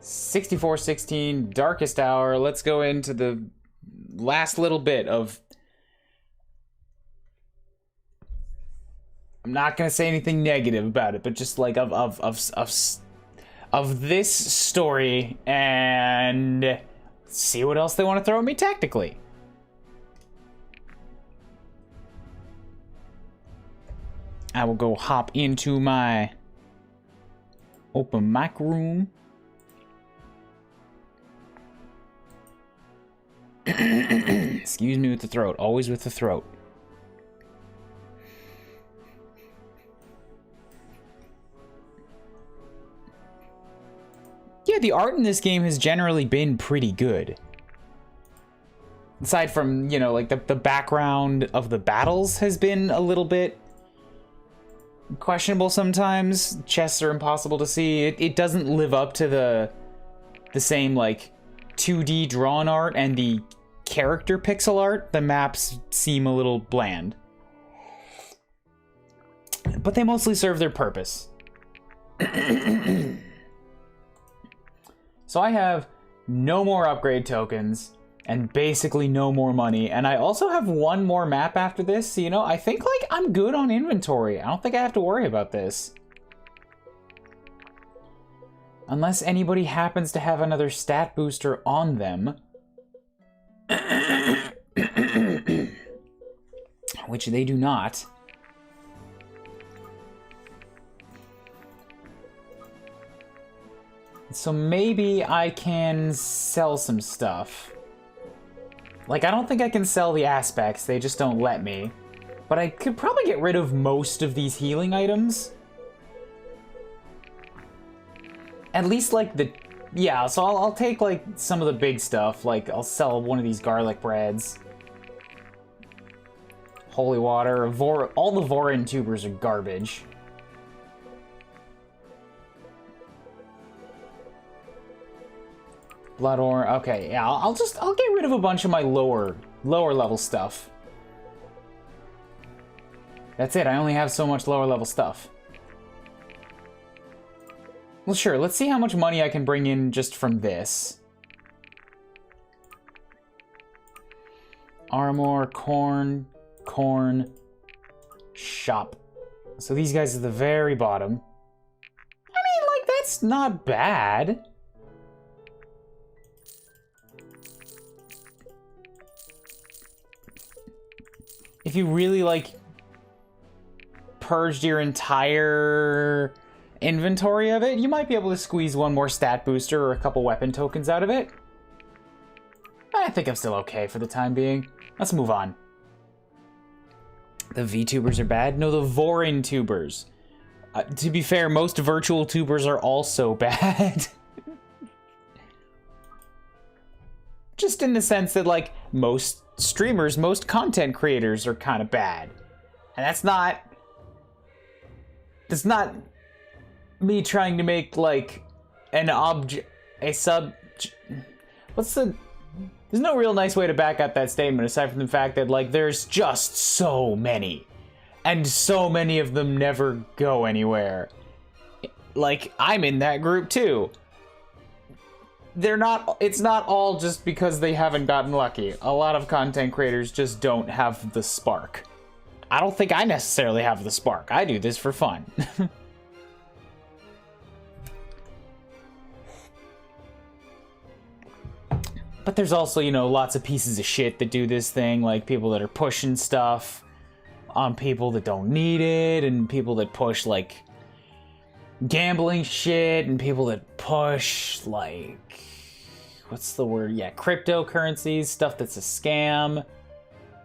6416, Darkest Hour. Let's go into the last little bit of... I'm not gonna say anything negative about it, but just like of this story, and see what else they want to throw at me tactically. I will go hop into my open mic room. Excuse me with the throat. Always with the throat. Yeah, the art in this game has generally been pretty good. Aside from, you know, like the background of the battles has been a little bit questionable sometimes. Chests are impossible to see. It doesn't live up to the same, like, 2D drawn art and the character pixel art. The maps seem a little bland. But they mostly serve their purpose. So I have no more upgrade tokens and basically no more money. And I also have one more map after this. So, you know, I think, like, I'm good on inventory. I don't think I have to worry about this. Unless anybody happens to have another stat booster on them. Which they do not. So maybe I can sell some stuff. Like, I don't think I can sell the aspects, they just don't let me. But I could probably get rid of most of these healing items. At least, like, the... Yeah, so I'll take, like, some of the big stuff. Like, I'll sell one of these garlic breads. Holy water. All the Vorin tubers are garbage. Blood ore. Okay, yeah, I'll get rid of a bunch of my lower level stuff. That's it, I only have so much lower level stuff. Well, sure, let's see how much money I can bring in just from this. Armor, corn, shop. So these guys are the very bottom. I mean, like, that's not bad. If you really, like, purged your entire inventory of it, you might be able to squeeze one more stat booster or a couple weapon tokens out of it. I think I'm still okay for the time being. Let's move on. The VTubers are bad? No, the Vorin tubers. To be fair, most virtual tubers are also bad. Just in the sense that, like, most streamers, most content creators are kind of bad. And that's not me trying to make, like, there's no real nice way to back up that statement aside from the fact that, like, there's just so many. And so many of them never go anywhere. Like, I'm in that group too. It's not all just because they haven't gotten lucky. A lot of content creators just don't have the spark. I don't think I necessarily have the spark. I do this for fun. But there's also, you know, lots of pieces of shit that do this thing, like people that are pushing stuff on people that don't need it, and people that push, like, gambling shit, and people that push, like, what's the word? Yeah, cryptocurrencies, stuff that's a scam.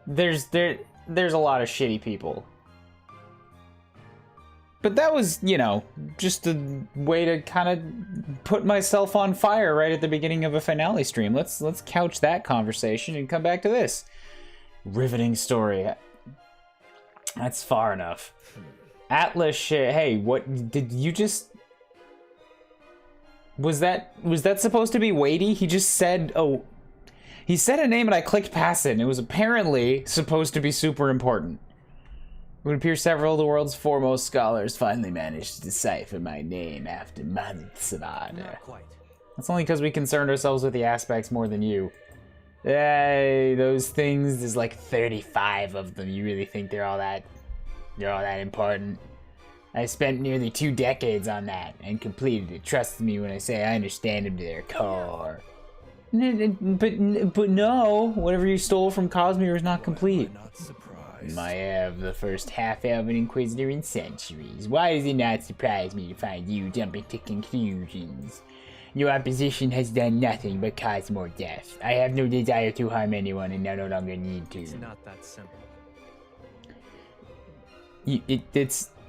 There's a lot of shitty people. But that was, you know, just a way to kind of put myself on fire right at the beginning of a finale stream. Let's couch that conversation and come back to this. Riveting story. That's far enough. Atlas shit. Hey, what did you just... Was that supposed to be weighty? He just said, oh, he said a name and I clicked past it, and it was apparently supposed to be super important. It would appear several of the world's foremost scholars finally managed to decipher my name after months of honor. Not quite. That's only because we concerned ourselves with the aspects more than you. Hey, those things, there's like 35 of them. You really think they're all that important? I spent nearly 2 decades on that and completed it. Trust me when I say I understand them to their core. But no, whatever you stole from Cosmere is not complete. I have the first half-elven Inquisitor in centuries. Why does it not surprise me to find you jumping to conclusions? Your opposition has done nothing but cause more death. I have no desire to harm anyone and I no longer need to. It's not that simple.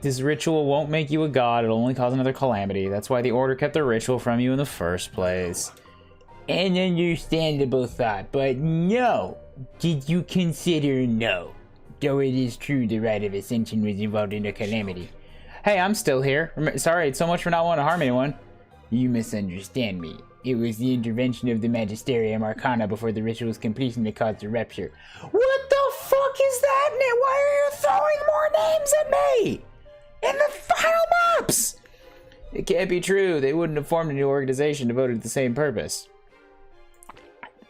This ritual won't make you a god, it'll only cause another calamity. That's why the Order kept the ritual from you in the first place. An understandable thought, but no! Did you consider no? Though it is true the rite of ascension was involved in a calamity. Hey, I'm still here. Sorry, so much for not wanting to harm anyone. You misunderstand me. It was the intervention of the Magisterium Arcana before the ritual's completion that caused the rupture. What the fuck is that? Why are you throwing more names at me? In the final maps! It can't be true. They wouldn't have formed a new organization devoted to the same purpose.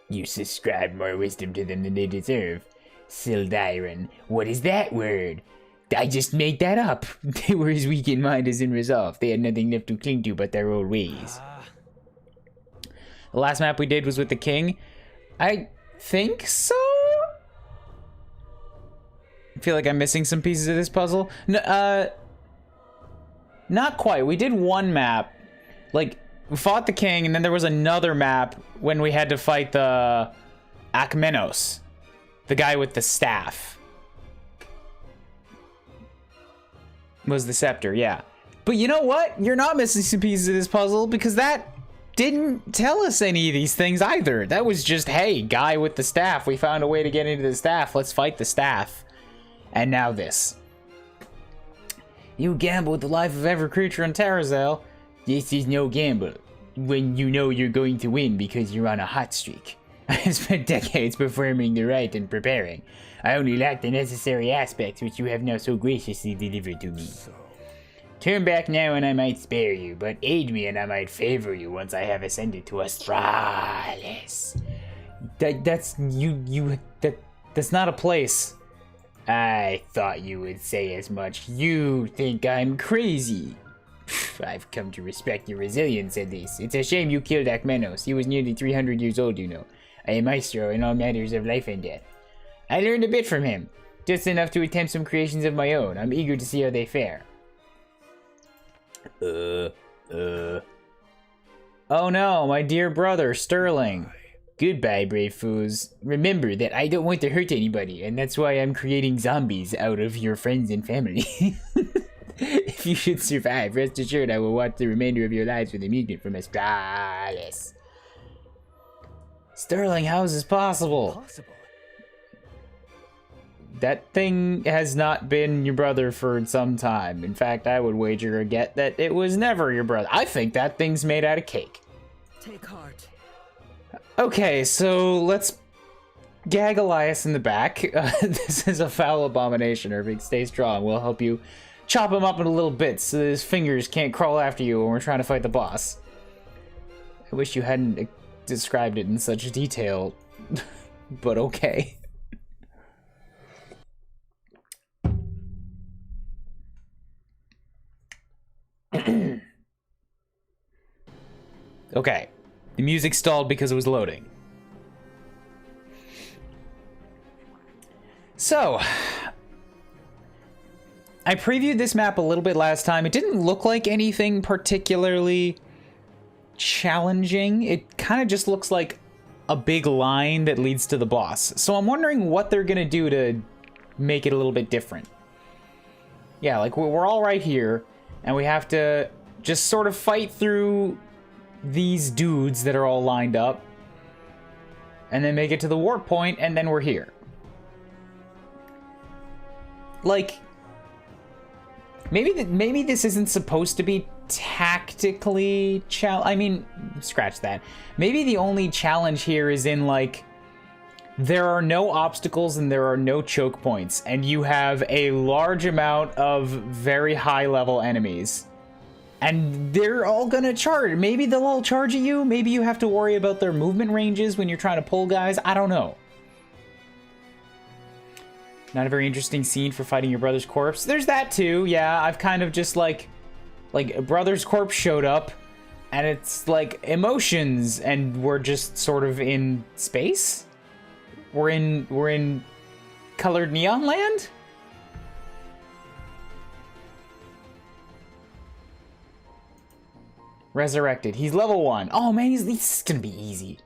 You subscribe more wisdom to them than they deserve. Sildiron. What is that word? I just made that up. They were as weak in mind as in resolve. They had nothing left to cling to but their old ways. The last map we did was with the king. I think so? I feel like I'm missing some pieces of this puzzle. No, not quite. We did one map. Like, we fought the king, and then there was another map when we had to fight the Akmenos. The guy with the staff. Was the scepter, yeah. But you know what? You're not missing some pieces of this puzzle because that didn't tell us any of these things either. That was just, hey, guy with the staff. We found a way to get into the staff. Let's fight the staff. And now this. You gamble with the life of every creature in Terrazale. This is no gamble. When you know you're going to win because you're on a hot streak. I have spent decades performing the rite and preparing. I only lack the necessary aspects which you have now so graciously delivered to me. Turn back now and I might spare you, but aid me and I might favor you once I have ascended to Astralis. That's not a place. I thought you would say as much. You think I'm crazy. I've come to respect your resilience at least. It's a shame you killed Akmenos. He was nearly 300 years old, you know. A maestro in all matters of life and death. I learned a bit from him. Just enough to attempt some creations of my own. I'm eager to see how they fare. Oh no, my dear brother, Sterling. Goodbye, brave fools. Remember that I don't want to hurt anybody, and that's why I'm creating zombies out of your friends and family. If you should survive, rest assured I will watch the remainder of your lives with amusement from Astralis. Sterling, how is this possible? That thing has not been your brother for some time. In fact, I would wager a get that it was never your brother. I think that thing's made out of cake. Take heart. Okay, so let's gag Elias in the back. This is a foul abomination, Irving. Stay strong. We'll help you chop him up into little bits so that his fingers can't crawl after you when we're trying to fight the boss. I wish you hadn't described it in such detail, but okay. Okay, the music stalled because it was loading. So, I previewed this map a little bit last time. It didn't look like anything particularly challenging. It kind of just looks like a big line that leads to the boss. So I'm wondering what they're gonna do to make it a little bit different. Yeah, like we're all right here, and we have to just sort of fight through these dudes that are all lined up, and then make it to the warp point, and then we're here. Like, maybe this isn't supposed to be tactically I mean, scratch that. Maybe the only challenge here is in, like, there are no obstacles and there are no choke points, and you have a large amount of very high level enemies. And they're all gonna charge. Maybe they'll all charge at you. Maybe you have to worry about their movement ranges when you're trying to pull guys. I don't know. Not a very interesting scene for fighting your brother's corpse. There's that too. Yeah, I've kind of just like a brother's corpse showed up, and it's like emotions, and we're just sort of in space. We're in colored neon land. Resurrected. He's level 1. Oh man, he's gonna be easy.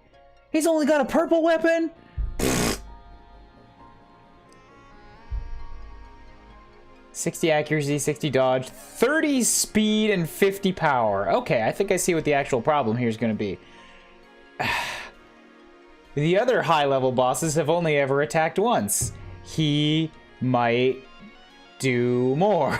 He's only got a purple weapon? Pfft. 60 accuracy, 60 dodge, 30 speed, and 50 power. Okay, I think I see what the actual problem here is gonna be. The other high-level bosses have only ever attacked once. He might do more.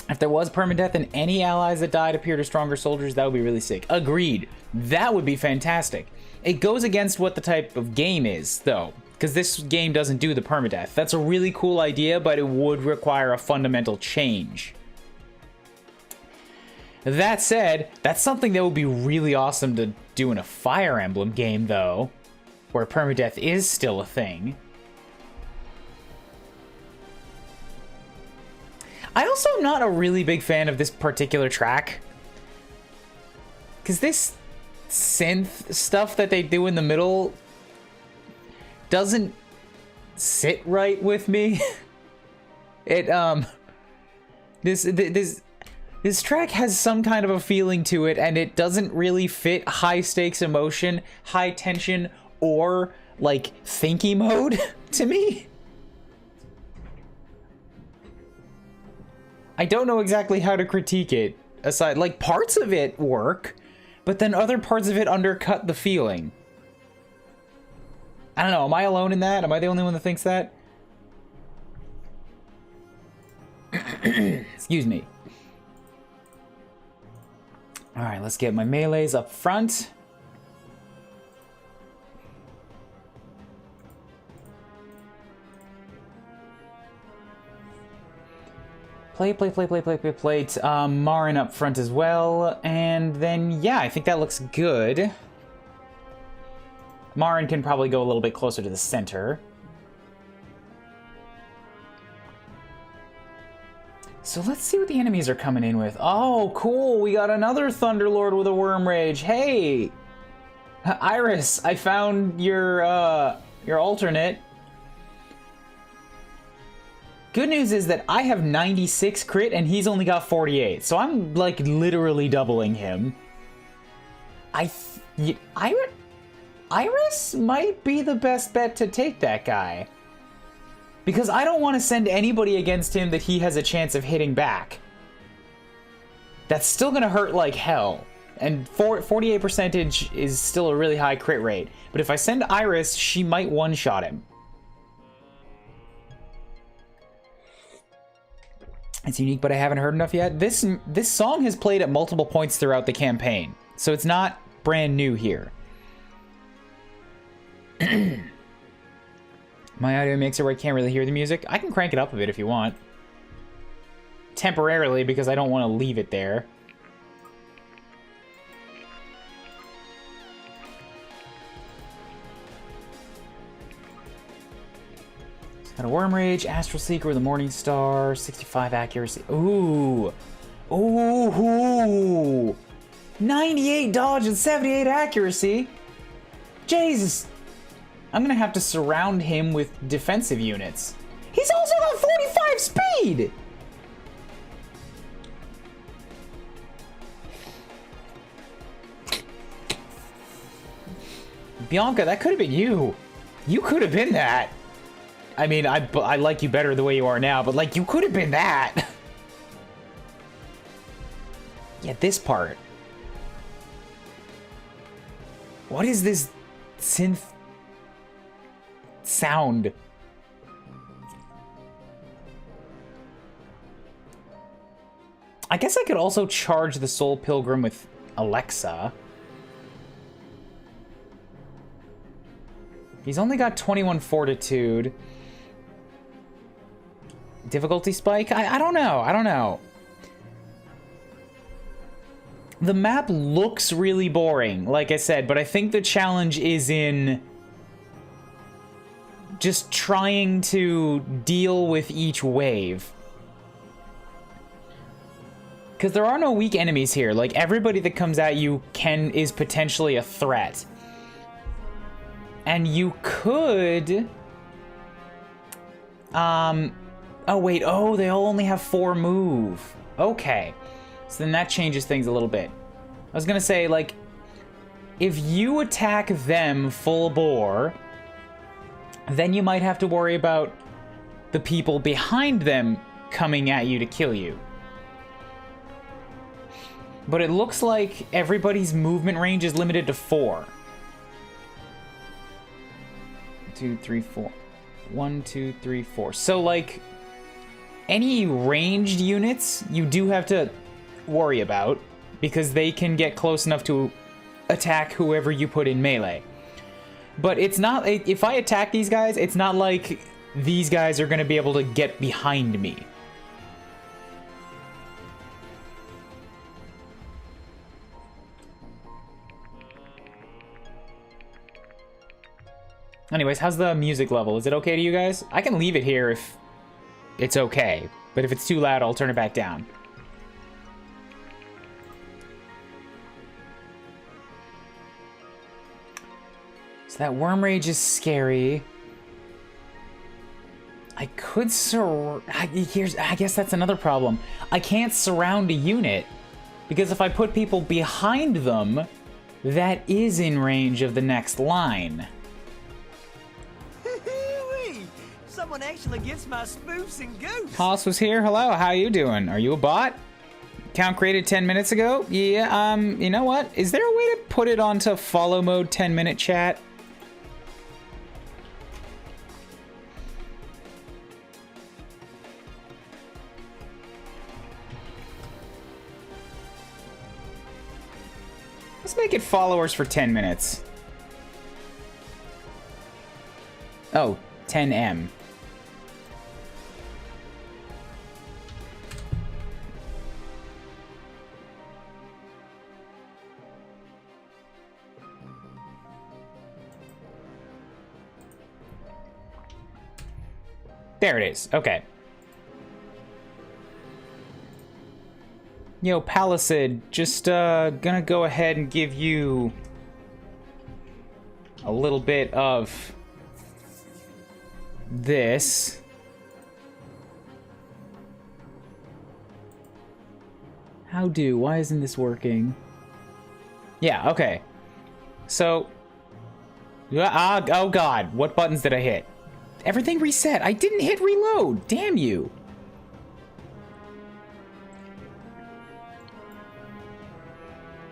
If there was permadeath and any allies that died appeared as stronger soldiers, that would be really sick. Agreed. That would be fantastic. It goes against what the type of game is, though, because this game doesn't do the permadeath. That's a really cool idea, but it would require a fundamental change. That said, that's something that would be really awesome to do in a Fire Emblem game, though, where permadeath is still a thing. I also am not a really big fan of this particular track, because this synth stuff that they do in the middle doesn't sit right with me. This track has some kind of a feeling to it, and it doesn't really fit high stakes emotion, high tension, or like thinky mode to me. I don't know exactly how to critique it. Aside, like, parts of it work, but then other parts of it undercut the feeling. I don't know, am I alone in that? Am I the only one that thinks that? Excuse me. Alright, let's get my melees up front. Plate. Maren up front as well. And then, yeah, I think that looks good. Maren can probably go a little bit closer to the center. So let's see what the enemies are coming in with. Oh, cool. We got another Thunderlord with a Worm Rage. Hey! Iris, I found your alternate. Good news is that I have 96 crit and he's only got 48, so I'm like literally doubling him. Iris might be the best bet to take that guy, because I don't want to send anybody against him that he has a chance of hitting back. That's still gonna hurt like hell, and 48% is still a really high crit rate. But if I send Iris, she might one-shot him. It's unique, but I haven't heard enough yet. This song has played at multiple points throughout the campaign, so it's not brand new here. My audio makes it where I can't really hear the music. I can crank it up a bit if you want. Temporarily, because I don't want to leave it there. Got a Worm Rage, Astral Seeker with a Morning Star, 65 accuracy. Ooh. Ooh. 98 dodge and 78 accuracy. Jesus. I'm gonna have to surround him with defensive units. He's also got 45 speed! Bianca, that could have been you. You could have been that. I mean, I like you better the way you are now, but like, you could have been that. Yeah, this part. What is this synth sound? I guess I could also charge the Soul Pilgrim with Alexa. He's only got 21 fortitude. Difficulty spike? I don't know. I don't know. The map looks really boring, like I said, but I think the challenge is in just trying to deal with each wave. Because there are no weak enemies here. Like, everybody that comes at you is potentially a threat. And you could... Oh, wait. Oh, they all only have 4 move. Okay. So then that changes things a little bit. I was gonna say, like, if you attack them full bore, then you might have to worry about the people behind them coming at you to kill you. But it looks like everybody's movement range is limited to 4. 2, 3, 4. 1, 2, 3, 4. So, like, any ranged units you do have to worry about, because they can get close enough to attack whoever you put in melee. But it's not... If I attack these guys, it's not like these guys are going to be able to get behind me. Anyways, how's the music level? Is it okay to you guys? I can leave it here if it's okay, but if it's too loud, I'll turn it back down. So that Worm Rage is scary. I could I guess that's another problem. I can't surround a unit, because if I put people behind them, that is in range of the next line. Someone actually gets my spoofs and goofs. Hollis was here. Hello, how you doing? Are you a bot? Count created 10 minutes ago? Yeah, you know what? Is there a way to put it onto follow mode 10-minute chat? Let's make it followers for 10 minutes. Oh, 10M. There it is. Okay. Yo, Palisade, just gonna go ahead and give you a little bit of this. Why isn't this working? Yeah, okay. So, oh god, what buttons did I hit? Everything reset. I didn't hit reload. Damn you.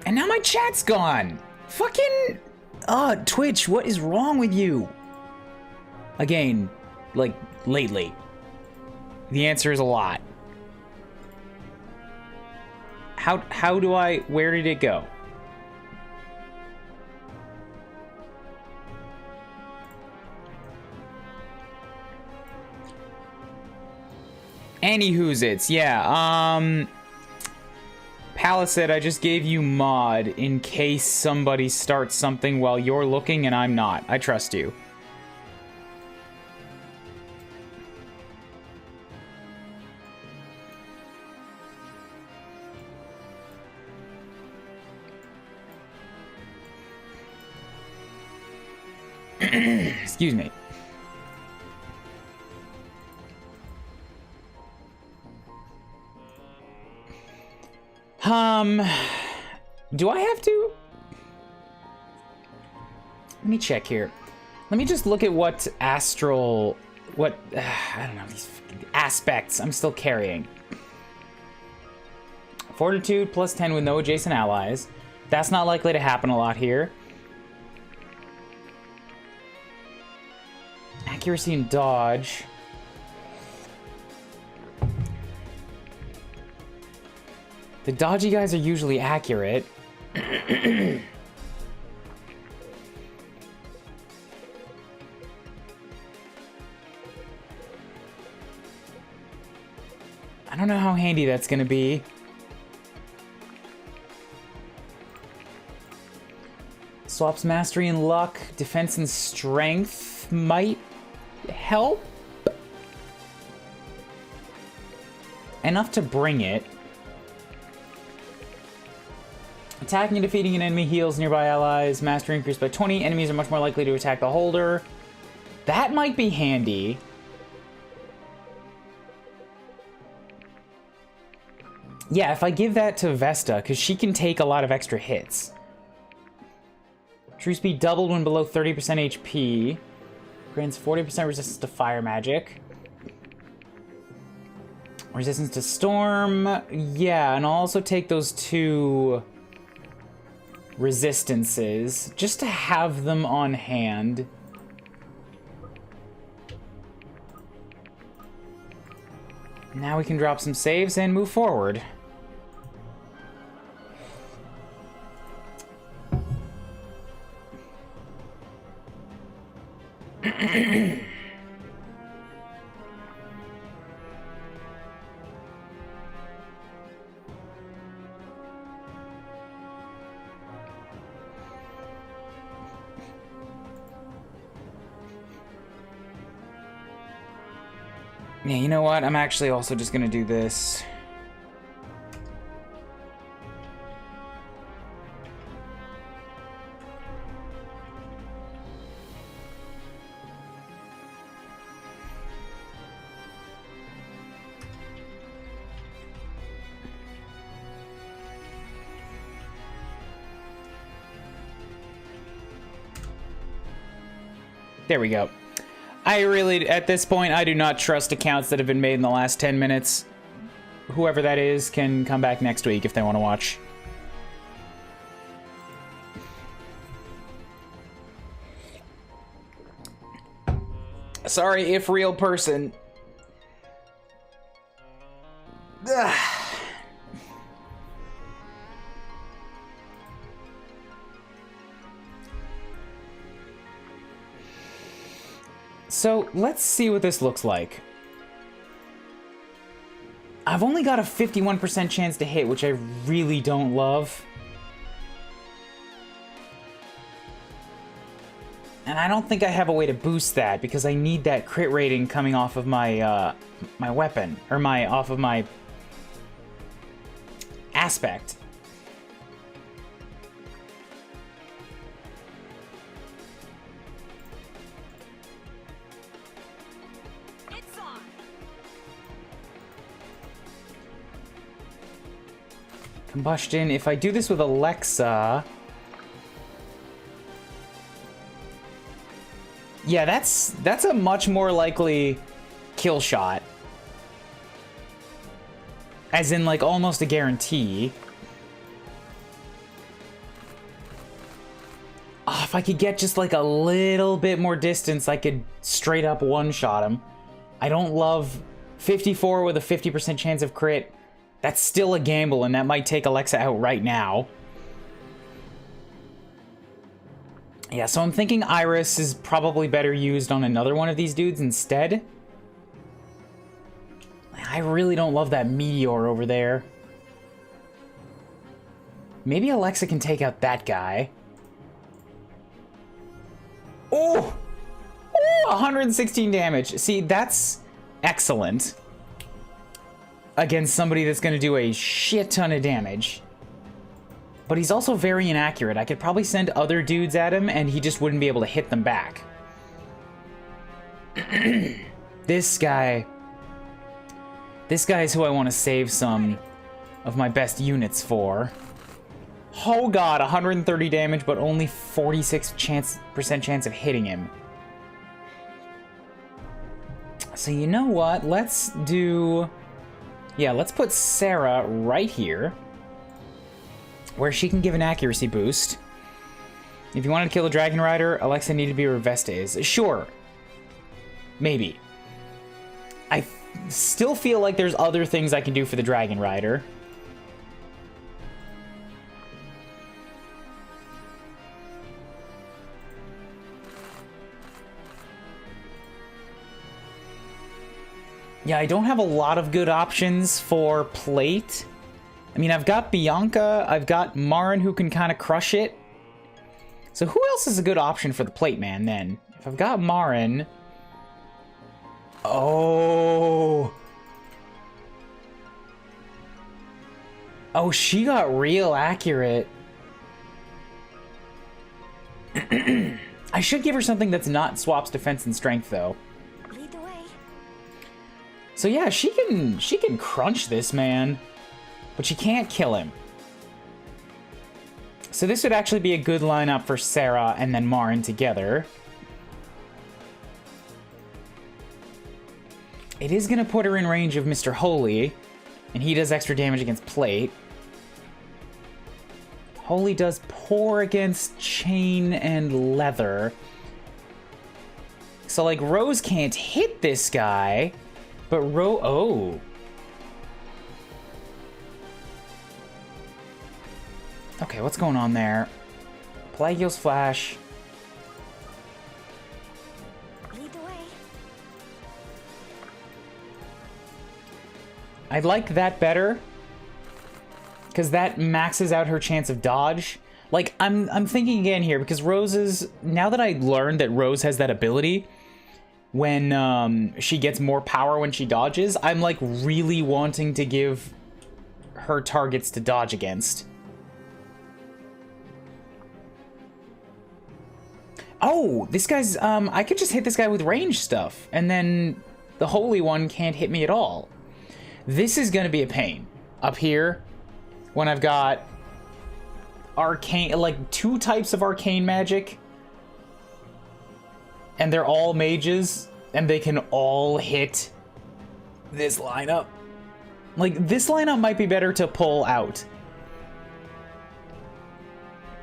And now my chat's gone. Fucking... Twitch, what is wrong with you? Again, like, lately. The answer is a lot. How do I... Where did it go? Anywhoozits, yeah, Palisade, I just gave you mod in case somebody starts something while you're looking and I'm not. I trust you. Excuse me. Do I have to? Let me check here. Let me just look at what astral... What... I don't know, these aspects I'm still carrying. Fortitude plus 10 with no adjacent allies. That's not likely to happen a lot here. Accuracy and dodge. The dodgy guys are usually accurate. I don't know how handy that's gonna be. Swaps mastery and luck, defense and strength might help. Enough to bring it. Attacking and defeating an enemy heals nearby allies. Mastery increased by 20. Enemies are much more likely to attack the holder. That might be handy. Yeah, if I give that to Vesta, because she can take a lot of extra hits. True speed doubled when below 30% HP. Grants 40% resistance to fire magic. Resistance to storm. Yeah, and I'll also take those 2 resistances just to have them on hand. Now we can drop some saves and move forward. Yeah, you know what? I'm actually also just gonna do this. There we go. I really, at this point, I do not trust accounts that have been made in the last 10 minutes. Whoever that is can come back next week if they want to watch. Sorry, if real person. Ugh. So, let's see what this looks like. I've only got a 51% chance to hit, which I really don't love. And I don't think I have a way to boost that, because I need that crit rating coming off of my, my weapon. Or off of my aspect. Combustion. If I do this with Alexa... Yeah, that's a much more likely kill shot. As in, like, almost a guarantee. Oh, if I could get just, like, a little bit more distance, I could straight up one-shot him. I don't love 54 with a 50% chance of crit. That's still a gamble, and that might take Alexa out right now. Yeah, so I'm thinking Iris is probably better used on another one of these dudes instead. I really don't love that meteor over there. Maybe Alexa can take out that guy. Oh! Oh, 116 damage. See, that's excellent. Against somebody that's going to do a shit ton of damage. But he's also very inaccurate. I could probably send other dudes at him and he just wouldn't be able to hit them back. This guy is who I want to save some of my best units for. Oh god, 130 damage, but only 46% chance of hitting him. So you know what? Let's do... Yeah, let's put Sarah right here, where she can give an accuracy boost. If you wanted to kill a Dragon Rider, Alexa needed to be where Vesta is. Sure. Maybe. I still feel like there's other things I can do for the Dragon Rider. Yeah, I don't have a lot of good options for plate. I mean, I've got Bianca, I've got Maren who can kind of crush it. So who else is a good option for the plate man then? If I've got Maren... Oh... Oh, she got real accurate. I should give her something that's not swaps defense and strength, though. Lead the way. So yeah, she can crunch this man, but she can't kill him. So this would actually be a good lineup for Sarah and then Maren together. It is gonna put her in range of Mr. Holy, and he does extra damage against plate. Holy does poor against chain and leather. So, like, Rose can't hit this guy, but oh. Okay, what's going on there? Plagios Flash. Lead the way. I like that better, because that maxes out her chance of dodge. Like, I'm thinking again here, because Rose's... Now that I learned that Rose has that ability, when she gets more power when she dodges, I'm, like, really wanting to give her targets to dodge against. Oh, this guy's... I could just hit this guy with range stuff, and then the Holy One can't hit me at all. This is going to be a pain. Up here... When I've got arcane, like 2 types of arcane magic, and they're all mages, and they can all hit this lineup. Like, this lineup might be better to pull out.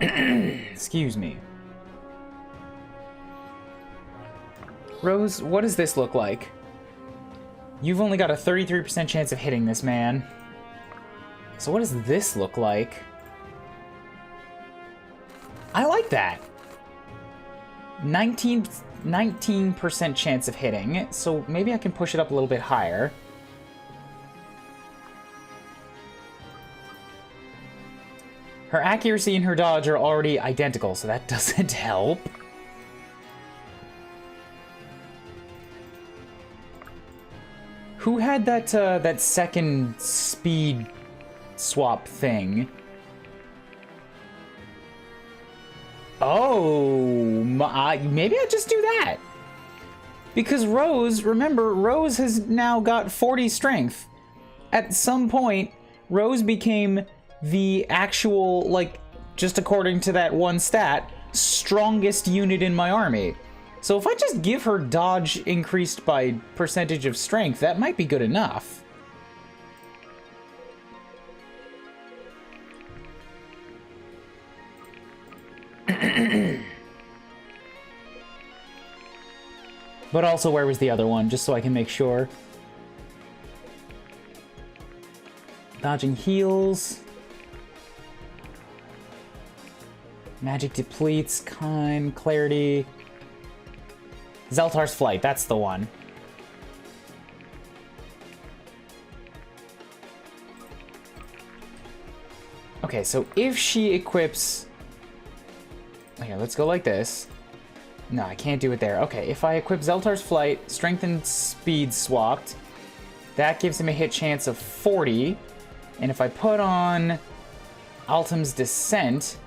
Excuse me. Rose, what does this look like? You've only got a 33% chance of hitting this man. So what does this look like? I like that. 19% chance of hitting, so maybe I can push it up a little bit higher. Her accuracy and her dodge are already identical, so that doesn't help. Who had that that second speed swap thing? Oh, maybe I just do that. Because Rose, remember, Rose has now got 40 strength. At some point, Rose became the actual, like, just according to that one stat, strongest unit in my army. So if I just give her dodge increased by percentage of strength, that might be good enough. But also, where was the other one? Just so I can make sure. Dodging heals. Magic depletes, kind, clarity. Zeltar's Flight, that's the one. Okay, so if she equips... Here, let's go like this. No, I can't do it there. Okay, if I equip Zeltar's Flight, Strength and Speed swapped, that gives him a hit chance of 40. And if I put on Altum's Descent,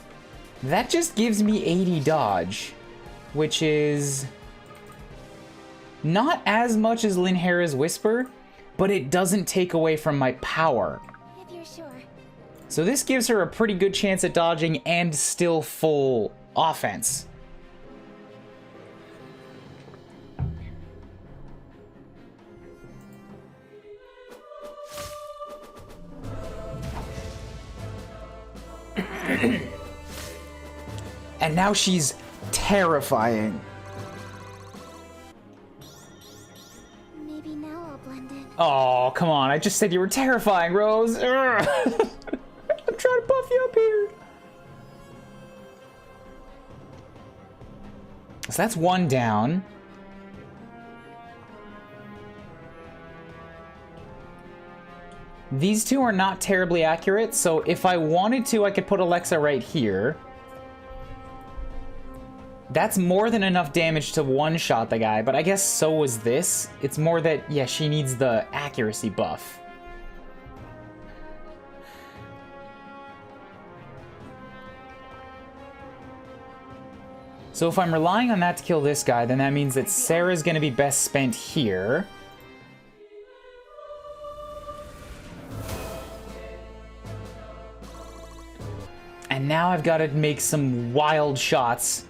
that just gives me 80 dodge, which is not as much as Linhara's Whisper, but it doesn't take away from my power. If you're sure. So this gives her a pretty good chance at dodging and still full offense. And now she's terrifying. Maybe now I'll blend in. Oh, come on. I just said you were terrifying, Rose. I'm trying to buff you up here. So that's one down. These two are not terribly accurate, so if I wanted to, I could put Alexa right here. That's more than enough damage to one-shot the guy, but I guess so was this. It's more that, yeah, she needs the accuracy buff. So if I'm relying on that to kill this guy, then that means that Sarah's gonna be best spent here. And now I've got to make some wild shots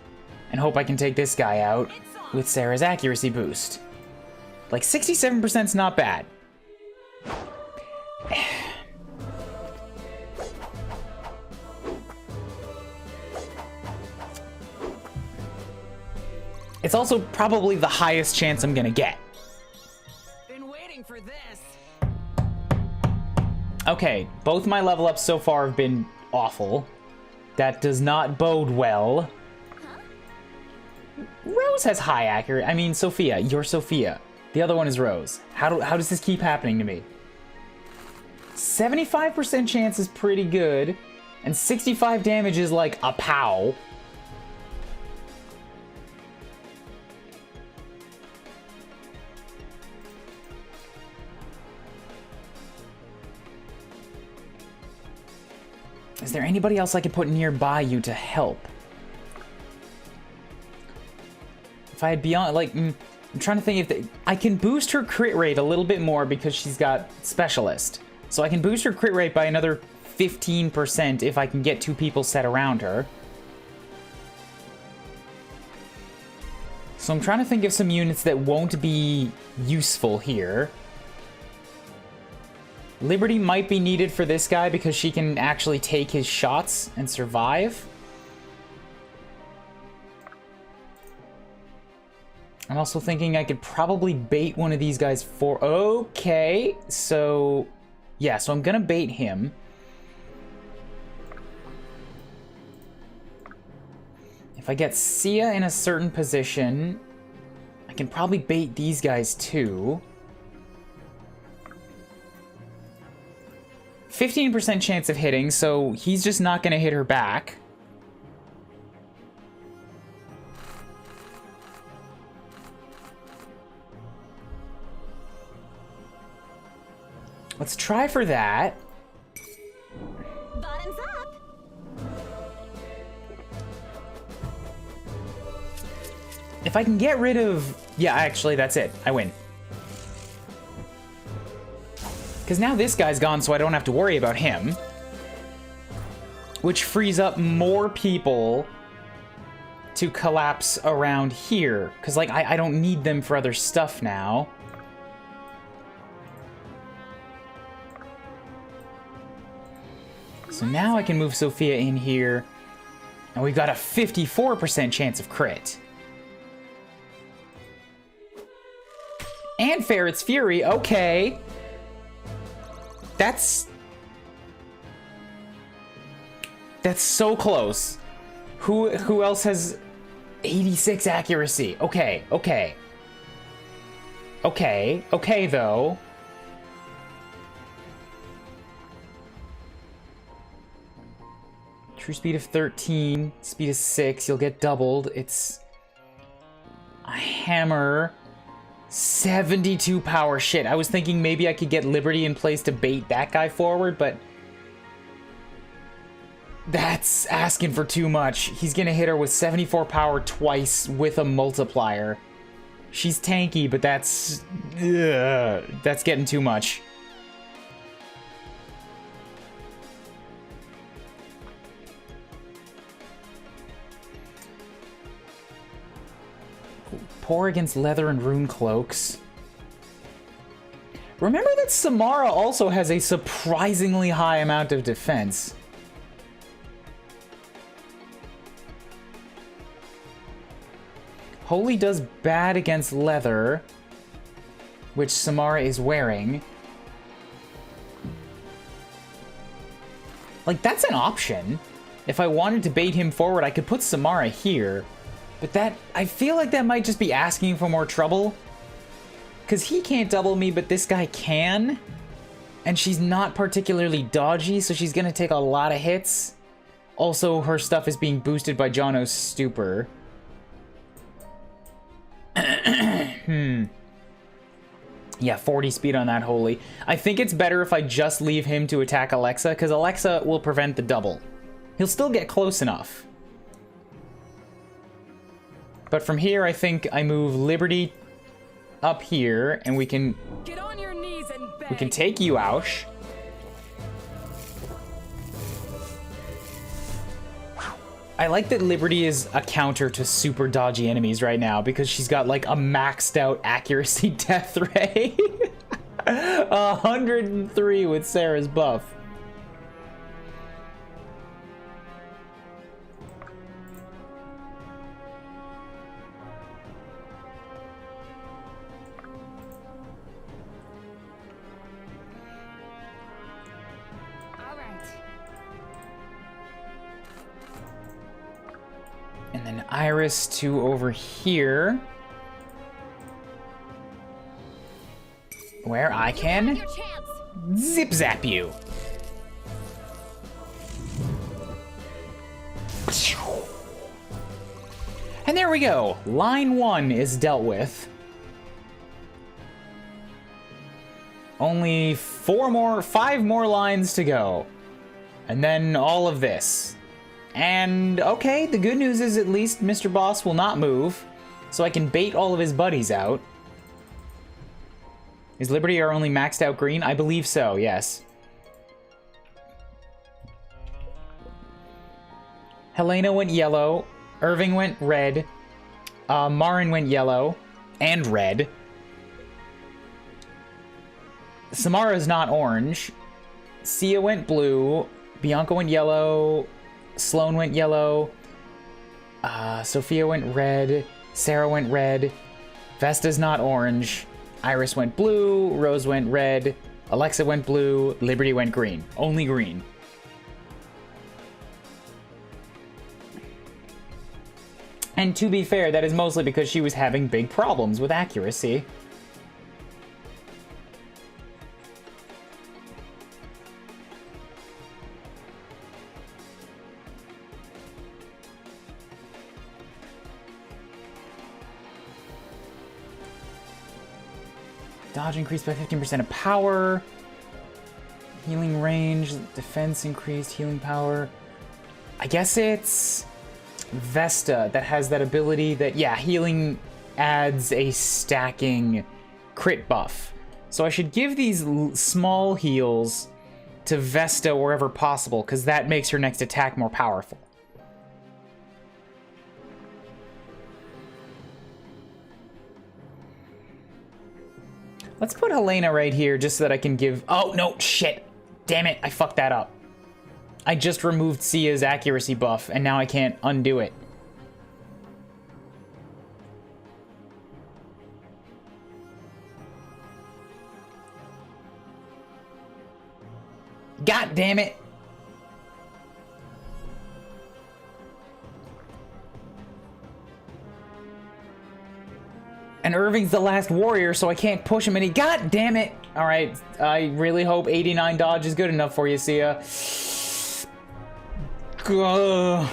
and hope I can take this guy out with Sarah's accuracy boost. Like, 67% is not bad. It's also probably the highest chance I'm gonna get. Been waiting for this. Okay, both my level ups so far have been awful. That does not bode well. Rose has high accuracy. I mean, Sophia, you're Sophia. The other one is Rose. How does this keep happening to me? 75% chance is pretty good, and 65 damage is like a pow. Is there anybody else I could put nearby you to help? If I had beyond, like, I'm trying to think if I can boost her crit rate a little bit more because she's got Specialist. So I can boost her crit rate by another 15% if I can get 2 people set around her. So I'm trying to think of some units that won't be useful here. Liberty might be needed for this guy because she can actually take his shots and survive. I'm also thinking I could probably bait one of these guys for... Okay, so... Yeah, so I'm gonna bait him. If I get Sia in a certain position, I can probably bait these guys too. 15% chance of hitting, so he's just not gonna hit her back. Let's try for that. Bottoms up. If I can get rid of... Yeah, actually, that's it. I win. Because now this guy's gone, so I don't have to worry about him. Which frees up more people to collapse around here. Because, like, I don't need them for other stuff now. So now I can move Sophia in here. And we've got a 54% chance of crit. And Ferret's Fury, okay. That's so close. Who else has 86 accuracy? Okay, though. True speed of 13, speed of 6, you'll get doubled. It's a hammer. 72 power. Shit, I was thinking maybe I could get Liberty in place to bait that guy forward, but that's asking for too much. He's gonna hit her with 74 power twice with a multiplier. She's tanky, but that's getting too much. Poor against leather and rune cloaks. Remember that Samara also has a surprisingly high amount of defense. Holy does bad against leather, which Samara is wearing. Like, that's an option. If I wanted to bait him forward, I could put Samara here. But that, I feel like that might just be asking for more trouble. Because he can't double me, but this guy can. And she's not particularly dodgy, so she's gonna take a lot of hits. Also, her stuff is being boosted by Jono's stupor. Yeah, 40 speed on that holy. I think it's better if I just leave him to attack Alexa, because Alexa will prevent the double. He'll still get close enough. But from here, I think I move Liberty up here, and we can... Get on your knees and beg. We can take you out. I like that Liberty is a counter to super dodgy enemies right now because she's got like a maxed out accuracy death ray. 103 with Sarah's buff. And then Iris to over here. Where I can zip zap you. And there we go. Line 1 is dealt with. Only 5 more lines to go. And then all of this. And, okay, the good news is at least Mr. Boss will not move, so I can bait all of his buddies out. Is Liberty our only maxed out green? I believe so, yes. Helena went yellow, Irving went red, Maren went yellow and red. Samara's not orange. Sia went blue, Bianca went yellow, Sloane went yellow, Sophia went red, Sarah went red, Vesta's not orange, Iris went blue, Rose went red, Alexa went blue, Liberty went green. Only green. And to be fair, that is mostly because she was having big problems with accuracy. Dodge increased by 15% of power. Healing range, defense increased, healing power. I guess it's Vesta that has that ability that, yeah, healing adds a stacking crit buff. So I should give these small heals to Vesta wherever possible, because that makes her next attack more powerful. Let's put Helena right here just so that I can give... Oh, no, shit. Damn it, I fucked that up. I just removed Sia's accuracy buff, and now I can't undo it. God damn it. And Irving's the last warrior, so I can't push him any. God damn it! Alright, I really hope 89 dodge is good enough for you, Sia. Gah.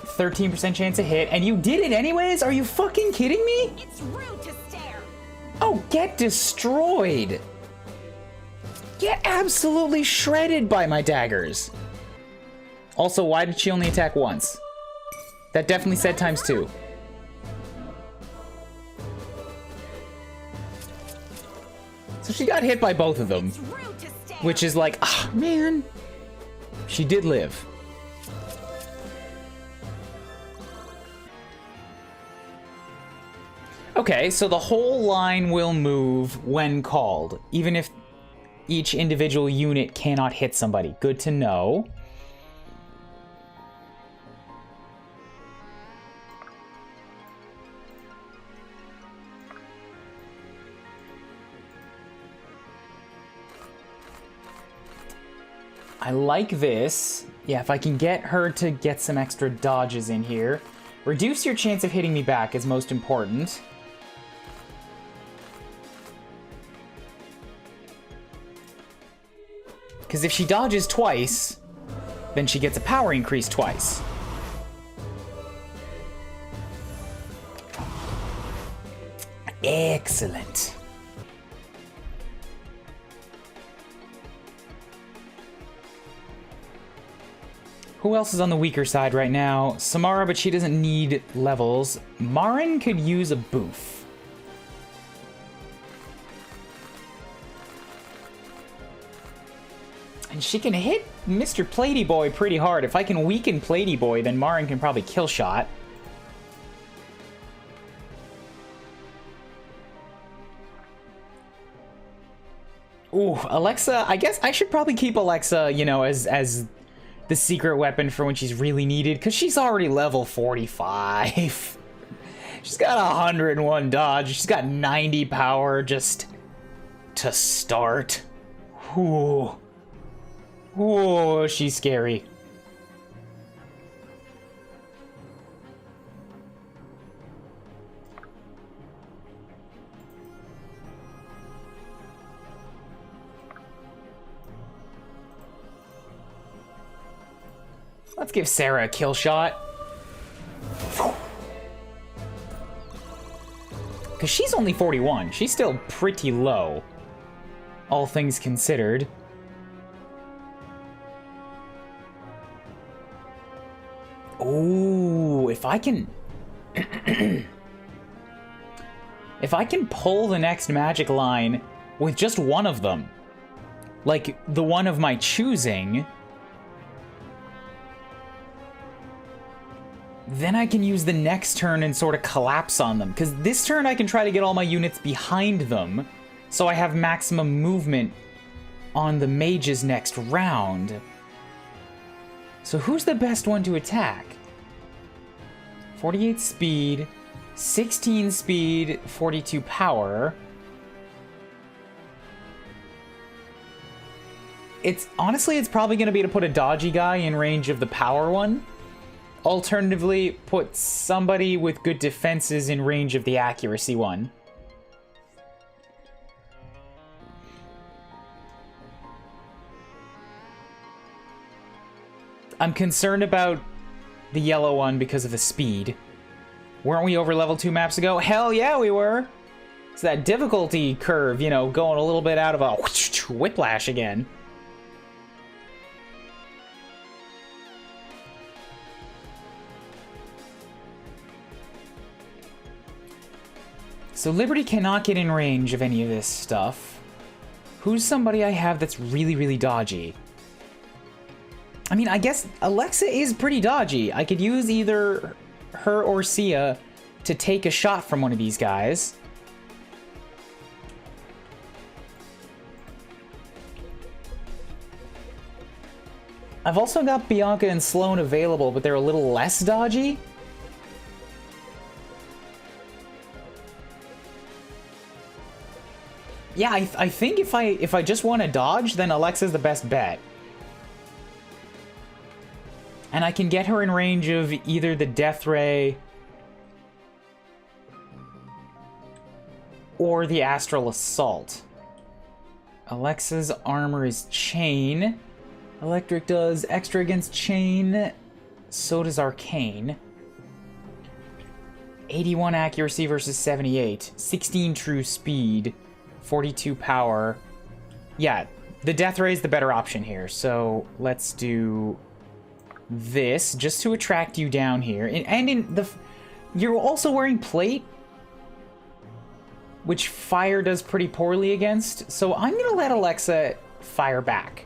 %13 chance to hit, and you did it anyways? Are you fucking kidding me? It's rude to stare. Oh, get destroyed! Get absolutely shredded by my daggers. Also, why did she only attack once? That definitely said ×2. So she got hit by both of them. Which is like, ah, man. She did live. Okay, so the whole line will move when called, even if each individual unit cannot hit somebody. Good to know. I like this. Yeah, if I can get her to get some extra dodges in here. Reduce your chance of hitting me back is most important. Because if she dodges twice, then she gets a power increase twice. Excellent. Who else is on the weaker side right now? Samara, but she doesn't need levels. Maren could use a boof. And she can hit Mr. Platey Boy pretty hard. If I can weaken Platey Boy, then Maren can probably kill shot. Ooh, Alexa, I guess I should probably keep Alexa, you know, as the secret weapon for when she's really needed, because she's already level 45. She's got 101 dodge. She's got 90 power just to start. Ooh. Ooh, she's scary. Let's give Sarah a kill shot. Because she's only 41. She's still pretty low, all things considered. Ooh, if I can... if I can pull the next magic line with just one of them, like the one of my choosing... then I can use the next turn and sort of collapse on them. Because this turn I can try to get all my units behind them, so I have maximum movement on the mages next round. So who's the best one to attack? 48 speed, 16 speed, 42 power. Honestly, it's probably going to be to put a dodgy guy in range of the power one. Alternatively, put somebody with good defenses in range of the accuracy one. I'm concerned about the yellow one because of the speed. Weren't we over level 2 maps ago? Hell yeah, we were! It's that difficulty curve, you know, going a little bit out of a whiplash again. So Liberty cannot get in range of any of this stuff. Who's somebody I have that's really, really dodgy? I mean, I guess Alexa is pretty dodgy. I could use either her or Sia to take a shot from one of these guys. I've also got Bianca and Sloane available, but they're a little less dodgy. Yeah, I think if I just want to dodge, then Alexa's the best bet. And I can get her in range of either the Death Ray or the Astral Assault. Alexa's armor is Chain. Electric does extra against Chain. So does Arcane. 81 accuracy versus 78. 16 true speed. 42 power. Yeah, the Death Ray is the better option here. So let's do this just to attract you down here. And in the... You're also wearing plate, which fire does pretty poorly against. So I'm going to let Alexa fire back.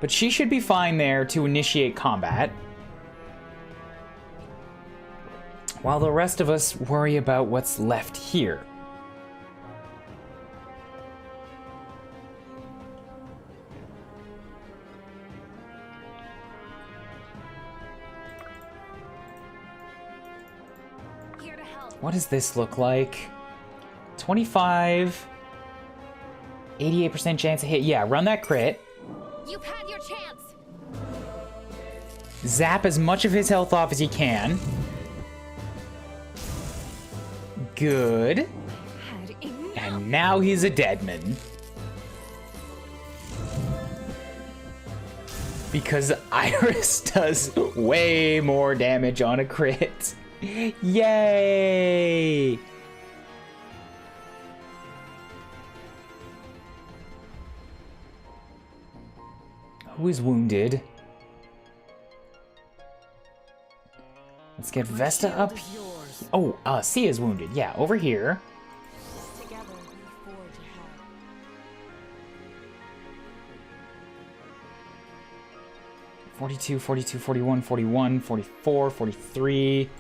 But she should be fine there to initiate combat, while the rest of us worry about what's left here. What does this look like? 25, 88% chance to hit. Yeah, run that crit. You've had your chance. Zap as much of his health off as you can. Good. Had enough. And now he's a deadman. Because Iris does way more damage on a crit. Yay! Who is wounded? Let's get Vesta up. Oh, Sia is wounded. Yeah, over here. Together we forge ahead. 42, 42, 41, 41, 44, 43.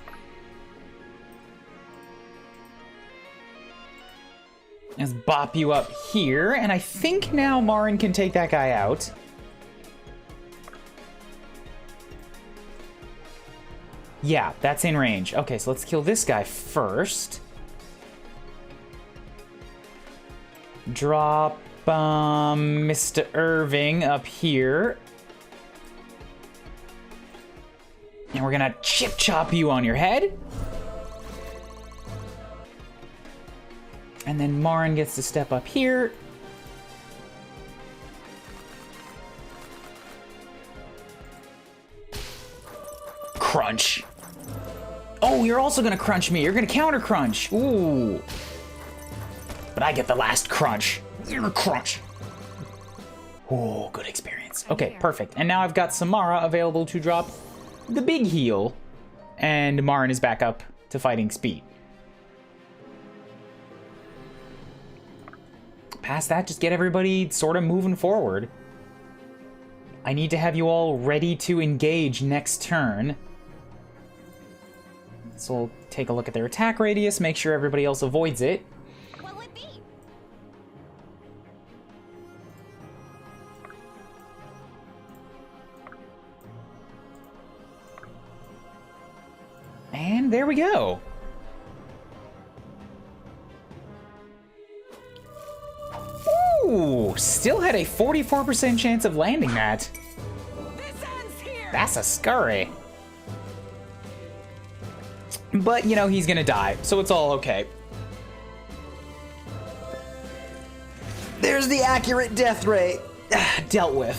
Let's bop you up here, and I think now Maren can take that guy out. Yeah, that's in range. Okay, so let's kill this guy first. Drop Mr. Irving up here. And we're gonna chip chop you on your head. And then Maren gets to step up here. Crunch. Oh, you're also gonna crunch me. You're gonna counter crunch. Ooh. But I get the last crunch. Crunch. Oh, good experience. Okay, perfect. And now I've got Samara available to drop the big heal. And Maren is back up to fighting speed. Past that, just get everybody sort of moving forward. I need to have you all ready to engage next turn. So we'll take a look at their attack radius, make sure everybody else avoids it. What would be? And there we go. Ooh, still had a 44% chance of landing that. This ends here. That's a scurry. But, you know, he's gonna die, so it's all okay. There's the accurate death rate. Dealt with.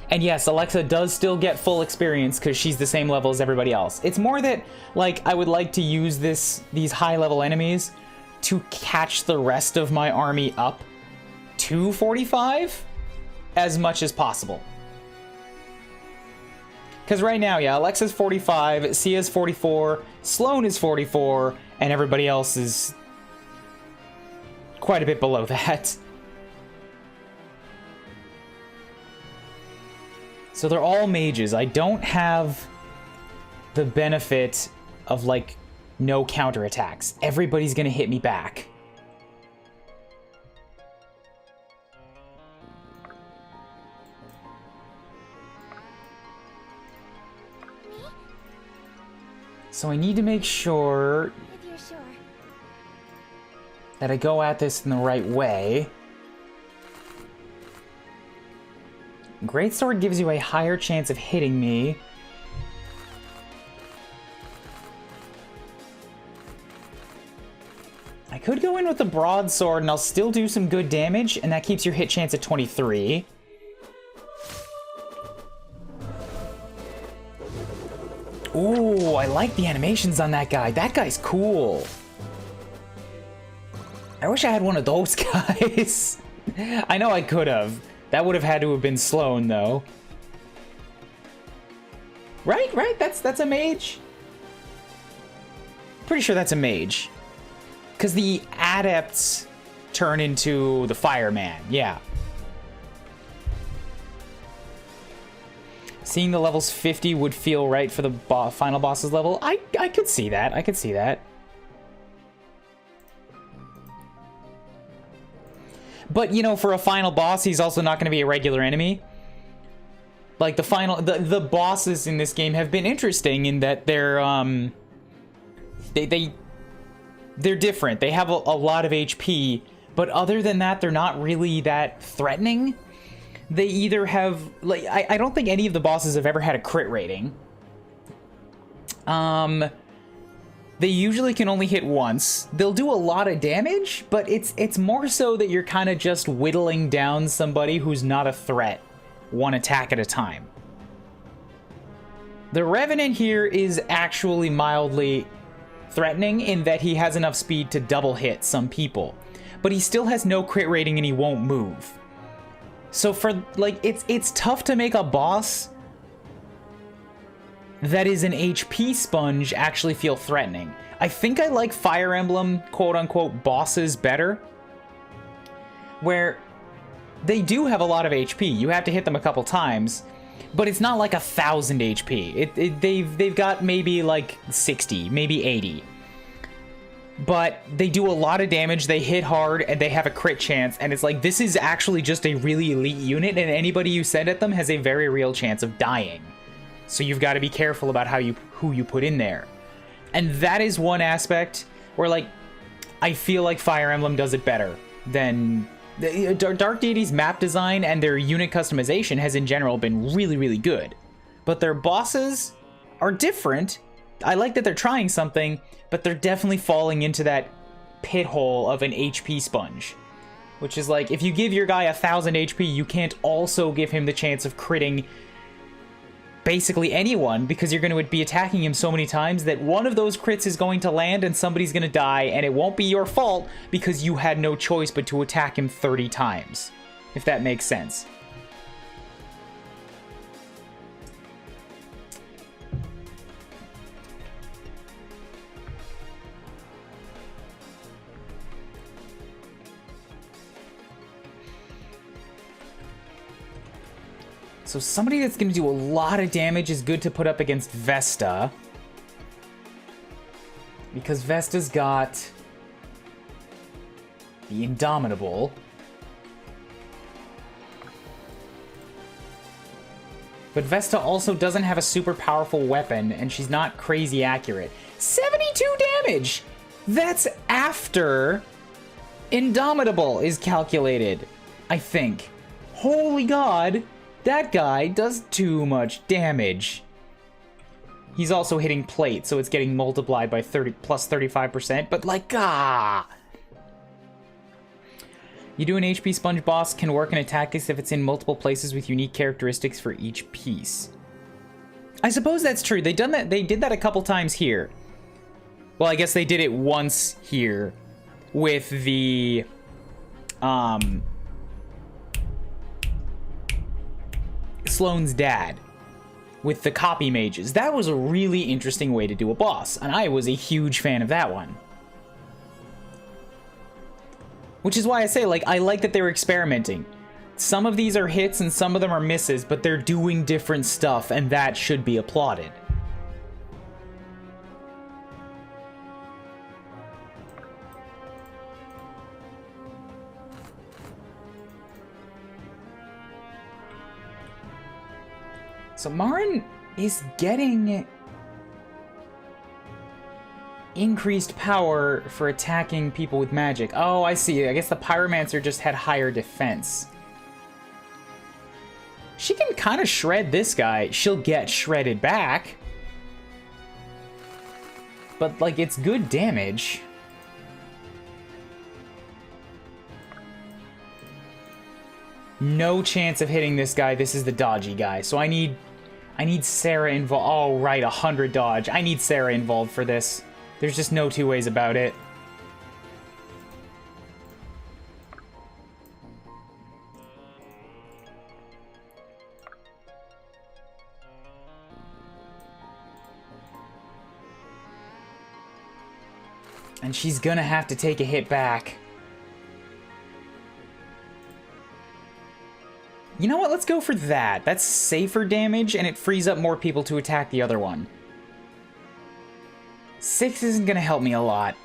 And yes, Alexa does still get full experience because she's the same level as everybody else. It's more that, like, I would like to use these high-level enemies to catch the rest of my army up to 45 as much as possible. Because right now, yeah, Alexa's 45, Sia's 44, Sloane is 44, and everybody else is quite a bit below that. So they're all mages. I don't have the benefit of, like, no counterattacks. Everybody's gonna hit me back. So I need to make sure If you're sure. that I go at this in the right way. Greatsword gives you a higher chance of hitting me. I could go in with the broadsword and I'll still do some good damage, and that keeps your hit chance at 23. Ooh, I like the animations on that guy. That guy's cool. I wish I had one of those guys. I know I could have. That would have had to have been Sloane, though. Right? That's a mage? Pretty sure that's a mage. Because the adepts turn into the fireman, yeah. Seeing the levels 50 would feel right for the final boss's level. I could see that. I could see that. But, you know, for a final boss, he's also not going to be a regular enemy. Like, the bosses in this game have been interesting in that they're, they're different. They have a lot of HP, but other than that, they're not really that threatening. they either have, like, I don't think any of the bosses have ever had a crit rating. They usually can only hit once. They'll do a lot of damage, but it's more so that you're kind of just whittling down somebody who's not a threat, one attack at a time. The Revenant here is actually mildly threatening in that he has enough speed to double hit some people, but he still has no crit rating and he won't move. So for, like, it's tough to make a boss that is an HP sponge actually feel threatening. I think I like Fire Emblem quote-unquote bosses better, where they do have a lot of HP. You have to hit them a couple times, but it's not like 1,000 HP. They've got maybe like 60, maybe 80. But they do a lot of damage, they hit hard, and they have a crit chance, and it's like, this is actually just a really elite unit, and anybody you send at them has a very real chance of dying. So you've got to be careful about who you put in there. And that is one aspect where, like, I feel like Fire Emblem does it better than... Dark Deity's map design and their unit customization has in general been really, really good. But their bosses are different. I like that they're trying something, but they're definitely falling into that pit hole of an HP sponge. Which is like, if you give your guy 1,000 HP, you can't also give him the chance of critting basically anyone, because you're going to be attacking him so many times that one of those crits is going to land and somebody's going to die, and it won't be your fault because you had no choice but to attack him 30 times, if that makes sense. So somebody that's going to do a lot of damage is good to put up against Vesta. Because Vesta's got the Indomitable. But Vesta also doesn't have a super powerful weapon, and she's not crazy accurate. 72 damage! That's after Indomitable is calculated, I think. Holy God! That guy does too much damage. He's also hitting plate, so it's getting multiplied by 30 plus 35%, but like, You do an HP sponge boss can work in tactics if it's in multiple places with unique characteristics for each piece. I suppose that's true. They did that a couple times here. Well, I guess they did it once here with the Sloane's dad with the copy mages. That was a really interesting way to do a boss, and I was a huge fan of that one. Which is why I say, like, I like that they're experimenting. Some of these are hits and some of them are misses, but they're doing different stuff, and that should be applauded. So Maren is getting increased power for attacking people with magic. Oh, I see. I guess the Pyromancer just had higher defense. She can kind of shred this guy. She'll get shredded back. But, like, it's good damage. No chance of hitting this guy. This is the dodgy guy. So I need Sarah involved. Oh, right, 100 dodge. I need Sarah involved for this. There's just no two ways about it. And she's gonna have to take a hit back. You know what? Let's go for that. That's safer damage, and it frees up more people to attack the other one. 6 isn't gonna help me a lot.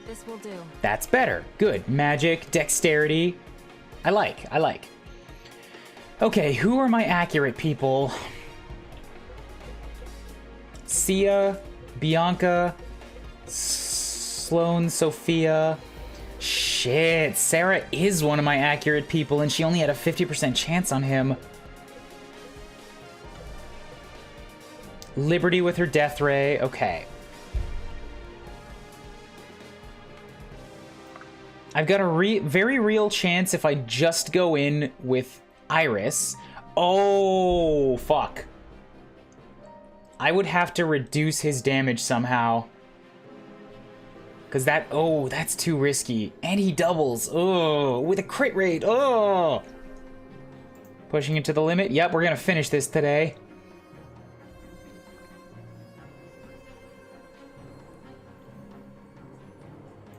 This will do. That's better. Good. Magic, dexterity. I like. Okay, who are my accurate people? Sia, Bianca, Sloane, Sophia. Shit, Sarah is one of my accurate people, and she only had a 50% chance on him. Liberty with her death ray. Okay. I've got a very real chance if I just go in with Iris. Oh, fuck. I would have to reduce his damage somehow. Because that... Oh, that's too risky. And he doubles. Oh, with a crit rate. Oh. Pushing it to the limit. Yep, we're going to finish this today.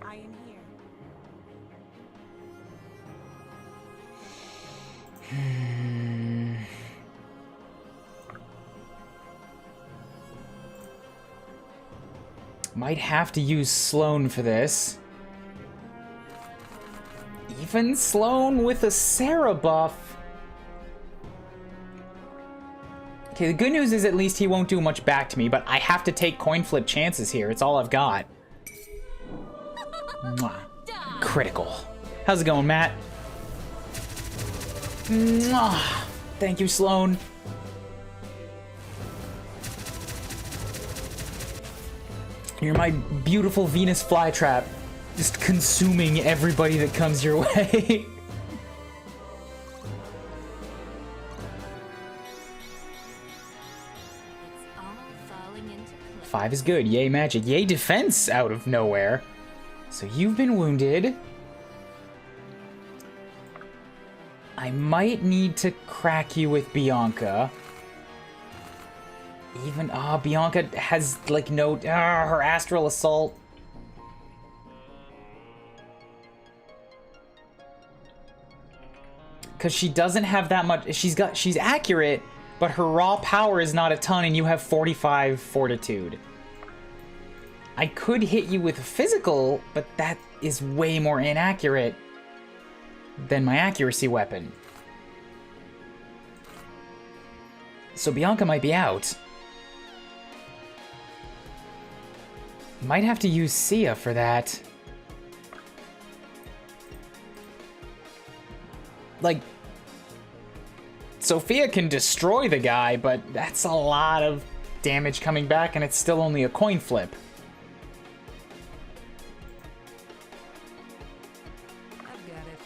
I am here. Might have to use Sloane for this. Even Sloane with a Sarah buff. Okay, the good news is at least he won't do much back to me, but I have to take coin flip chances here. It's all I've got. Mwah. Critical. How's it going, Matt? Mwah. Thank you, Sloane. You're my beautiful Venus flytrap, just consuming everybody that comes your way. It's all falling into place. 5 is good. Yay magic. Yay defense out of nowhere. So you've been wounded. I might need to crack you with Bianca. Even, Bianca has, like, no, her astral assault. Because she doesn't have that much, she's accurate, but her raw power is not a ton, and you have 45 fortitude. I could hit you with a physical, but that is way more inaccurate than my accuracy weapon. So Bianca might be out. Might have to use Sia for that. Like, Sophia can destroy the guy, but that's a lot of damage coming back, and it's still only a coin flip. I've got it.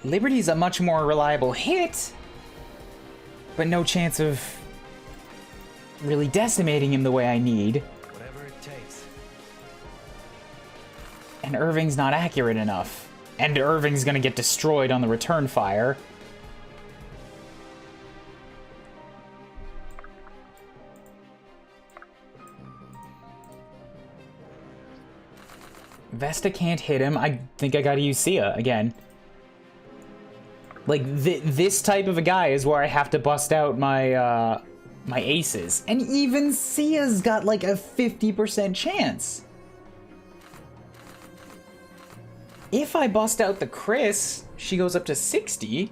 Liberty's a much more reliable hit, but no chance of really decimating him the way I need. Whatever it takes. And Irving's not accurate enough. And Irving's gonna get destroyed on the return fire. Vesta can't hit him. I think I gotta use Sia again. Like, this type of a guy is where I have to bust out my, my aces. And even Sia's got, like, a 50% chance. If I bust out the Chris, she goes up to 60.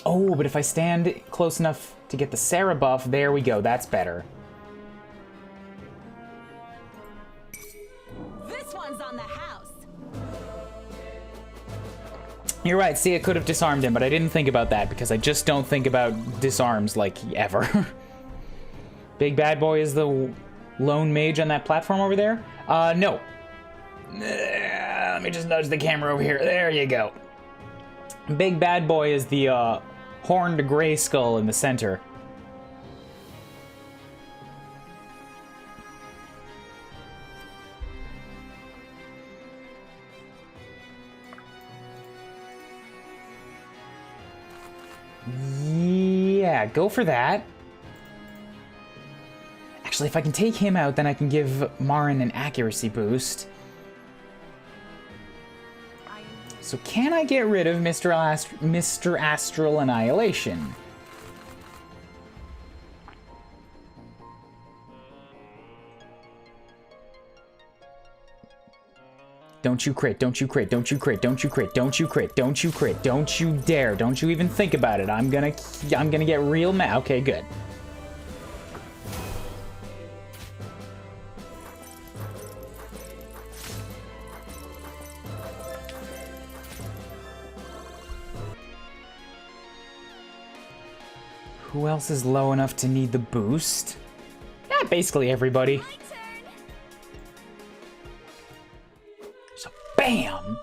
Oh, but if I stand close enough to get the Sarah buff, there we go, that's better. This one's on the house. You're right, Sia could have disarmed him, but I didn't think about that because I just don't think about disarms, like, ever. Big Bad Boy is the lone mage on that platform over there? No. Let me just nudge the camera over here. There you go. Big Bad Boy is the, horned gray skull in the center. Yeah, go for that. Actually, if I can take him out, then I can give Maren an accuracy boost. So can I get rid of Mr. Astral Annihilation? Don't you crit, don't you crit, don't you crit, don't you crit, don't you crit, don't you crit, don't you dare, don't you even think about it. I'm gonna get real mad. Okay, good. Who else is low enough to need the boost? Yeah, basically everybody. My turn. So, bam!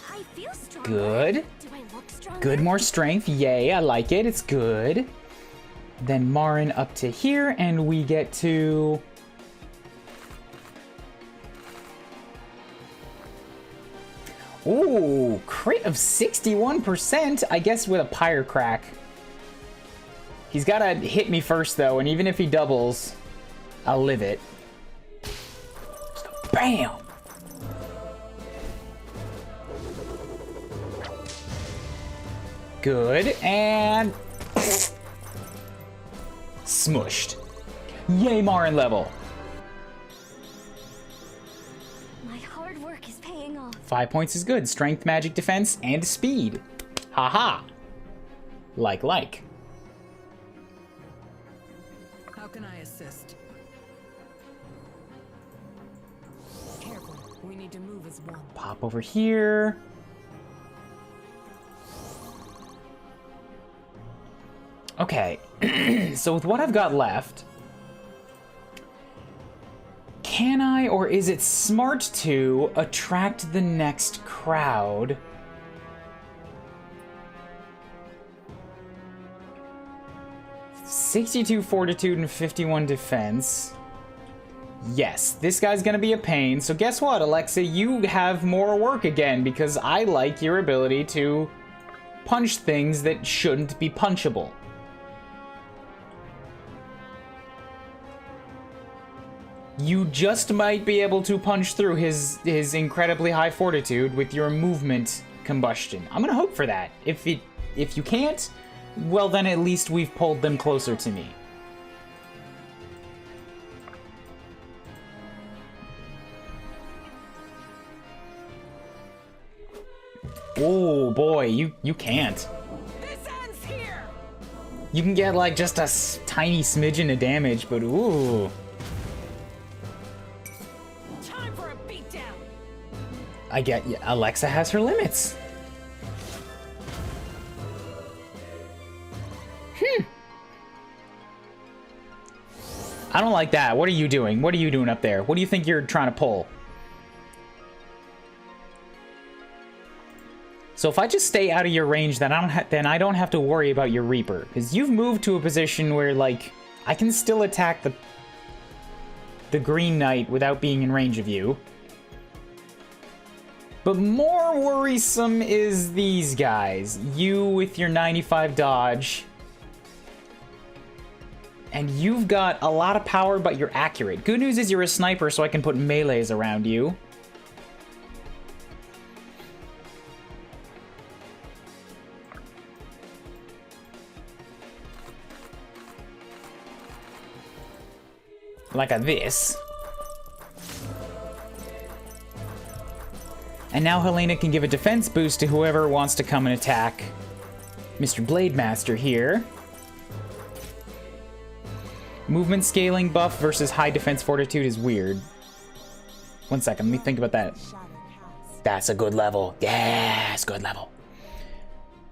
I feel strong. Good. Do I look stronger? Good, more strength. Yay, I like it. It's good. Then Maren up to here, and we get to... Ooh, crit of 61%, I guess with a pyre crack. He's gotta hit me first though, and even if he doubles, I'll live it. Bam! Good, and... Smushed. Yay, Maren level. My hard work is paying off. 5 points is good. Strength, magic, defense, and speed. Haha. Like. How can I assist? Careful. We need to move as one. Pop over here. Okay. So with what I've got left, can I, or is it smart to, attract the next crowd? $62 fortitude and 51 defense. Yes, this guy's gonna be a pain. So guess what, Alexa? You have more work again because I like your ability to punch things that shouldn't be punchable. You just might be able to punch through his incredibly high fortitude with your movement combustion. I'm gonna hope for that. If you can't, well then at least we've pulled them closer to me. Oh boy, you can't. This ends here. You can get like just a tiny smidgen of damage, but ooh. Time for a beatdown. I get, yeah, Alexa has her limits. I don't like that. What are you doing? What are you doing up there? What do you think you're trying to pull? So if I just stay out of your range, then I don't have to worry about your Reaper, because you've moved to a position where like I can still attack the Green Knight without being in range of you. But more worrisome is these guys. You with your 95 dodge. And you've got a lot of power, but you're accurate. Good news is you're a sniper, so I can put melees around you. Like a this. And now Helena can give a defense boost to whoever wants to come and attack Mr. Blademaster here. Movement scaling buff versus high defense fortitude is weird. 1 second, let me think about that. That's a good level. Yes, good level.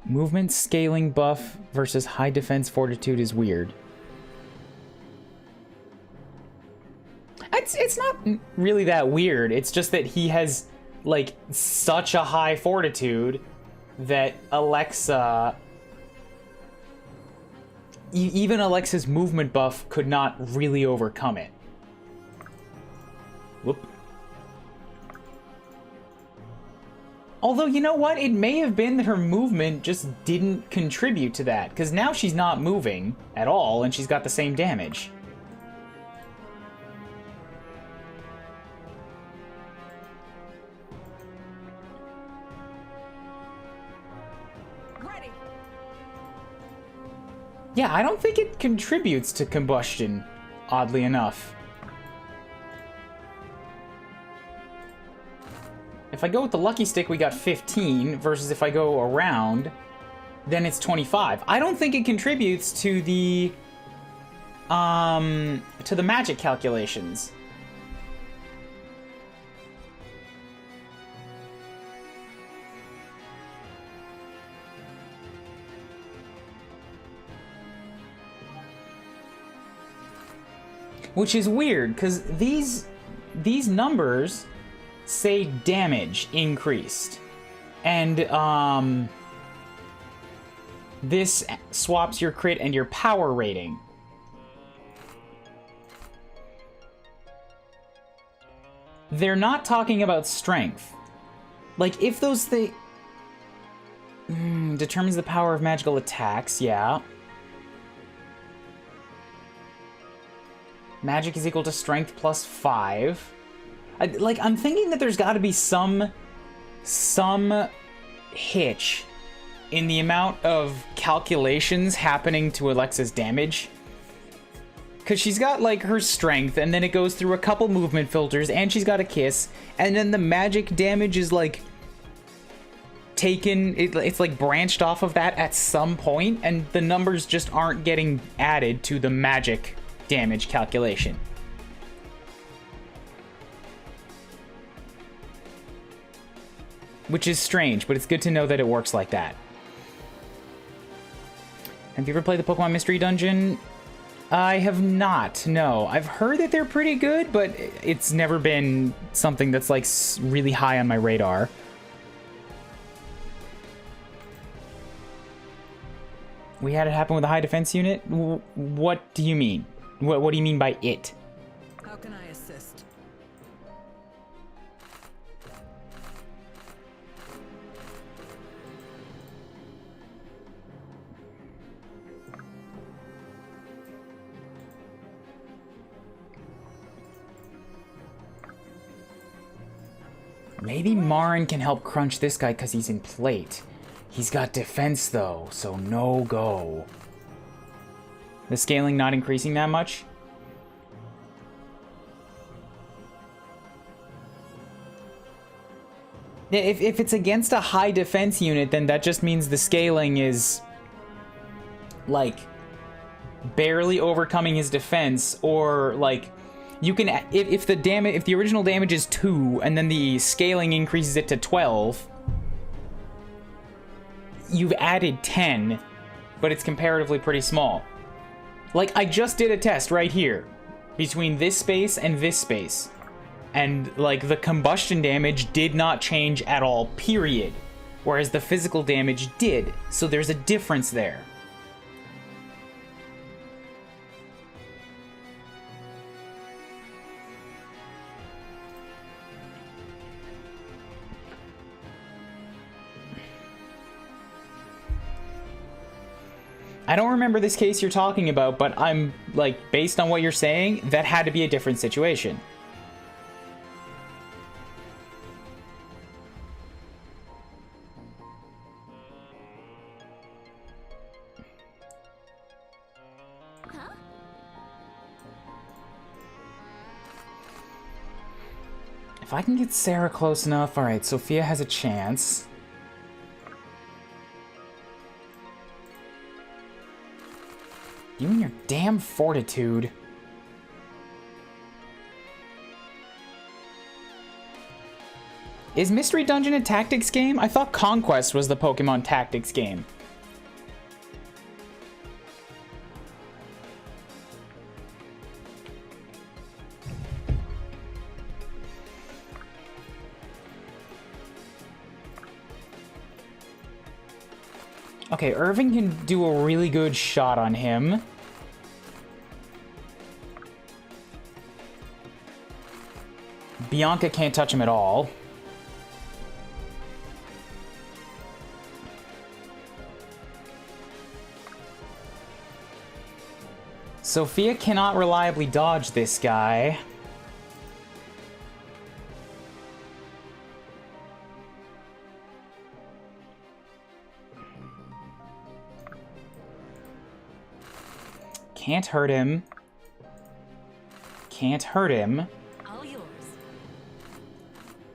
Movement scaling buff versus high defense fortitude is weird. It's not really that weird. It's just that he has like such a high fortitude that Alexa, even Alexa's movement buff could not really overcome it. Whoop. Although, you know what? It may have been that her movement just didn't contribute to that, because now she's not moving at all, and she's got the same damage. Yeah, I don't think it contributes to combustion, oddly enough. If I go with the lucky stick, we got 15, versus if I go around, then it's 25. I don't think it contributes to the magic calculations. Which is weird, because these numbers say damage increased. And, this swaps your crit and your power rating. They're not talking about strength. Like, if those things... determines the power of magical attacks, yeah. Magic is equal to strength plus 5. I'm thinking that there's got to be some hitch in the amount of calculations happening to Alexa's damage. Because she's got, like, her strength, and then it goes through a couple movement filters, and she's got a kiss, and then the magic damage is, like, taken... It's, like, branched off of that at some point, and the numbers just aren't getting added to the magic damage calculation. Which is strange, but it's good to know that it works like that. Have you ever played the Pokemon Mystery Dungeon? I have not, no. I've heard that they're pretty good, but it's never been something that's, like, really high on my radar. We had it happen with a high defense unit? What do you mean? What do you mean by it? How can I assist? Maybe Maren can help crunch this guy because he's in plate. He's got defense, though, so no go. The scaling not increasing that much? If it's against a high defense unit, then that just means the scaling is, like, barely overcoming his defense, or, like, you can... If the original damage is 2, and then the scaling increases it to 12... You've added 10, but it's comparatively pretty small. Like, I just did a test right here between this space and this space. And, like, the combustion damage did not change at all, period. Whereas the physical damage did. So there's a difference there. I don't remember this case you're talking about, but I'm, like, based on what you're saying, that had to be a different situation. Huh? If I can get Sarah close enough... Alright, Sophia has a chance. You and your damn fortitude. Is Mystery Dungeon a tactics game? I thought Conquest was the Pokemon tactics game. Okay, Irving can do a really good shot on him. Bianca can't touch him at all. Sophia cannot reliably dodge this guy. Can't hurt him. Can't hurt him. All yours.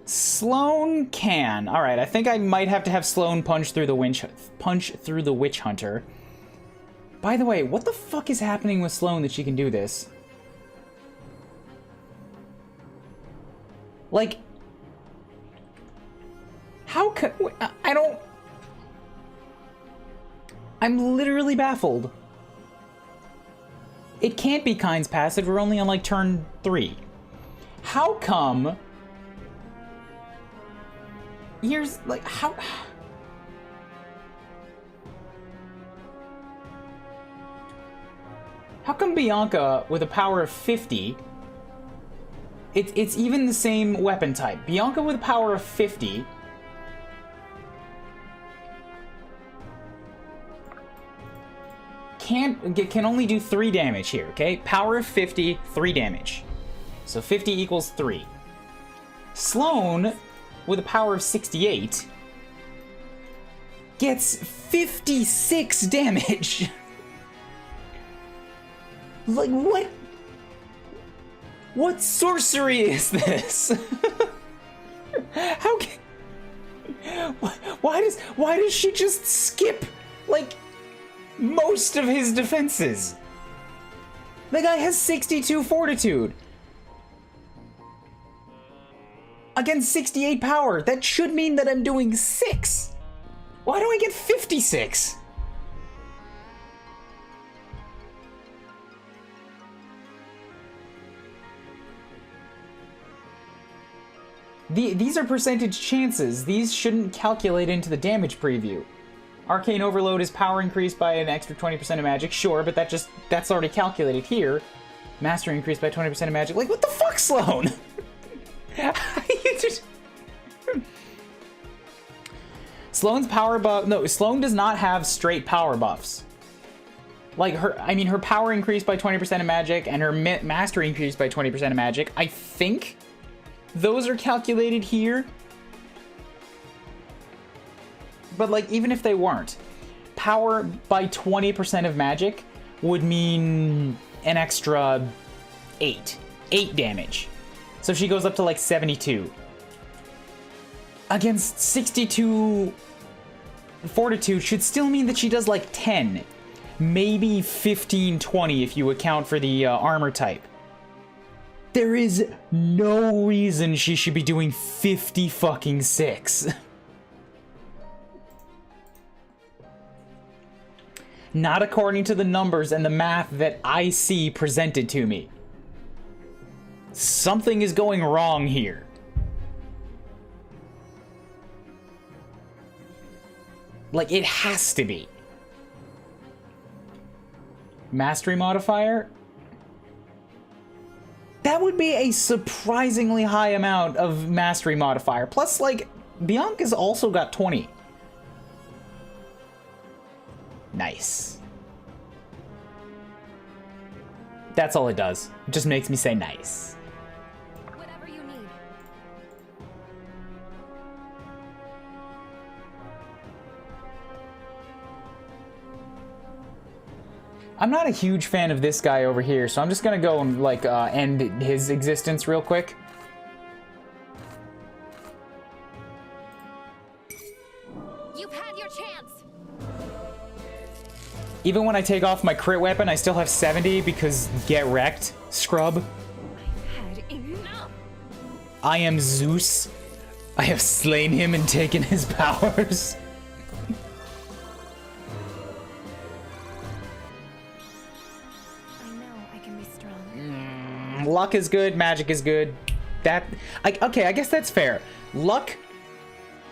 Sloane can. All right, I think I might have to have Sloane punch through the witch hunter. By the way, what the fuck is happening with Sloane that she can do this? Like, how could I don't? I'm literally baffled. It can't be Kind's passive. We're only on like turn 3. How come? Here's like how. How come Bianca with a power of 50? It's even the same weapon type. Bianca with a power of 50. Can only do 3 damage here, okay? Power of 50, 3 damage. So 50 equals 3. Sloane, with a power of 68, gets 56 damage. Like, what? What sorcery is this? How can... Why does she just skip, like, most of his defenses? The guy has 62 fortitude. Against 68 power. That should mean that I'm doing 6. Why do I get 56? These are percentage chances. These shouldn't calculate into the damage preview. Arcane Overload is power increased by an extra 20% of magic. Sure, but that's already calculated here. Mastery increased by 20% of magic. Like, what the fuck, Sloane? You just... Sloane's power buff... No, Sloane does not have straight power buffs. Like, her power increased by 20% of magic, and her mastery increased by 20% of magic. I think those are calculated here. But, like, even if they weren't, power by 20% of magic would mean an extra 8 damage. So she goes up to, like, 72. Against 62 fortitude should still mean that she does, like, 10. Maybe 15, 20 if you account for the armor type. There is no reason she should be doing 50 fucking 6. Not according to the numbers and the math that I see presented to me. Something is going wrong here. Like, it has to be. Mastery modifier? That would be a surprisingly high amount of mastery modifier. Plus, like, Bianca's also got 20. Nice. That's all it does. It just makes me say nice. Whatever you need. I'm not a huge fan of this guy over here, so I'm just gonna go and, like, end his existence real quick. You've had your chance. Even when I take off my crit weapon, I still have 70 because get wrecked, scrub. Had enough. I am Zeus. I have slain him and taken his powers. I know I can be strong. Luck is good, magic is good. Okay, I guess that's fair. Luck,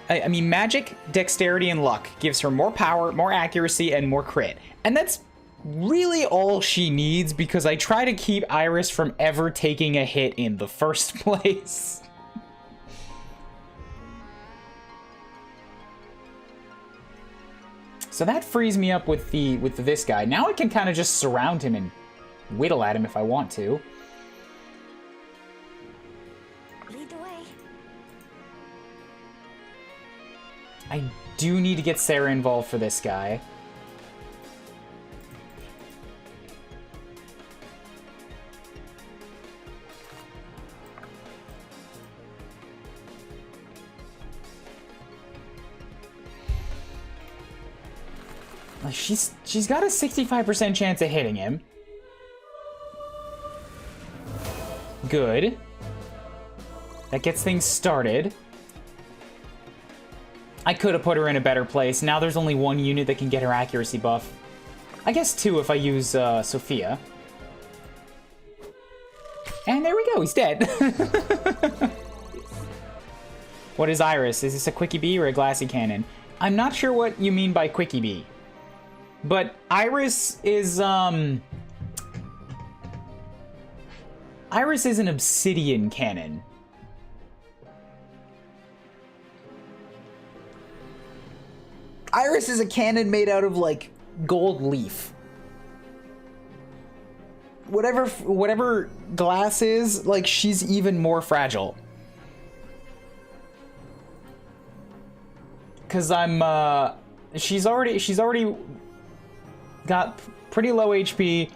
I mean, magic, dexterity, and luck gives her more power, more accuracy, and more crit. And that's really all she needs because I try to keep Iris from ever taking a hit in the first place. So that frees me up with this guy. Now I can kind of just surround him and whittle at him if I want to. Lead the way. I do need to get Sarah involved for this guy. She's got a 65% chance of hitting him. Good. That gets things started. I could have put her in a better place. Now there's only one unit that can get her accuracy buff. I guess two if I use Sophia. And there we go, he's dead. What is Iris? Is this a Quickie Bee or a Glassy Cannon? I'm not sure what you mean by Quickie Bee. But Iris is an obsidian cannon. Iris is a cannon made out of, like, gold leaf. Whatever glass is, like, she's even more fragile. Cause she's already got pretty low HP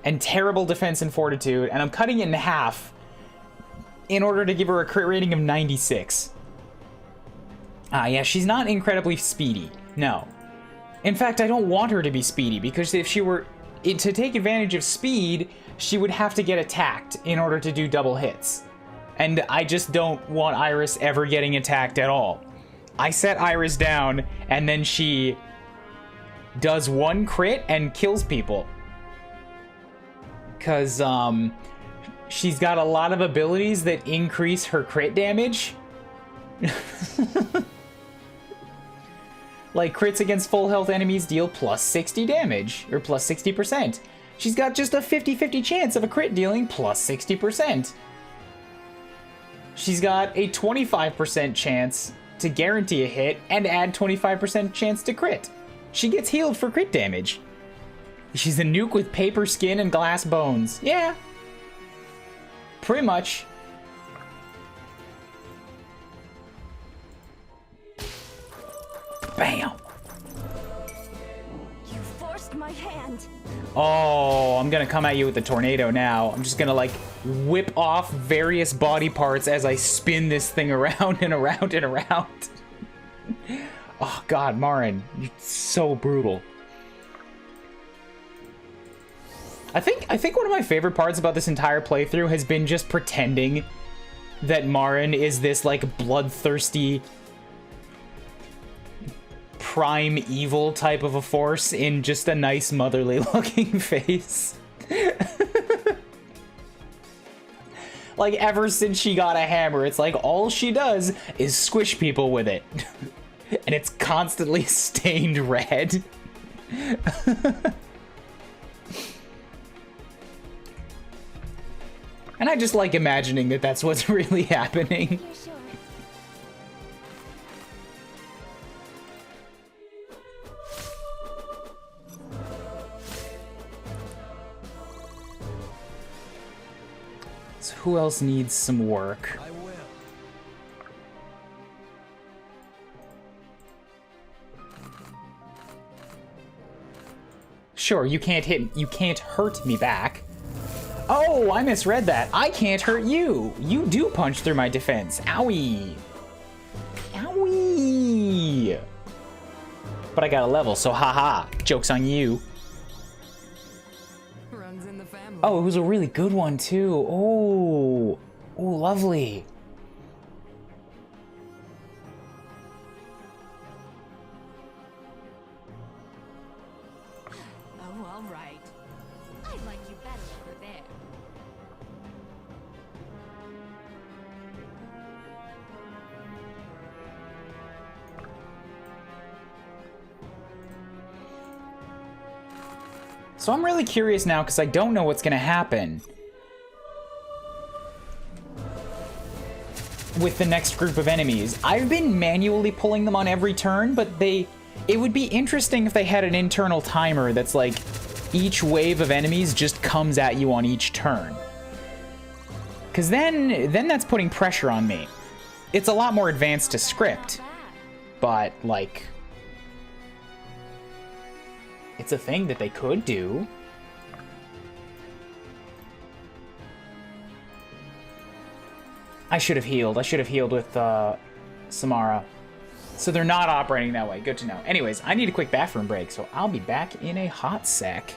and terrible defense and fortitude, and I'm cutting it in half in order to give her a crit rating of 96. Yeah, she's not incredibly speedy. No. In fact, I don't want her to be speedy, because if she were to take advantage of speed, she would have to get attacked in order to do double hits. And I just don't want Iris ever getting attacked at all. I set Iris down, and then she does one crit and kills people. Because, she's got a lot of abilities that increase her crit damage. Like, crits against full health enemies deal plus 60 damage, or plus 60%. She's got just a 50-50 chance of a crit dealing plus 60%. She's got a 25% chance to guarantee a hit and add 25% chance to crit. She gets healed for crit damage. She's a nuke with paper skin and glass bones. Yeah. Pretty much. Bam. You forced my hand. Oh, I'm gonna come at you with the tornado now. I'm just gonna, like, whip off various body parts as I spin this thing around and around and around. Oh god, Maren, you're so brutal. I think one of my favorite parts about this entire playthrough has been just pretending that Maren is this, like, bloodthirsty prime evil type of a force in just a nice motherly looking face. Like, ever since she got a hammer, it's like all she does is squish people with it. And it's constantly stained red. And I just like imagining that that's what's really happening. You're sure? So who else needs some work? I will. Sure, you can't hurt me back. Oh, I misread that. I can't hurt you. You do punch through my defense. Owie. Owie. But I got a level, so haha. Joke's on you. Runs in the family. Oh, it was a really good one, too. Oh. Oh, lovely. Oh, all right. I like you better over there. So I'm really curious now because I don't know what's going to happen with the next group of enemies. I've been manually pulling them on every turn, but it would be interesting if they had an internal timer that's like each wave of enemies just comes at you on each turn. Because then that's putting pressure on me. It's a lot more advanced to script, but like, it's a thing that they could do. I should have healed. I should have healed with Samara. So they're not operating that way. Good to know. Anyways, I need a quick bathroom break, so I'll be back in a hot sec.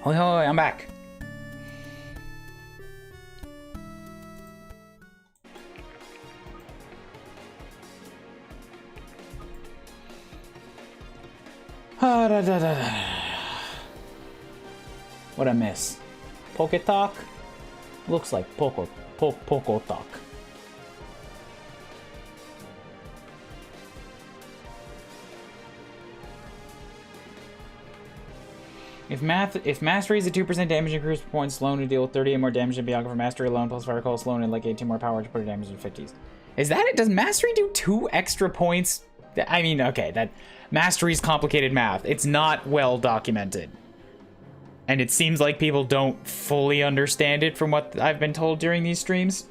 Hoi hoi, I'm back. What'd I miss? Poke Talk? Looks like Poco Talk. If mastery is a 2% damage increase per point, Sloan would deal with 38 more damage than Bianca for mastery alone, plus fire call Sloan and like 18 more power to put her damage in 50s. Is that it? Does mastery do 2 extra points? I mean, okay, that mastery is complicated math. It's not well documented. And it seems like people don't fully understand it from what I've been told during these streams.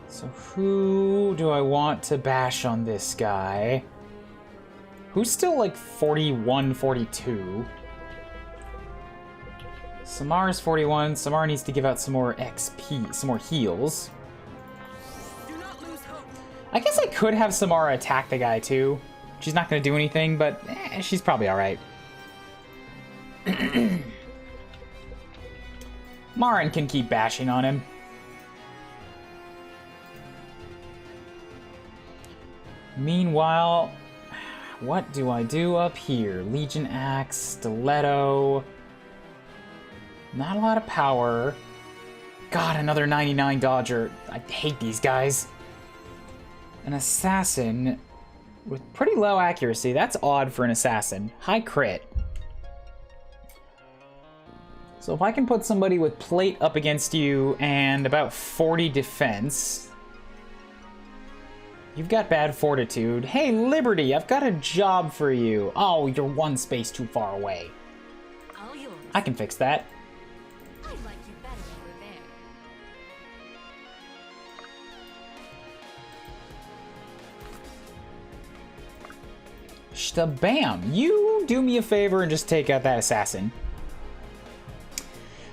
So who do I want to bash on this guy? Who's still like 41, 42? Samara's 41. Samara needs to give out some more XP, some more heals. Do not lose hope. I guess I could have Samara attack the guy too. She's not going to do anything, but she's probably alright. Maren can keep bashing on him. Meanwhile, what do I do up here? Legion Axe, Stiletto. Not a lot of power. God, another 99 dodger. I hate these guys. An assassin with pretty low accuracy. That's odd for an assassin. High crit. So if I can put somebody with plate up against you and about 40 defense... You've got bad fortitude. Hey, Liberty, I've got a job for you. Oh, you're one space too far away. All yours. I can fix that. I like you better over there. Bam! You do me a favor and just take out that assassin.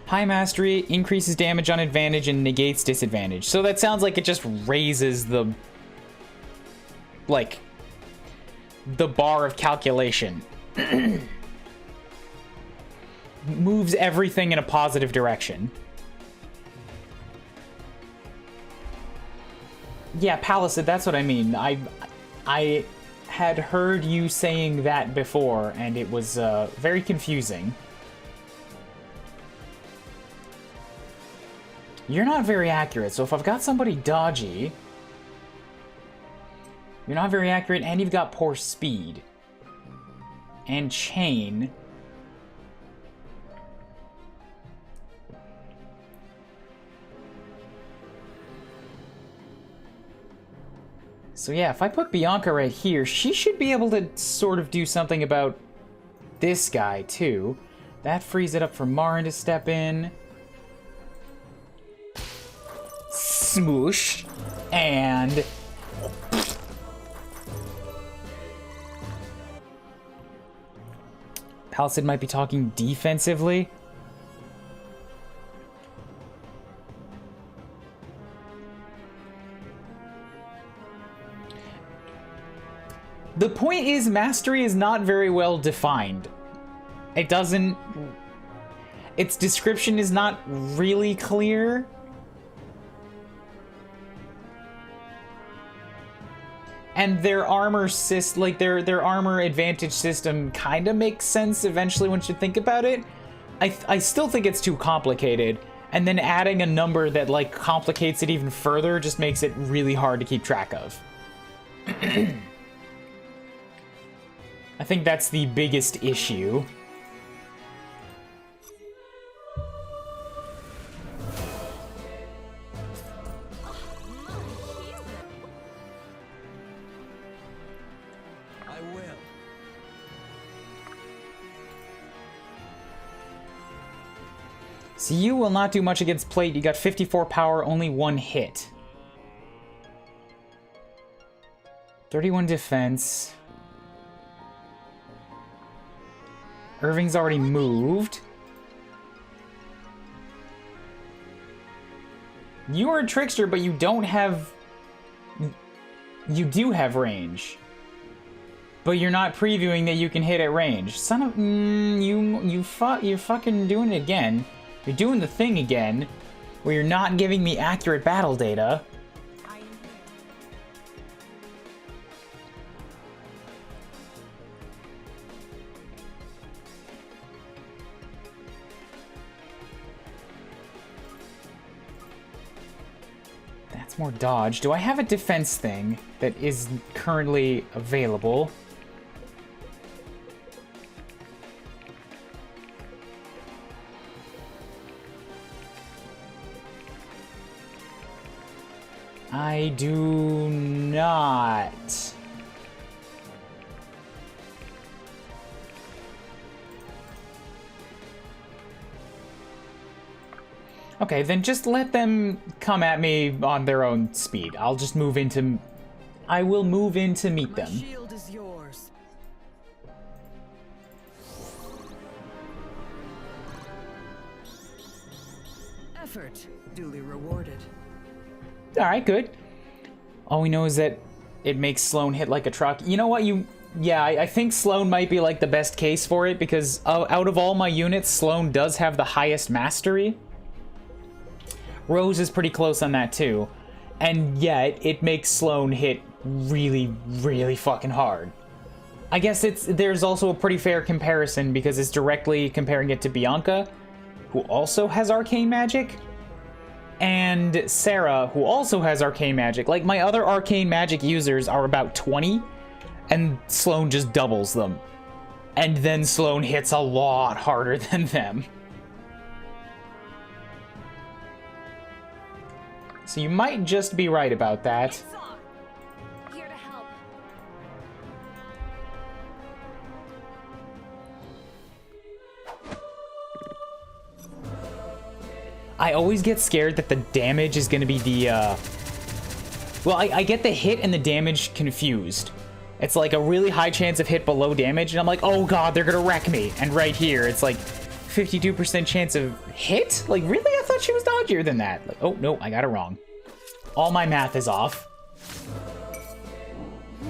High mastery increases damage on advantage and negates disadvantage. So that sounds like it just raises the... like, the bar of calculation. Moves everything in a positive direction. Yeah, Palisade, that's what I mean. I had heard you saying that before, and it was very confusing. You're not very accurate, so if I've got somebody dodgy... You're not very accurate, and you've got poor speed. And chain. So yeah, if I put Bianca right here, she should be able to sort of do something about this guy, too. That frees it up for Maren to step in. Smoosh. And... Palisade might be talking defensively. The point is, mastery is not very well defined. It doesn't... Its description is not really clear. And their armor their armor advantage system kind of makes sense eventually once you think about it. I still think it's too complicated, and then adding a number that like complicates it even further just makes it really hard to keep track of. I think that's the biggest issue. So you will not do much against plate. You got 54 power, only 1 hit. 31 defense. Irving's already moved. You are a trickster, but you don't have... You do have range. But you're not previewing that you can hit at range. Son of... you're fucking doing it again. You're doing the thing again, where you're not giving me accurate battle data. That's more dodge. Do I have a defense thing that is currently available? I do not. Okay, then just let them come at me on their own speed. I'll just move into... I will move in to meet them. My shield is yours. Effort duly rewarded. Alright, good. All we know is that it makes Sloane hit like a truck. You know what, Yeah, I think Sloane might be like the best case for it, because out of all my units, Sloane does have the highest mastery. Rose is pretty close on that too. And yet, it makes Sloane hit really, really fucking hard. I guess there's also a pretty fair comparison because it's directly comparing it to Bianca, who also has arcane magic, and Sarah, who also has arcane magic. Like, my other arcane magic users are about 20, and Sloane just doubles them. And then Sloane hits a lot harder than them. So you might just be right about that. Here to help. I always get scared that the damage is going to be the, Well, I get the hit and the damage confused. It's like a really high chance of hit below damage, and I'm like, oh god, they're going to wreck me. And right here, it's like 52% chance of hit? Like, really? I thought she was dodgier than that. Like, oh, no, I got it wrong. All my math is off.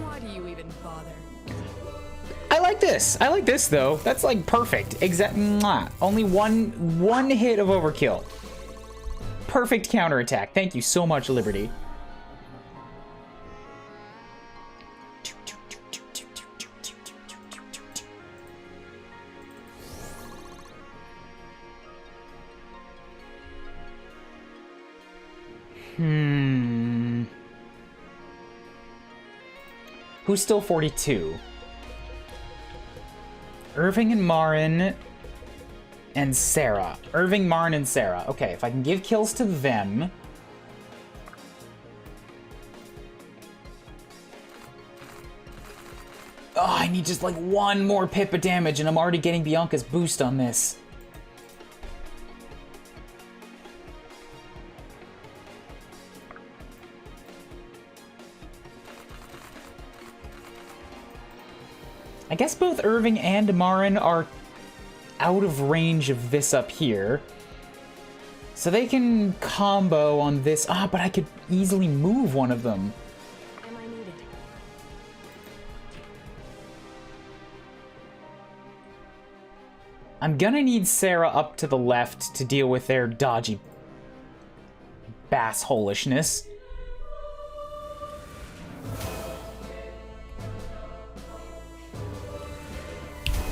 Why do you even bother? I like this. I like this, though. That's, like, perfect. Only one hit of overkill. Perfect counterattack. Thank you so much, Liberty. Who's still 42? Irving and Maren and Sarah. Irving, Maren, and Sarah. Okay, if I can give kills to them... Oh, I need just like one more pip of damage and I'm already getting Bianca's boost on this. I guess both Irving and Maren are out of range of this up here. So they can combo on this. Ah, but I could easily move one of them. Am I needed? I'm gonna need Sarah up to the left to deal with their dodgy bass-holishness.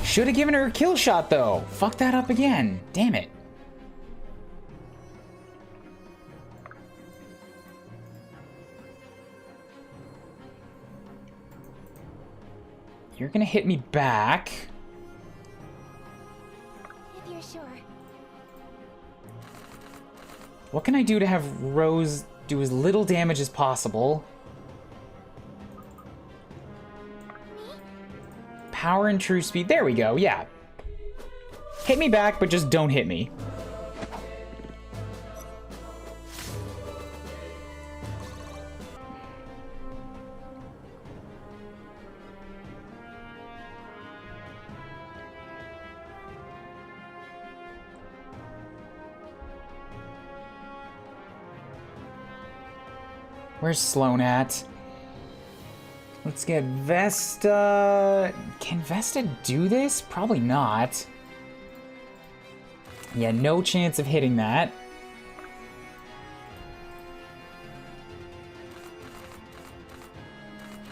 Should have given her a kill shot, though. Fuck that up again. Damn it. You're gonna hit me back. If you're sure. What can I do to have Rose do as little damage as possible? Power and true speed. There we go. Yeah. Hit me back, but just don't hit me. Where's Sloan at? Let's get Vesta. Can Vesta do this? Probably not. Yeah, no chance of hitting that.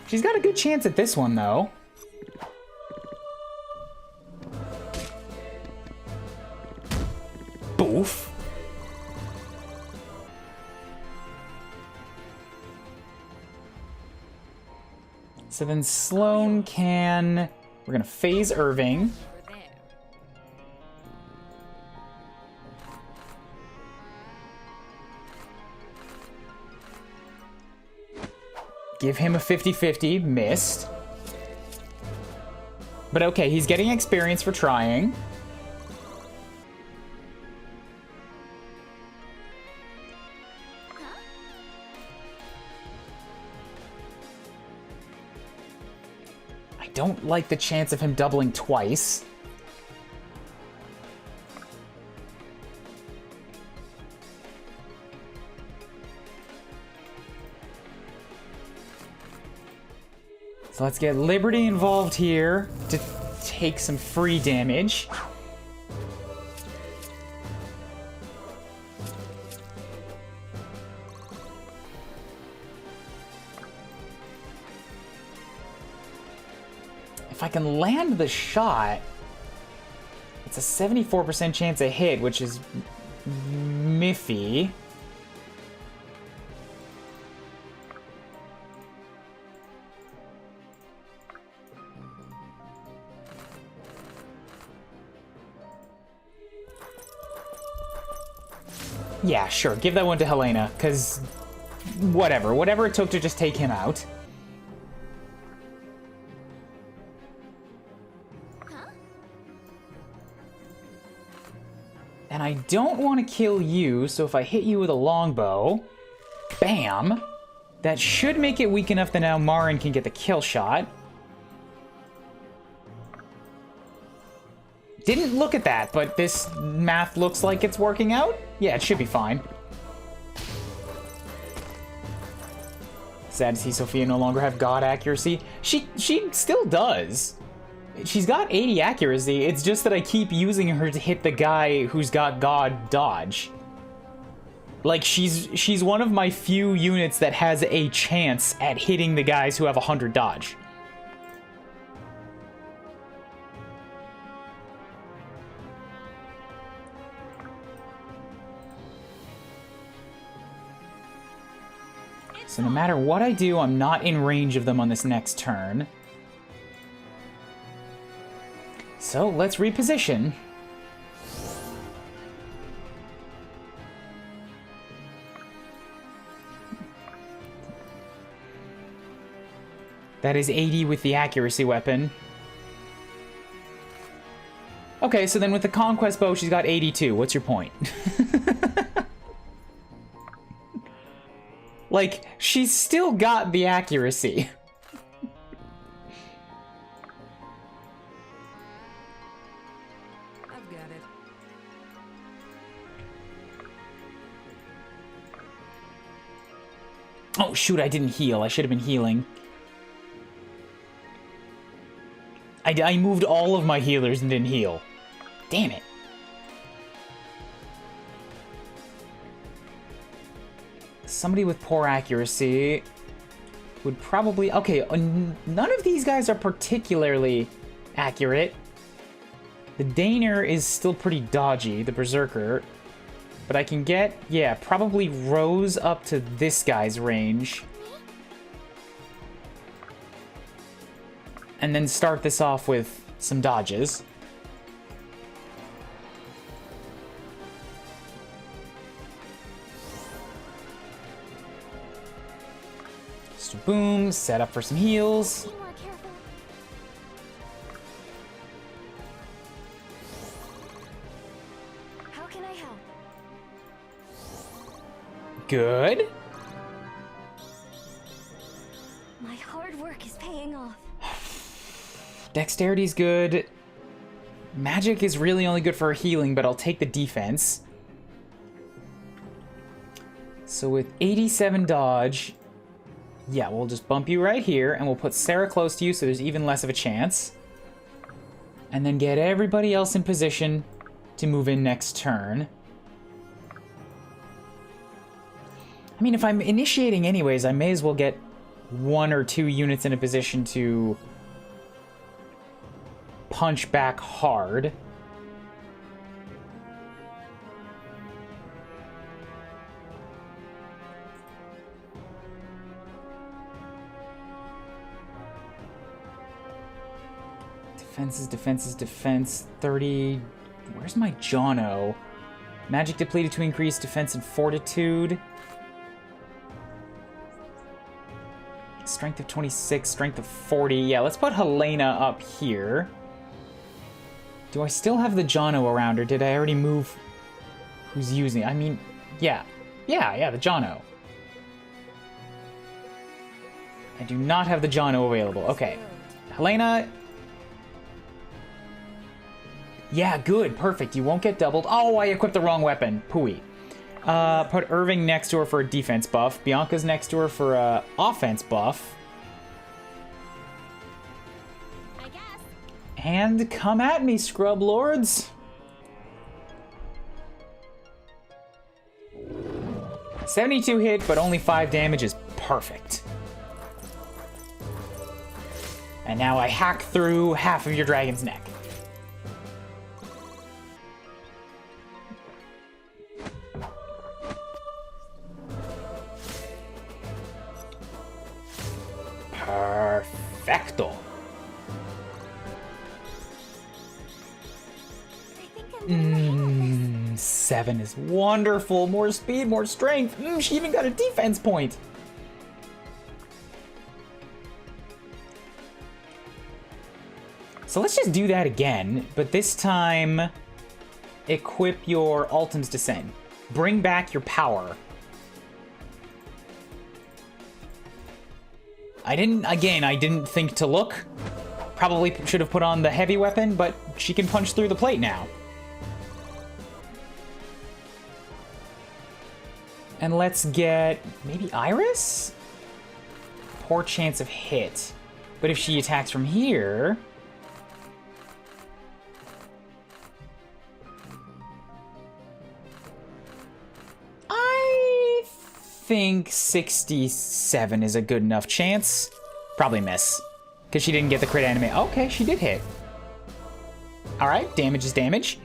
She's got a good chance at this one, though. Boof. So then Sloan can... We're gonna phase Irving. Give him a 50-50. Missed. But okay, he's getting experience for trying. I don't like the chance of him doubling twice. So let's get Liberty involved here to take some free damage. If I can land the shot, it's a 74% chance of hit, which is miffy. Yeah, sure. Give that one to Helena, because whatever it took to just take him out. And I don't want to kill you, so if I hit you with a longbow, bam, that should make it weak enough that now Maren can get the kill shot. Didn't look at that, but this math looks like it's working out. Yeah, it should be fine. Sad to see Sophia no longer have God accuracy. She still does. She's got 80 accuracy. It's just that I keep using her to hit the guy who's got God dodge. Like, she's one of my few units that has a chance at hitting the guys who have 100 dodge. So no matter what I do, I'm not in range of them on this next turn. So let's reposition. That is 80 with the accuracy weapon. Okay, so then with the conquest bow, she's got 82. What's your point? Like, she's still got the accuracy. I've got it. Oh, shoot, I didn't heal. I should have been healing. I moved all of my healers and didn't heal. Damn it. Somebody with poor accuracy would probably... Okay, none of these guys are particularly accurate. The Daner is still pretty dodgy, the Berserker. But I can get, yeah, probably Rose up to this guy's range. And then start this off with some dodges. Just boom, set up for some heals. Be more careful. How can I help? Good. My hard work is paying off. Dexterity's good. Magic is really only good for healing, but I'll take the defense. So with 87 dodge, Yeah, we'll just bump you right here, and we'll put Sarah close to you so there's even less of a chance. And then get everybody else in position to move in next turn. I mean, if I'm initiating anyways, I may as well get 1 or 2 units in a position to punch back hard. Defense. 30. Where's my Jono? Magic depleted to increase defense and fortitude. Strength of 26, strength of 40. Yeah, let's put Helena up here. Do I still have the Jono around, or did I already move who's using it? I mean, yeah. Yeah, the Jono. I do not have the Jono available. Okay. Helena. Yeah, good, perfect. You won't get doubled. Oh, I equipped the wrong weapon. Pooey. Put Irving next to her for a defense buff. Bianca's next to her for a offense buff. I guess. And come at me, scrub lords. $72 hit, but only 5 damage is perfect. And now I hack through half of your dragon's neck. Perfecto. I think I'm getting the hang of this. 7 is wonderful. More speed, more strength. She even got a defense point. So let's just do that again, but this time equip your Altum's Descent. Bring back your power. I didn't think to look. Probably should have put on the heavy weapon, but she can punch through the plate now. And let's get maybe Iris? Poor chance of hit. But if she attacks from here... I think 67 is a good enough chance. Probably miss. Because she didn't get the crit anime. Okay, she did hit. Alright, damage is damage.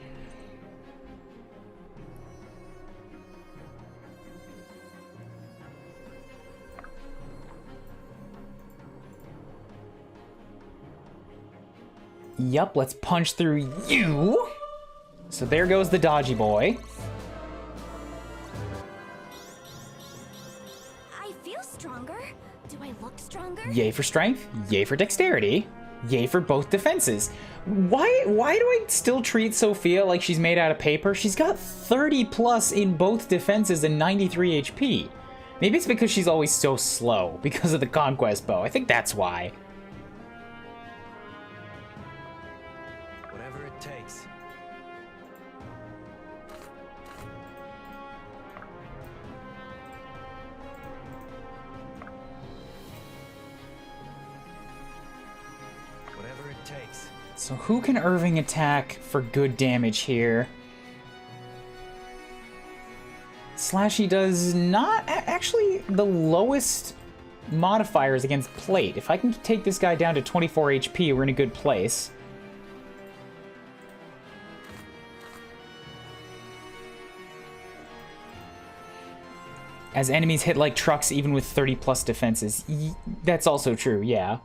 Yup, let's punch through you. So there goes the dodgy boy. I feel stronger. Do I look stronger? Yay for strength, yay for dexterity, yay for both defenses. Why do I still treat Sophia like she's made out of paper? She's got 30 plus in both defenses and 93 HP. Maybe it's because she's always so slow because of the conquest bow. I think that's why. Whatever it takes. Whatever it takes. So who can Irving attack for good damage here? Slashy does not... Actually, the lowest modifier is against plate. If I can take this guy down to 24 HP, we're in a good place. As enemies hit like trucks even with 30 plus defenses. That's also true, yeah.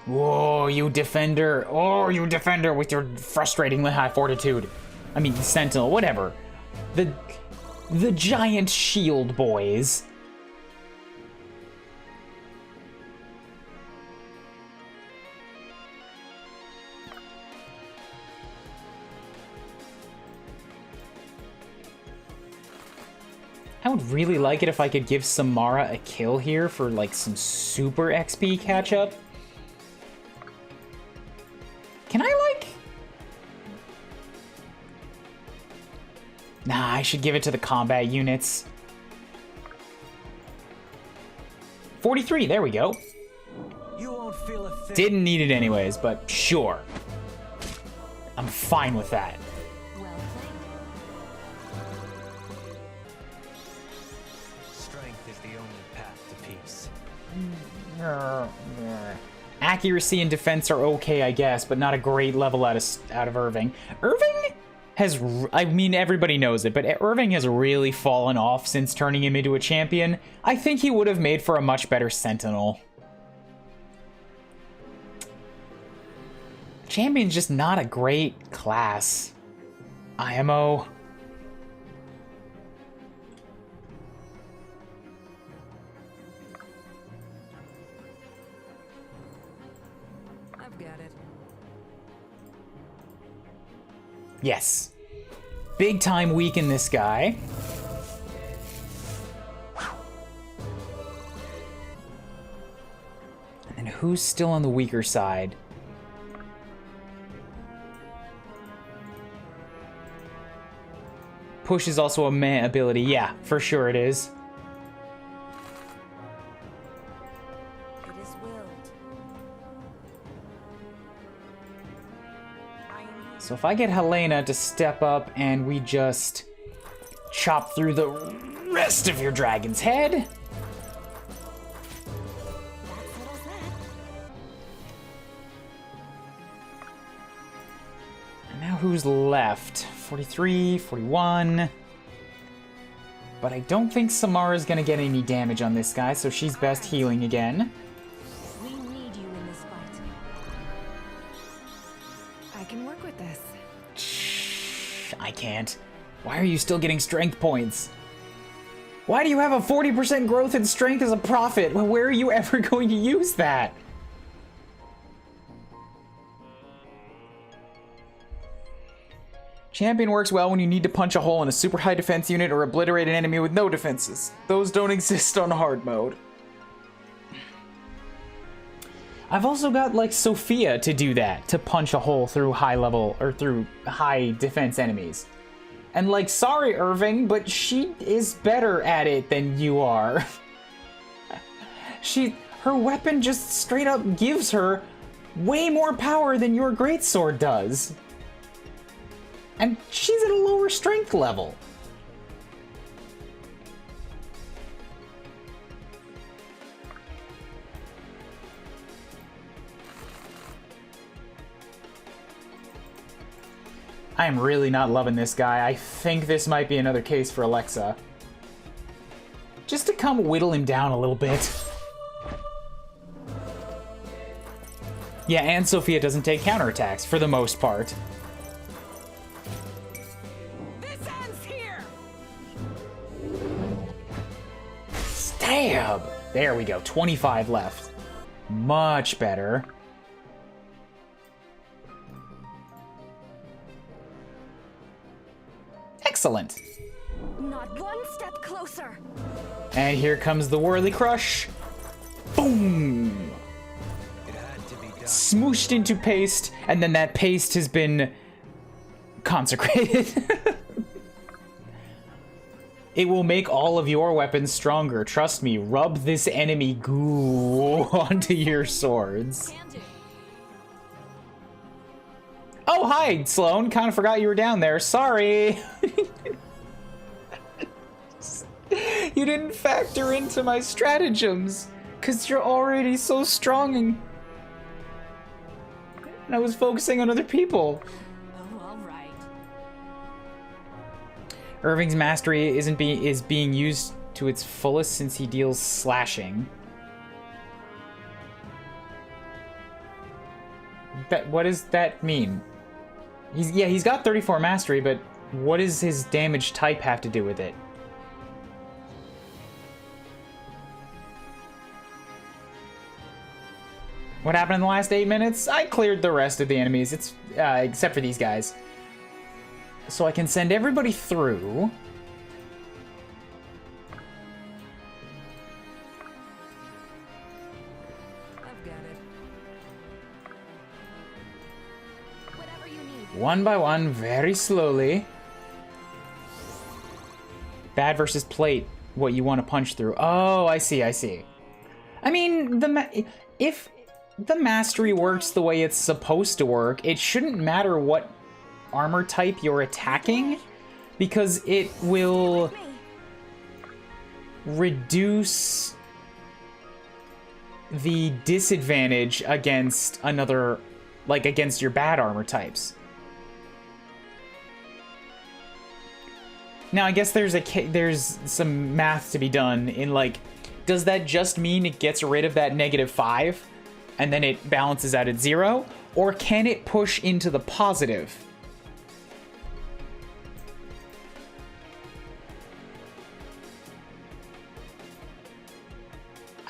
Whoa, you defender. Oh, you defender with your frustratingly high fortitude. I mean, sentinel, whatever. The giant shield boys. I would really like it if I could give Samara a kill here for like some super XP catch up. Can I like... Nah, I should give it to the combat units. 43, there we go. You won't feel a thing. Didn't need it anyways, but sure. I'm fine with that. Well played. Strength is the only path to peace. Accuracy and defense are okay, I guess, but not a great level out of Irving. Irving has, I mean, everybody knows it, but Irving has really fallen off since turning him into a champion. I think he would have made for a much better Sentinel. Champion's just not a great class. IMO. I've got it. Yes. Big time weaken this guy. And then who's still on the weaker side? Push is also a meh ability. Yeah, for sure it is. It is willed. I am here. So if I get Helena to step up and we just chop through the rest of your dragon's head. That settles that. And now who's left? 43, 41. But I don't think Samara's gonna get any damage on this guy, so she's best healing again. We need you in this fight. I can work with this. Shh, I can't. Why are you still getting strength points? Why do you have a 40% growth in strength as a prophet? Well, where are you ever going to use that? Champion works well when you need to punch a hole in a super high defense unit or obliterate an enemy with no defenses. Those don't exist on hard mode. I've also got like Sophia to do that, to punch a hole through high level or through high defense enemies. And like, sorry Irving, but she is better at it than you are. Her weapon just straight up gives her way more power than your greatsword does. And she's at a lower strength level. I am really not loving this guy. I think this might be another case for Alexa. Just to come whittle him down a little bit. Yeah, and Sophia doesn't take counterattacks for the most part. This ends here. Stab! There we go, 25 left. Much better. Excellent. Not one step closer. And here comes the Whirly Crush. Boom! It had to be done. Smooshed into paste, and then that paste has been consecrated. It will make all of your weapons stronger. Trust me, rub this enemy goo onto your swords. Can do. Oh, hi, Sloan. Kind of forgot you were down there. Sorry. You didn't factor into my stratagems, because you're already so strong and I was focusing on other people. Oh, all right. Irving's mastery is being used to its fullest since he deals slashing. What does that mean? He's got 34 mastery, but what does his damage type have to do with it? What happened in the last 8 minutes? I cleared the rest of the enemies. It's except for these guys. So I can send everybody through. I've got it. Whatever you need. One by one, very slowly. Bad versus plate, what you want to punch through. Oh, I see, I see. I mean, if the mastery works the way it's supposed to work, it shouldn't matter what armor type you're attacking, because it will reduce the disadvantage against another, like against your bad armor types. Now, I guess there's some math to be done in, like, does that just mean it gets rid of that -5 and then it balances out at 0? Or can it push into the positive?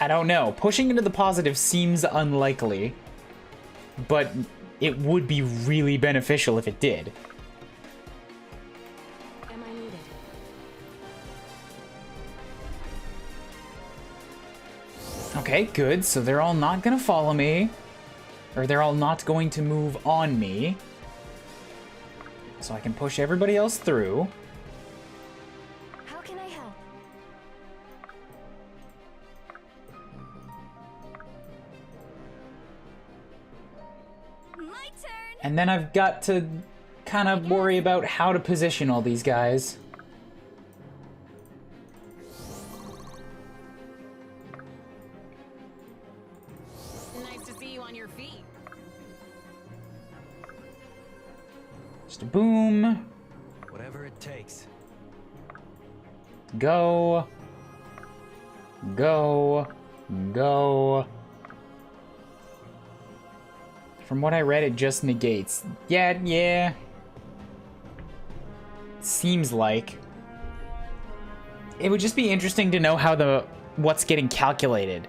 I don't know. Pushing into the positive seems unlikely, but it would be really beneficial if it did. Am I needed? Okay, good. So they're all not gonna follow me. Or they're all not going to move on me. So I can push everybody else through. How can I help? My turn. And then I've got to kind of worry about how to position all these guys. Nice to see you on your feet. Just a boom. Whatever it takes. Go. Go. Go. From what I read, it just negates. Yeah. Seems like. It would just be interesting to know how what's getting calculated.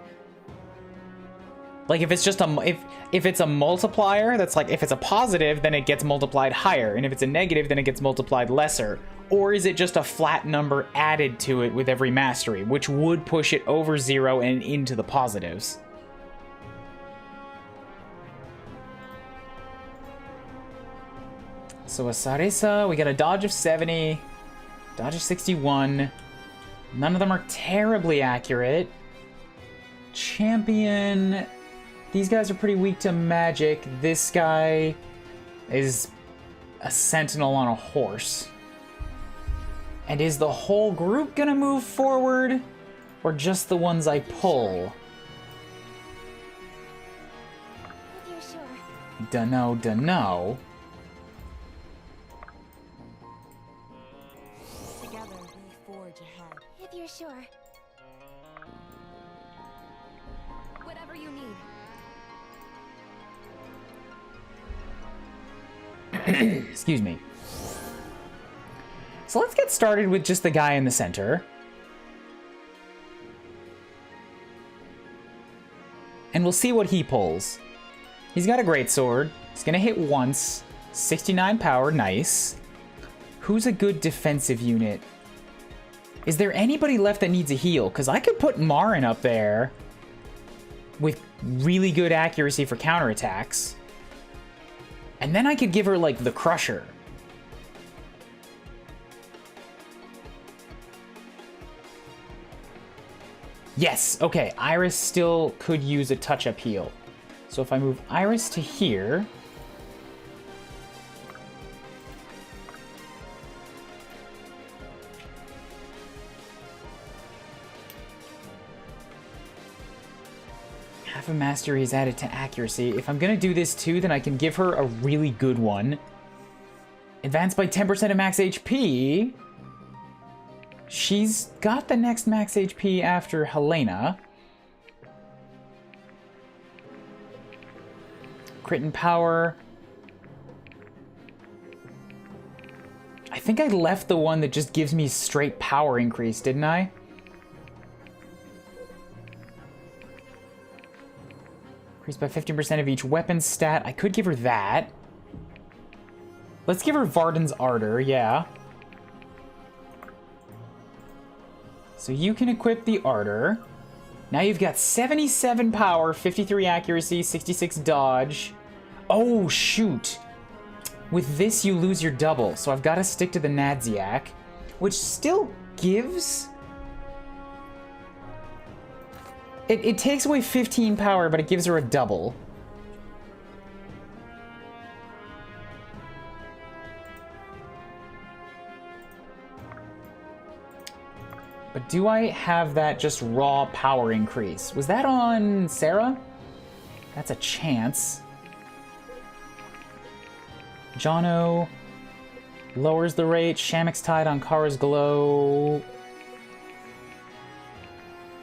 Like if it's just if it's a multiplier, that's like if it's a positive, then it gets multiplied higher, and if it's a negative, then it gets multiplied lesser. Or is it just a flat number added to it with every mastery, which would push it over 0 and into the positives? So a Sarisa, we got a dodge of 70, dodge of 61. None of them are terribly accurate. Champion, these guys are pretty weak to magic. This guy is a sentinel on a horse. And is the whole group gonna move forward, or just the ones I pull? If you're sure. Dunno. Together we forge ahead. If you're sure. Whatever you need. Excuse me. So let's get started with just the guy in the center. And we'll see what he pulls. He's got a great sword. He's gonna hit once. 69 power, nice. Who's a good defensive unit? Is there anybody left that needs a heal? Because I could put Maren up there with really good accuracy for counterattacks. And then I could give her, like, the Crusher. Yes, okay, Iris still could use a touch-up heal. So if I move Iris to here... Half a mastery is added to accuracy. If I'm gonna do this too, then I can give her a really good one. Advanced by 10% of max HP. She's got the next max HP after Helena. Crit and power. I think I left the one that just gives me straight power increase, didn't I? Increased by 15% of each weapon stat. I could give her that. Let's give her Varden's Ardor, yeah. So you can equip the Ardor. Now you've got 77 power, 53 accuracy, 66 dodge. Oh, shoot. With this, you lose your double, so I've got to stick to the Nadziak, which still gives... It takes away 15 power, but it gives her a double. But do I have that just raw power increase? Was that on Sarah? That's a chance. Jono lowers the rate. Shamek's Tide on Kara's Glow.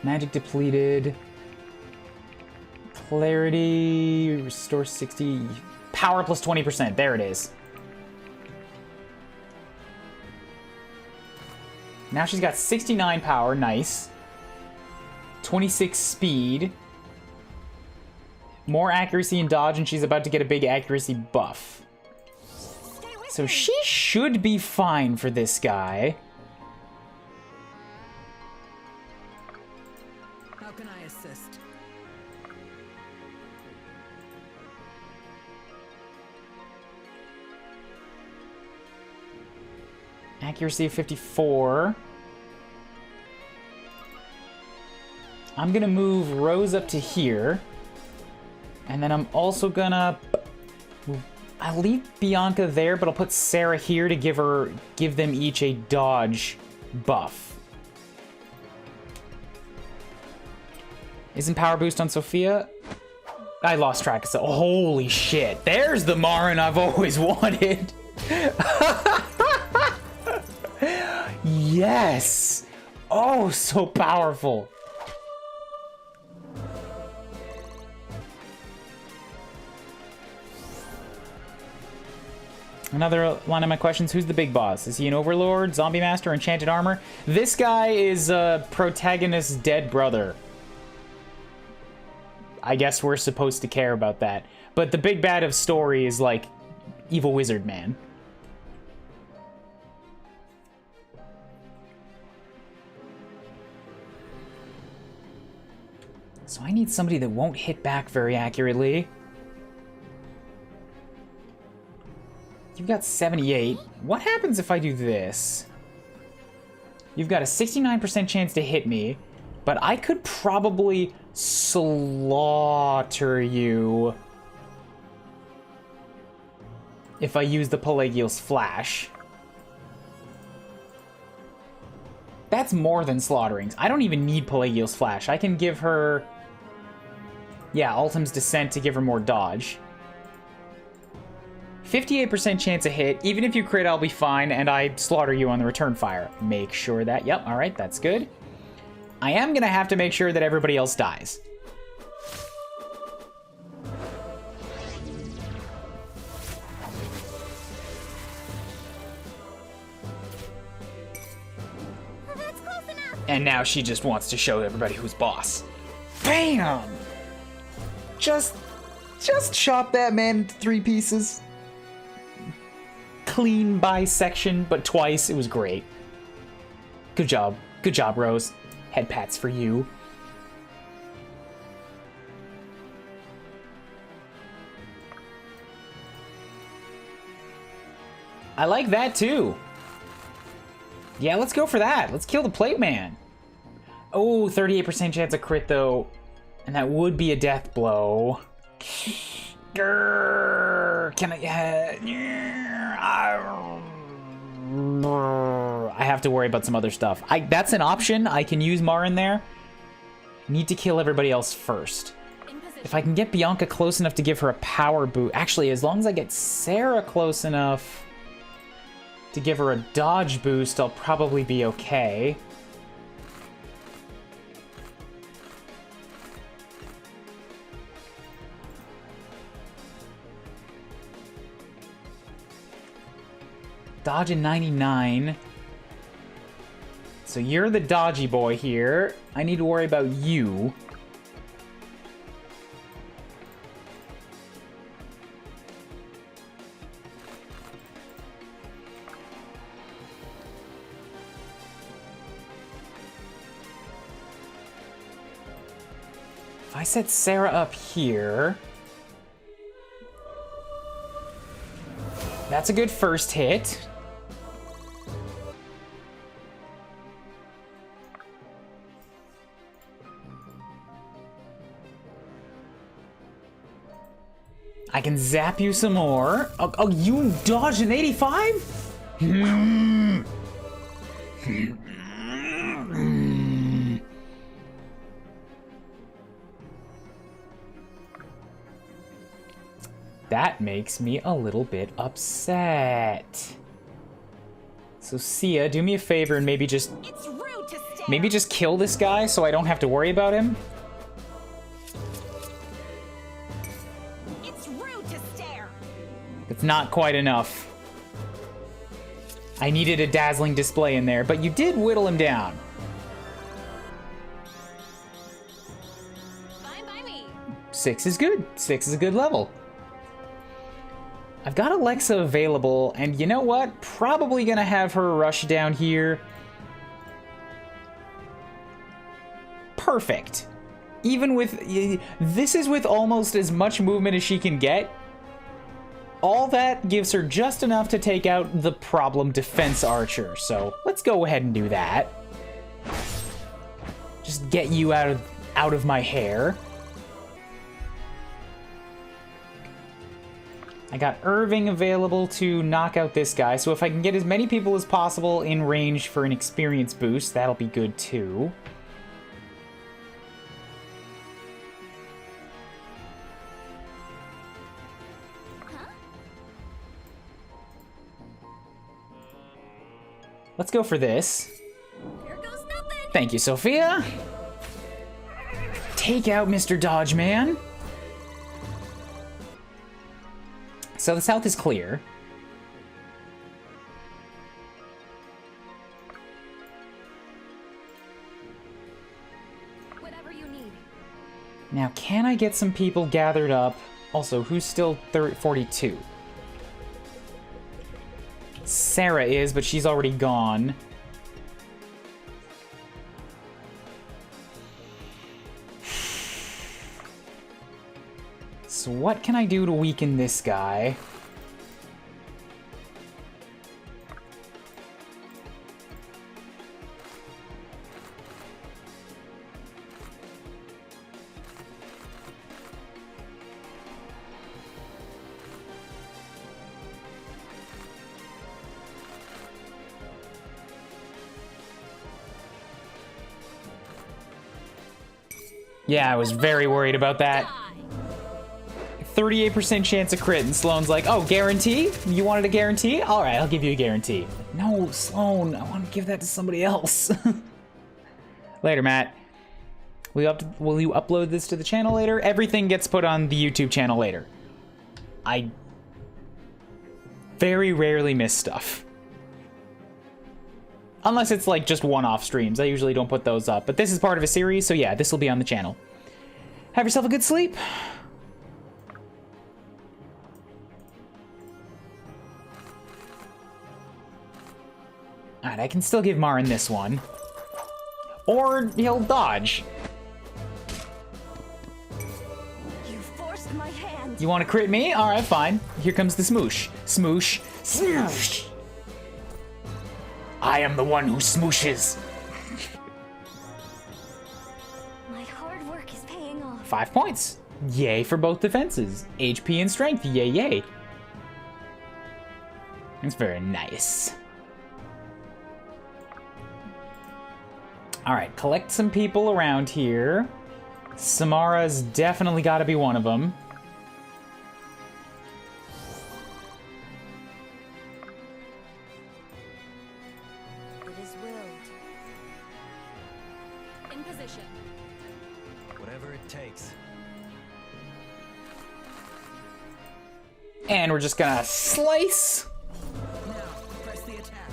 Magic depleted. Clarity. Restore 60. Power plus 20%. There it is. Now she's got 69 power. Nice. 26 speed. More accuracy and dodge, and she's about to get a big accuracy buff. So she should be fine for this guy. How can I assist? Accuracy of 54. I'm gonna move Rose up to here. And then I'm also gonna... I'll leave Bianca there, but I'll put Sarah here to give them each a dodge buff. Isn't power boost on Sophia? I lost track of so. Holy shit. There's the Maren I've always wanted. Yes. Oh, so powerful. Another line of my questions, who's the big boss? Is he an overlord, zombie master, enchanted armor? This guy is a protagonist's dead brother. I guess we're supposed to care about that. But the big bad of story is like evil wizard man. So I need somebody that won't hit back very accurately. You've got 78. What happens if I do this? You've got a 69% chance to hit me, but I could probably slaughter you if I use the Pelagios Flash. That's more than slaughtering. I don't even need Pelagios Flash. I can give her... Yeah, Ultim's Descent to give her more dodge. 58% chance of hit. Even if you crit, I'll be fine, and I slaughter you on the return fire. Make sure that... Yep, alright, that's good. I am gonna have to make sure that everybody else dies. That's close enough. And now she just wants to show everybody who's boss. Bam! Just chop that man into 3 pieces. Clean bisection, but twice. It was great. Good job. Good job, Rose. Head pats for you. I like that too. Yeah, let's go for that. Let's kill the plate man. Oh, 38% chance of crit though. And that would be a death blow. Grrr, can I have to worry about some other stuff. That's an option. I can use Maren there. Need to kill everybody else first. If I can get Bianca close enough to give her a power boost. Actually, as long as I get Sarah close enough to give her a dodge boost, I'll probably be okay. Dodge in 99. So you're the dodgy boy here. I need to worry about you. If I set Sarah up here... That's a good first hit. I can zap you some more. Oh, you dodged an 85? That makes me a little bit upset. So Sia, do me a favor and maybe just kill this guy so I don't have to worry about him. It's rude to stare. It's not quite enough. I needed a dazzling display in there, but you did whittle him down. Fine by me. 6 is good. 6 is a good level. I've got Alexa available, and you know what? Probably gonna have her rush down here. Perfect. Even with... This is with almost as much movement as she can get. All that gives her just enough to take out the problem defense archer. So let's go ahead and do that. Just get you out of my hair. I got Irving available to knock out this guy, so if I can get as many people as possible in range for an experience boost, that'll be good too. Let's go for this. Here goes nothing. Thank you, Sophia. Take out Mr. Dodge Man. So the south is clear. Whatever you need. Now, can I get some people gathered up? Also, who's still 42? Sarah is, but she's already gone. So what can I do to weaken this guy? Yeah, I was very worried about that. 38% chance of crit, and Sloane's like, oh, guarantee? You wanted a guarantee? All right, I'll give you a guarantee. No, Sloane, I want to give that to somebody else. Later, Matt. Will you upload this to the channel later? Everything gets put on the YouTube channel later. I very rarely miss stuff. Unless it's like just one-off streams. I usually don't put those up. But this is part of a series, so yeah, this will be on the channel. Have yourself a good sleep. Alright, I can still give Maren this one. Or he'll dodge. You forced my hand. You want to crit me? Alright, fine. Here comes the smoosh. Smoosh. Smoosh. I am the one who smooshes. My hard work is paying off. 5 points. Yay for both defenses. HP and strength. Yay, yay. It's very nice. Alright, collect some people around here. Samara's definitely got to be one of them. It is willed. In position. Whatever it takes. And we're just gonna slice. Now, press the attack.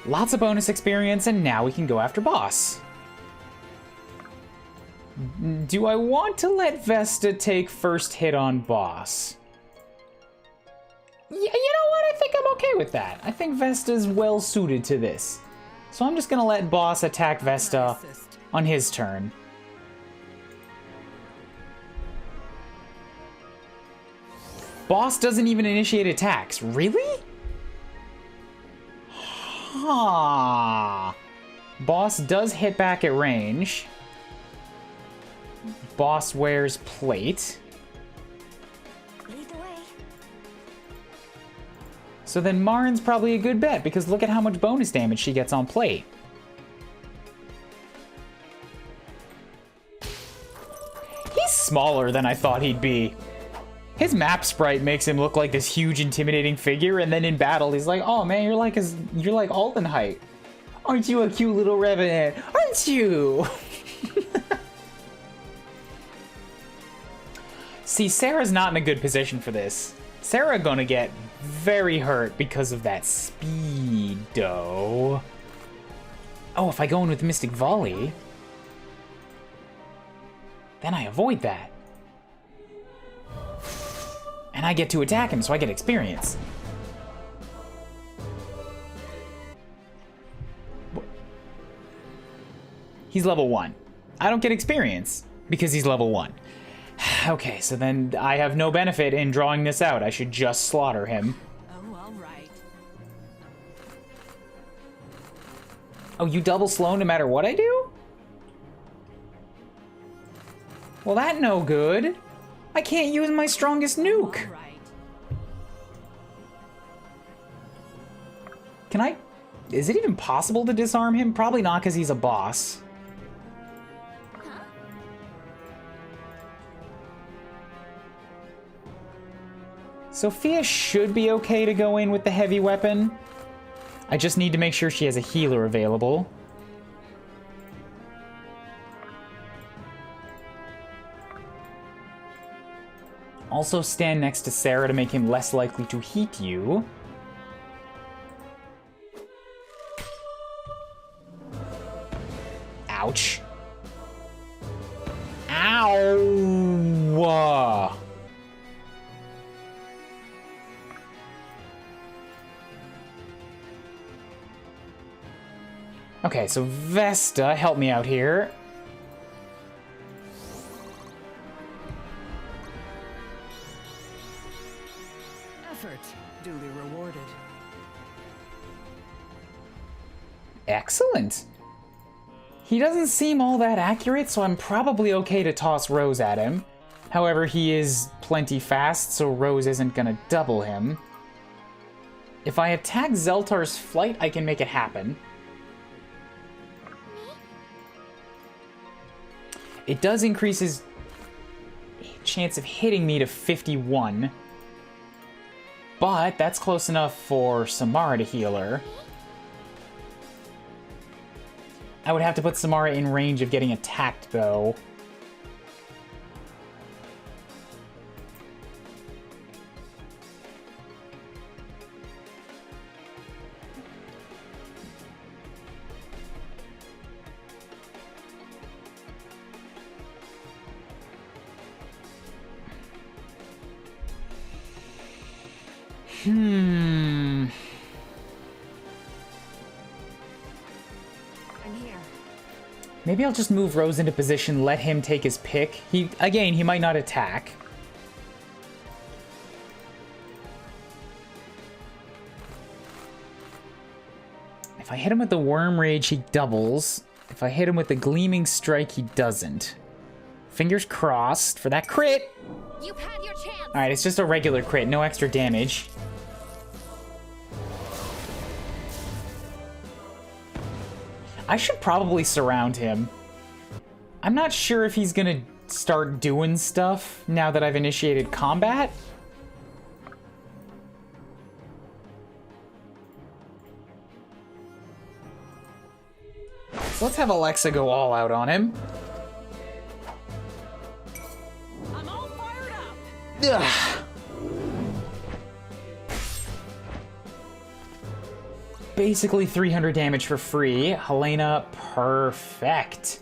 Lots of bonus experience, and now we can go after boss. Do I want to let Vesta take first hit on boss? Yeah, you know what? I think I'm okay with that. I think Vesta's well suited to this. So I'm just gonna let boss attack Vesta on his turn. Boss doesn't even initiate attacks. Really? Huh. Boss does hit back at range. Boss wears plate. So then Maren's probably a good bet, because look at how much bonus damage she gets on plate. He's smaller than I thought he'd be. His map sprite makes him look like this huge, intimidating figure, and then in battle, he's like, "Oh man, you're like Alden height. Aren't you a cute little revenant? Aren't you?" See, Sarah's not in a good position for this. Sarah gonna get very hurt because of that speed, though. Oh, if I go in with Mystic Volley, then I avoid that. And I get to attack him, so I get experience. He's level 1. I don't get experience because he's level 1. Okay, so then I have no benefit in drawing this out. I should just slaughter him. Oh, all right. Oh, you double slow no matter what I do? Well, that no good. I can't use my strongest nuke. All right. Can I... Is it even possible to disarm him? Probably not, because he's a boss. Sophia should be okay to go in with the heavy weapon. I just need to make sure she has a healer available. Also stand next to Sarah to make him less likely to hit you. Ouch. Ow! Okay, so Vesta, help me out here. Effort duly rewarded. Excellent. He doesn't seem all that accurate, so I'm probably okay to toss Rose at him. However, he is plenty fast, so Rose isn't gonna double him. If I attack Zeltar's flight, I can make it happen. It does increase his chance of hitting me to 51. But that's close enough for Samara to heal her. I would have to put Samara in range of getting attacked, though. I'm here. Maybe I'll just move Rose into position, let him take his pick. He might not attack. If I hit him with the Worm Rage, he doubles. If I hit him with the Gleaming Strike, he doesn't. Fingers crossed for that crit. You've had your chance. All right, it's just a regular crit, no extra damage. I should probably surround him. I'm not sure if he's gonna start doing stuff now that I've initiated combat. So let's have Alexa go all out on him. I'm all fired up. Ugh. Basically 300 damage for free. Helena, perfect.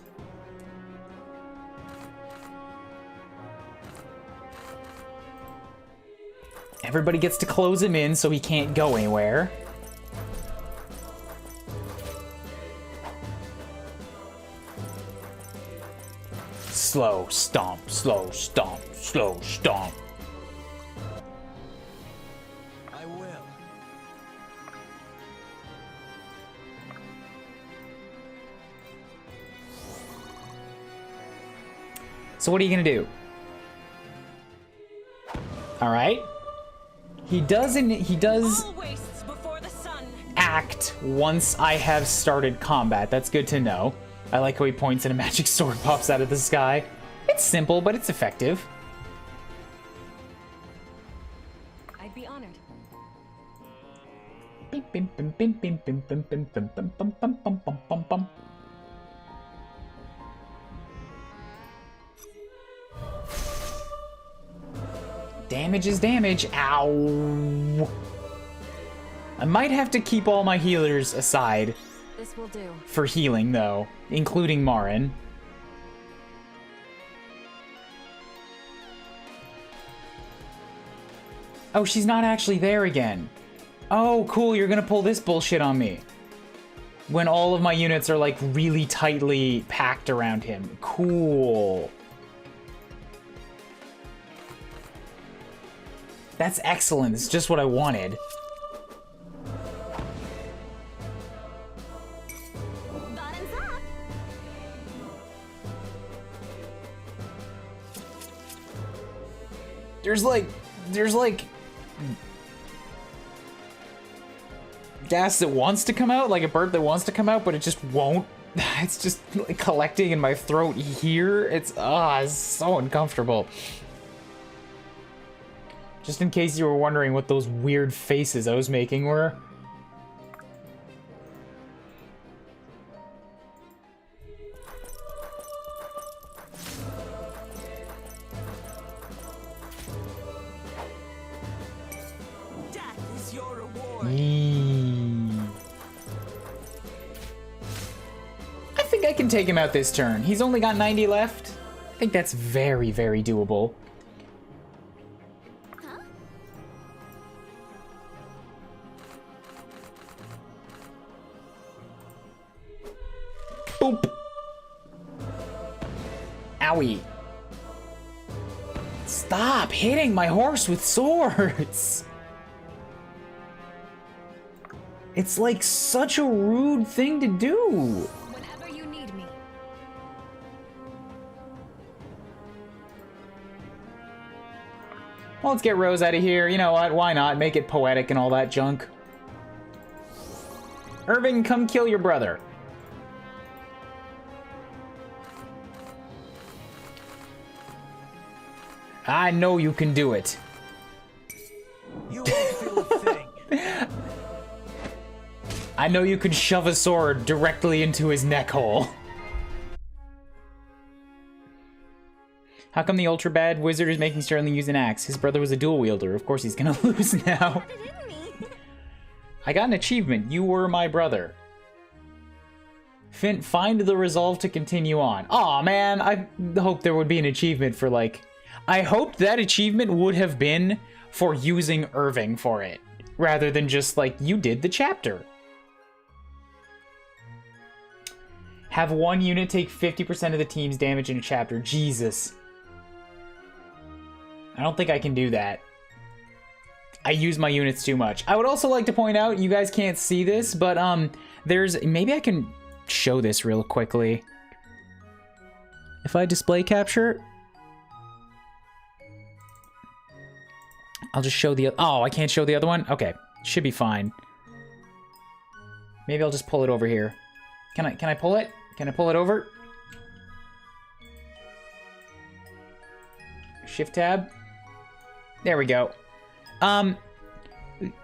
Everybody gets to close him in so he can't go anywhere. Slow stomp, slow stomp, slow stomp. I will. So what are you gonna do? All right. He does All wastes before the sun. act once I have started combat. That's good to know. I like how he points and a magic sword pops out of the sky. It's simple, but it's effective. I'd be honored. Bim, bim, bim, bim, bim, bim, bim, bim, bim, bim, bum, bum, bum, bum, bum, bum. Damage is damage. Ow. I might have to keep all my healers aside This will do. for healing, though, including Maren. Oh, she's not actually there again. Oh, cool, you're gonna pull this bullshit on me. When all of my units are, like, really tightly packed around him. Cool. That's excellent. It's just what I wanted. Bottoms up. There's like gas that wants to come out, like a bird that wants to come out, but it just won't. It's just like collecting in my throat here. It's so uncomfortable. Just in case you were wondering what those weird faces I was making were. Death is your reward. I think I can take him out this turn. He's only got 90 left. I think that's very, very doable. Boop. Owie. Stop hitting my horse with swords. It's like such a rude thing to do. Whenever you need me. Well, let's get Rose out of here. You know what? Why not? Make it poetic and all that junk. Irving, come kill your brother. I know you can do it. You won't feel a thing. I know you can shove a sword directly into his neck hole. How come the ultra bad wizard is making Sterling use an axe? His brother was a dual wielder. Of course he's gonna lose now. I got an achievement. You were my brother. Finn, find the resolve to continue on. Aw, man, I hoped there would be an achievement for, like... I hoped that achievement would have been for using Irving for it, rather than just, like, you did the chapter. Have one unit take 50% of the team's damage in a chapter. Jesus. I don't think I can do that. I use my units too much. I would also like to point out, you guys can't see this, but there's... Maybe I can show this real quickly. If I display capture... I'll just show the... Oh, I can't show the other one? Okay, should be fine. Maybe I'll just pull it over here. Can I pull it? Can I pull it over? Shift tab. There we go.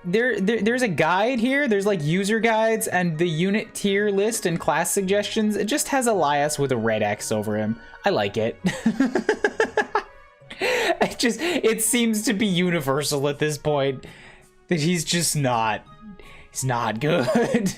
There's a guide here. There's like user guides and the unit tier list and class suggestions. It just has Elias with a red X over him. I like it. It seems to be universal at this point that he's just not. He's not good.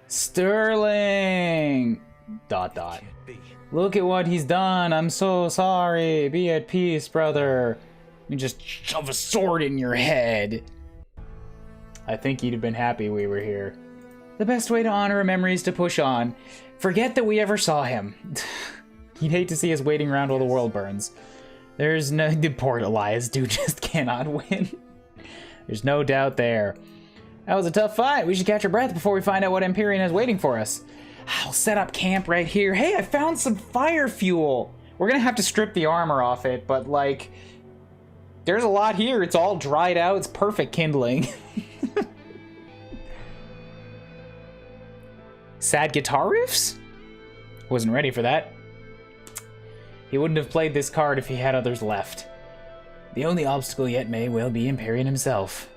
Sterling! ... Look at what he's done. I'm so sorry. Be at peace, brother. You just shove a sword in your head. I think he'd have been happy we were here. The best way to honor a memory is to push on. Forget that we ever saw him. He'd hate to see us waiting around while the world burns. There's no... The poor Elias dude just cannot win. There's no doubt there. That was a tough fight. We should catch our breath before we find out what Empyrean has waiting for us. I'll set up camp right here. Hey, I found some fire fuel. We're gonna have to strip the armor off it, but like... There's a lot here. It's all dried out. It's perfect kindling. Sad guitar riffs? Wasn't ready for that. He wouldn't have played this card if he had others left. The only obstacle yet may well be Empyrean himself.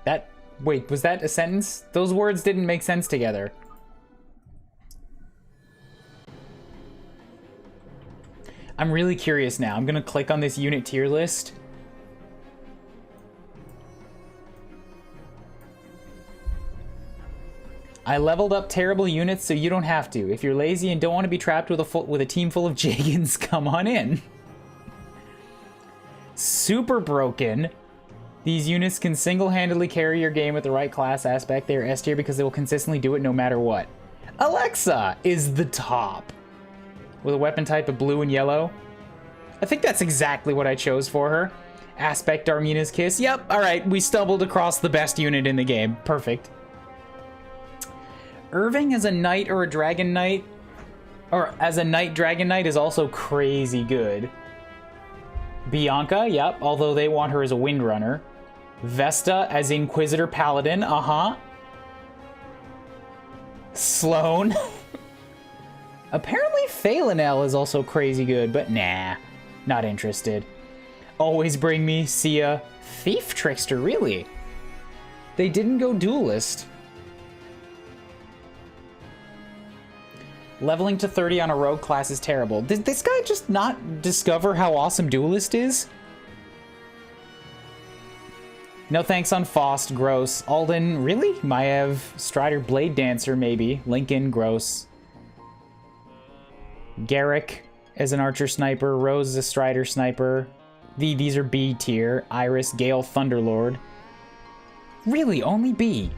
That... Wait, was that a sentence? Those words didn't make sense together. I'm really curious now. I'm gonna click on this unit tier list. I leveled up terrible units so you don't have to. If you're lazy and don't want to be trapped with a team full of Jagans, come on in. Super broken. These units can single-handedly carry your game with the right class aspect. They are S tier because they will consistently do it no matter what. Alexa is the top. With a weapon type of blue and yellow. I think that's exactly what I chose for her. Aspect Armina's Kiss. Yep, alright, we stumbled across the best unit in the game. Perfect. Irving as a knight or a dragon knight, or as a knight dragon knight, is also crazy good. Bianca, yep, although they want her as a windrunner. Vesta as Inquisitor Paladin, Sloane. Apparently Phalanel is also crazy good, but nah, not interested. Always bring me Sia. Thief Trickster, really? They didn't go duelist. Leveling to 30 on a rogue class is terrible. Did this guy just not discover how awesome duelist is? No thanks on Faust, gross. Alden, really? Maev, Strider Blade Dancer, maybe. Lincoln, gross. Garrick as an archer sniper. Rose as a strider sniper. These are B tier. Iris, Gale, Thunderlord. Really, only B.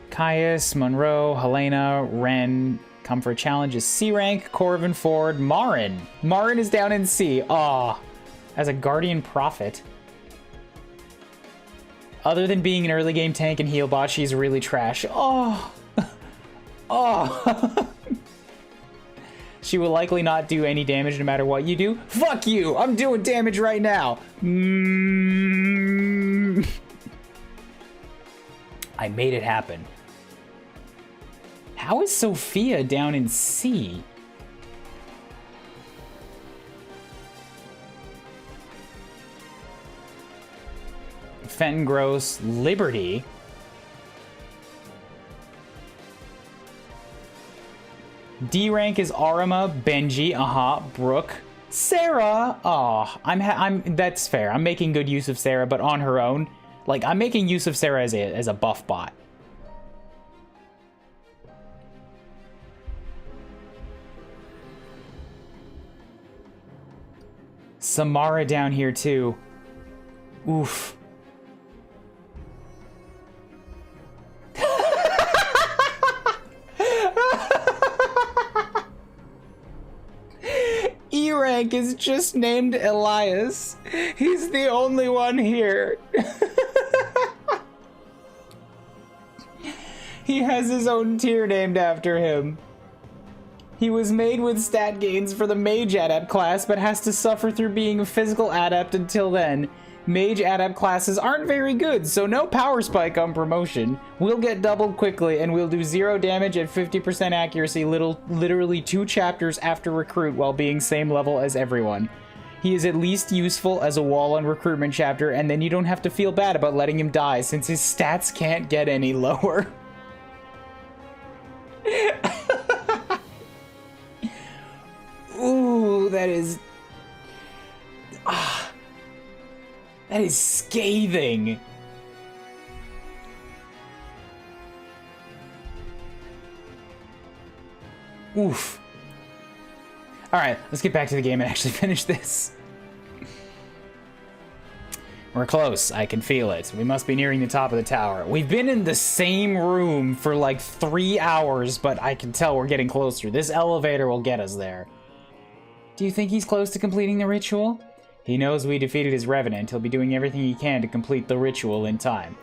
Caius, Monroe, Helena, Ren. Come for a challenge is C rank. Corvin, Ford, Maren. Maren is down in C. Aw. As a Guardian Prophet. Other than being an early game tank and heal bot, she's really trash. Oh. Oh. She will likely not do any damage no matter what you do. Fuck you! I'm doing damage right now. I made it happen. How is Sophia down in C? Fenton Gross, Liberty. D rank is Arima, Benji, Brooke, Sarah. Oh, that's fair. I'm making good use of Sarah, but on her own. Like, I'm making use of Sarah as a buff bot. Samara down here too. Oof. E-rank is just named Elias. He's the only one here. He has his own tier named after him. He was made with stat gains for the Mage Adept class, but has to suffer through being a physical adept until then. Mage Adept classes aren't very good, so no power spike on promotion. We'll get doubled quickly, and we'll do 0 damage at 50% accuracy literally 2 chapters after recruit while being same level as everyone. He is at least useful as a wall on recruitment chapter, and then you don't have to feel bad about letting him die, since his stats can't get any lower. Ooh, that is... that is scathing. Oof. Alright, let's get back to the game and actually finish this. We're close. I can feel it. We must be nearing the top of the tower. We've been in the same room for like 3 hours, but I can tell we're getting closer. This elevator will get us there. Do you think he's close to completing the ritual? He knows we defeated his revenant. He'll be doing everything he can to complete the ritual in time.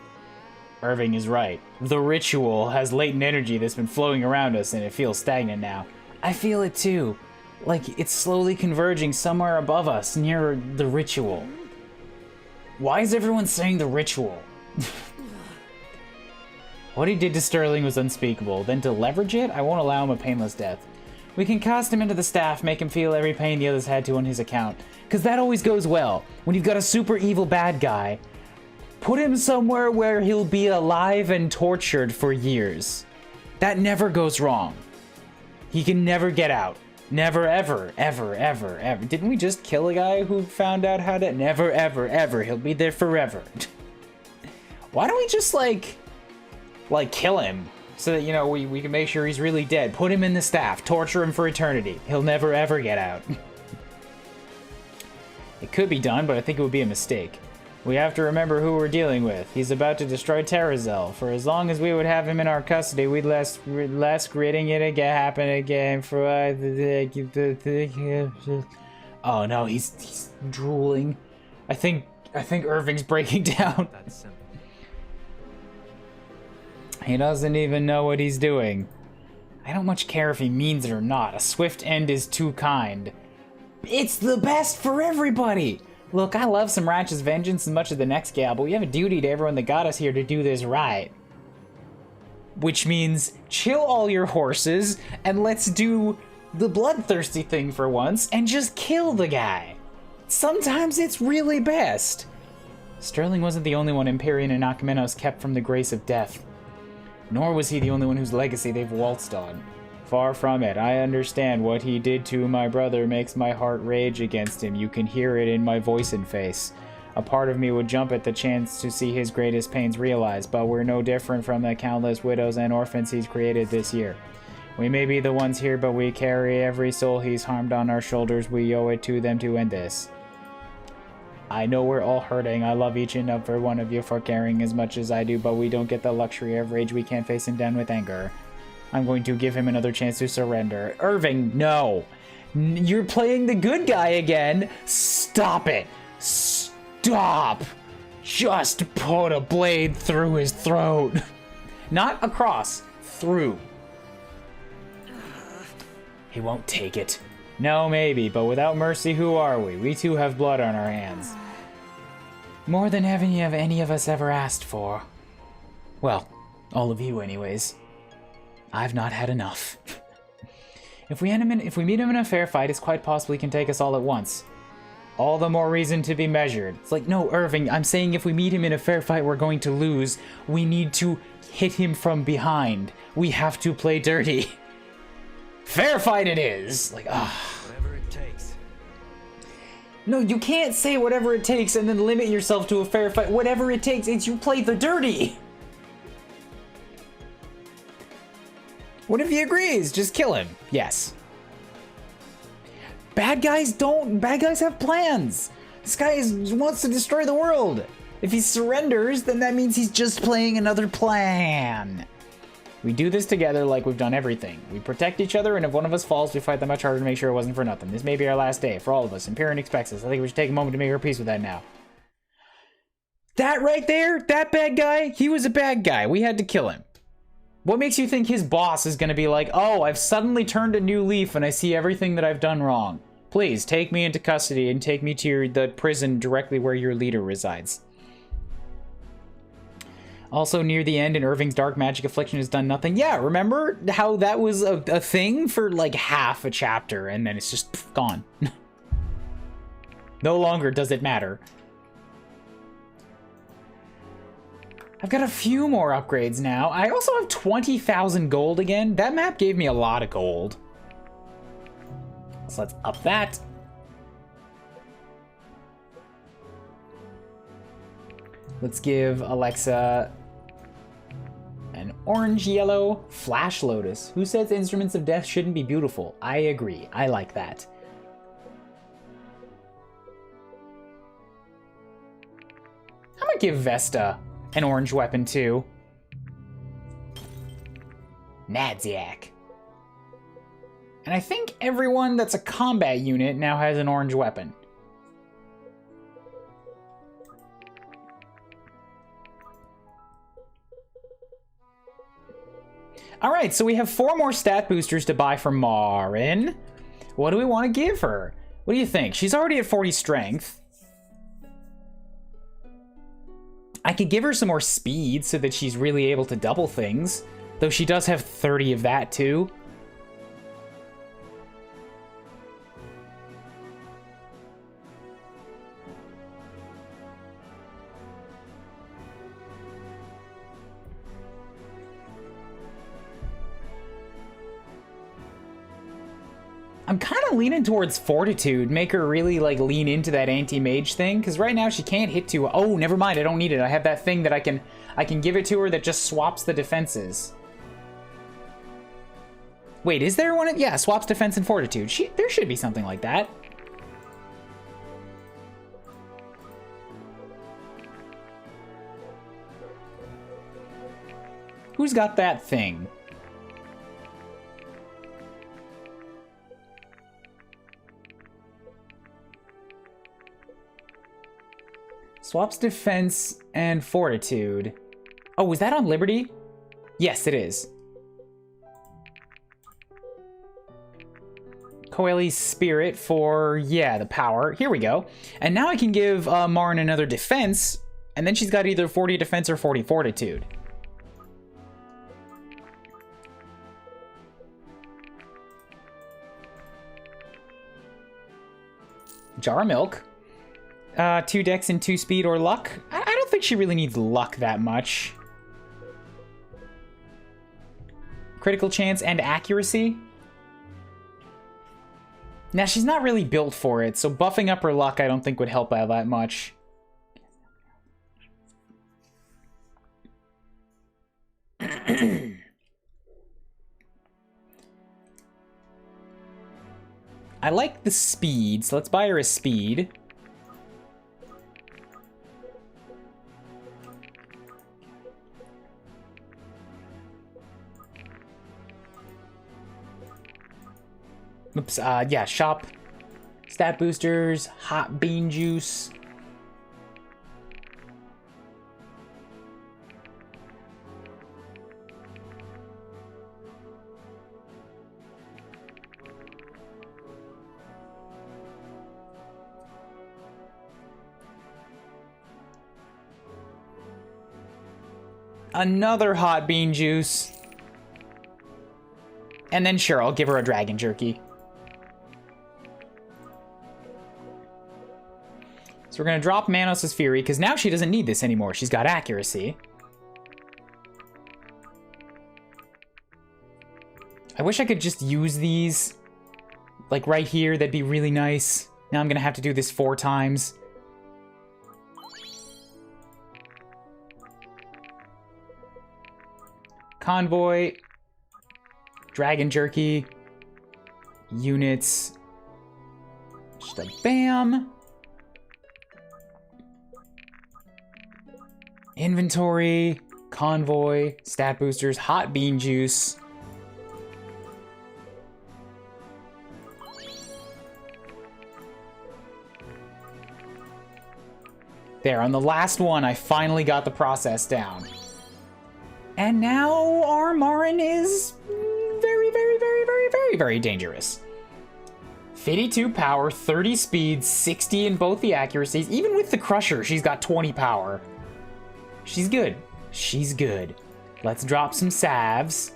Irving is right. The ritual has latent energy that's been flowing around us, and it feels stagnant now. I feel it too. Like it's slowly converging somewhere above us, near the ritual. Why is everyone saying the ritual? What he did to Sterling was unspeakable. Then to leverage it, I won't allow him a painless death. We can cast him into the staff, make him feel every pain the others had to on his account. Because that always goes well. When you've got a super evil bad guy, put him somewhere where he'll be alive and tortured for years. That never goes wrong. He can never get out. Never, ever, ever, ever, ever. Didn't we just kill a guy who found out how to... Never, ever, ever. He'll be there forever. Why don't we just, like, kill him? So that, you know, we can make sure he's really dead. Put him in the staff. Torture him for eternity. He'll never, ever get out. It could be done, but I think it would be a mistake. We have to remember who we're dealing with. He's about to destroy Terrazel. For as long as we would have him in our custody, we'd less gritting it again happen again. For oh no, he's drooling. I think Irving's breaking down. That's simple. He doesn't even know what he's doing. I don't much care if he means it or not. A swift end is too kind. It's the best for everybody. Look, I love some righteous vengeance as much as the next gal, but we have a duty to everyone that got us here to do this right. Which means, chill all your horses, and let's do the bloodthirsty thing for once, and just kill the guy. Sometimes it's really best. Sterling wasn't the only one Empyrean and Akhmenos kept from the grace of death. Nor was he the only one whose legacy they've waltzed on. Far from it. I understand what he did to my brother makes my heart rage against him. You can hear it in my voice and face. A part of me would jump at the chance to see his greatest pains realized, but we're no different from the countless widows and orphans he's created this year. We may be the ones here, but we carry every soul he's harmed on our shoulders. We owe it to them to end this. I know we're all hurting. I love each and every one of you for caring as much as I do, but we don't get the luxury of rage. We can't face him down with anger. I'm going to give him another chance to surrender. Irving, no. You're playing the good guy again. Stop it. Stop. Just put a blade through his throat. Not across. Through. He won't take it. No, maybe, but without mercy, who are we? We too have blood on our hands. More than any of us ever asked for. Well, all of you anyways. I've not had enough. If we meet him in a fair fight, it's quite possible he can take us all at once. All the more reason to be measured. It's like, no, Irving, I'm saying if we meet him in a fair fight, we're going to lose. We need to hit him from behind. We have to play dirty. Fair fight it is. Like, Whatever it takes. No, you can't say whatever it takes and then limit yourself to a fair fight. Whatever it takes, it's you play the dirty. What if he agrees? Just kill him. Yes. Bad guys have plans. This guy wants to destroy the world. If he surrenders, then that means he's just playing another plan. We do this together like we've done everything. We protect each other, and if one of us falls, we fight that much harder to make sure it wasn't for nothing. This may be our last day for all of us. Empyrean expects us. I think we should take a moment to make our peace with that now. That right there, that bad guy, he was a bad guy. We had to kill him. What makes you think his boss is going to be like, oh, I've suddenly turned a new leaf and I see everything that I've done wrong. Please, take me into custody and take me to the prison directly where your leader resides. Also, near the end, in Irving's dark magic affliction has done nothing. Yeah, remember how that was a thing for like half a chapter and then it's just gone. No longer does it matter. I've got a few more upgrades now. I also have 20,000 gold again. That map gave me a lot of gold. So let's up that. Let's give Alexa an orange yellow flash lotus. Who says instruments of death shouldn't be beautiful? I agree. I like that. give Vesta an orange weapon too. Nadziak. And I think everyone that's a combat unit now has an orange weapon. Alright, so we have 4 more stat boosters to buy for Maren. What do we want to give her? What do you think? She's already at 40 strength. I could give her some more speed so that she's really able to double things. Though she does have 30 of that too. I'm kind of leaning towards Fortitude. Make her really, like, lean into that anti-mage thing. Because right now she can't hit too... Oh, never mind. I don't need it. I have that thing that I can give it to her that just swaps the defenses. Wait, is there one? Yeah, swaps defense and Fortitude. There should be something like that. Who's got that thing? Swaps defense and Fortitude. Oh, is that on Liberty? Yes, it is. Coeli's Spirit for, yeah, the power. Here we go. And now I can give Maren another defense, and then she's got either 40 defense or 40 Fortitude. Jar of Milk. 2 dex and 2 speed or luck. I don't think she really needs luck that much. Critical chance and accuracy. Now, she's not really built for it, so buffing up her luck I don't think would help out that much. I like the speed, so let's buy her a speed. Oops, yeah, shop. Stat boosters, hot bean juice. Another hot bean juice. And then sure, I'll give her a dragon jerky. So we're going to drop Manos' Fury, because now she doesn't need this anymore. She's got accuracy. I wish I could just use these, like, right here. That'd be really nice. Now I'm going to have to do this 4 times. Convoy. Dragon Jerky. Units. Just a bam. Inventory, convoy, stat boosters, hot bean juice. There, on the last one, I finally got the process down. And now our Maren is very, very, very, very, very, very dangerous. 52 power, 30 speed, 60 in both the accuracies. Even with the Crusher, she's got 20 power. She's good. She's good. Let's drop some salves.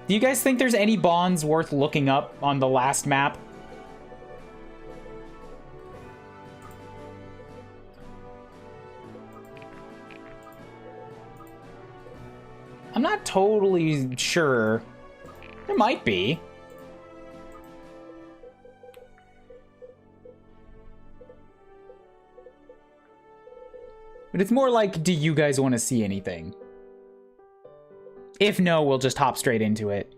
Do you guys think there's any bonds worth looking up on the last map? I'm not totally sure. There might be. But it's more like, do you guys want to see anything? If no, we'll just hop straight into it.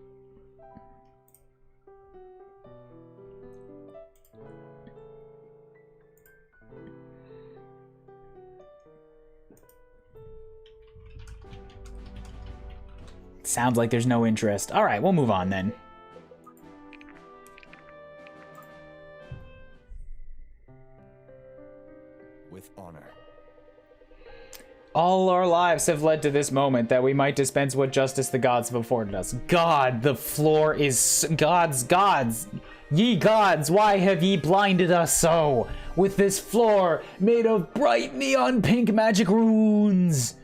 Sounds like there's no interest. All right, we'll move on then. With honor. All our lives have led to this moment that we might dispense what justice the gods have afforded us. God, the floor is... Gods. Ye gods, why have ye blinded us so? With this floor made of bright neon pink magic runes.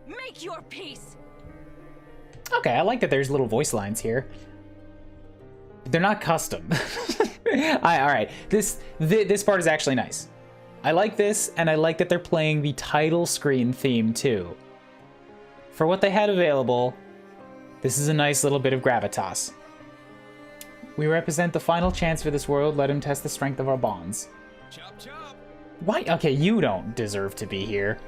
Make your peace. Okay, I like that there's little voice lines here. They're not custom. All right, this part is actually nice. I like this, and I like that they're playing the title screen theme too. For what they had available, this is a nice little bit of gravitas. We represent the final chance for this world. Let him test the strength of our bonds. Chop chop. Why? Okay, you don't deserve to be here.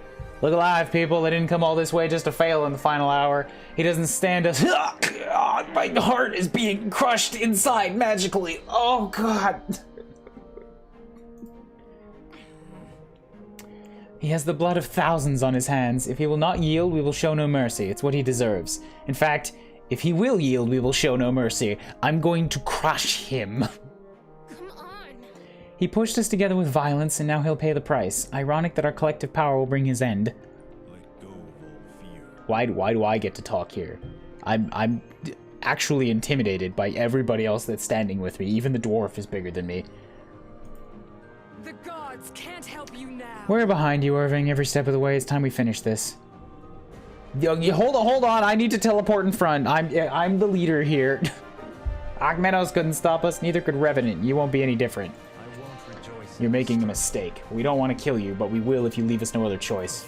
Look alive, people. They didn't come all this way just to fail in the final hour. He doesn't stand us. My heart is being crushed inside magically. Oh, God. He has the blood of thousands on his hands. If he will not yield, we will show no mercy. It's what he deserves. In fact, if he will yield, we will show no mercy. I'm going to crush him. Come on. He pushed us together with violence, and now he'll pay the price. Ironic that our collective power will bring his end. Let go of all fear. Why do I get to talk here? I'm actually intimidated by everybody else that's standing with me. Even the dwarf is bigger than me. The gods can't help you now. We're behind you, Irving. Every step of the way. It's time we finish this. Hold on. I need to teleport in front. I'm the leader here. Akhmenos couldn't stop us. Neither could Revenant. You won't be any different. I won't rejoice. You're making a mistake. We don't want to kill you, but we will if you leave us no other choice.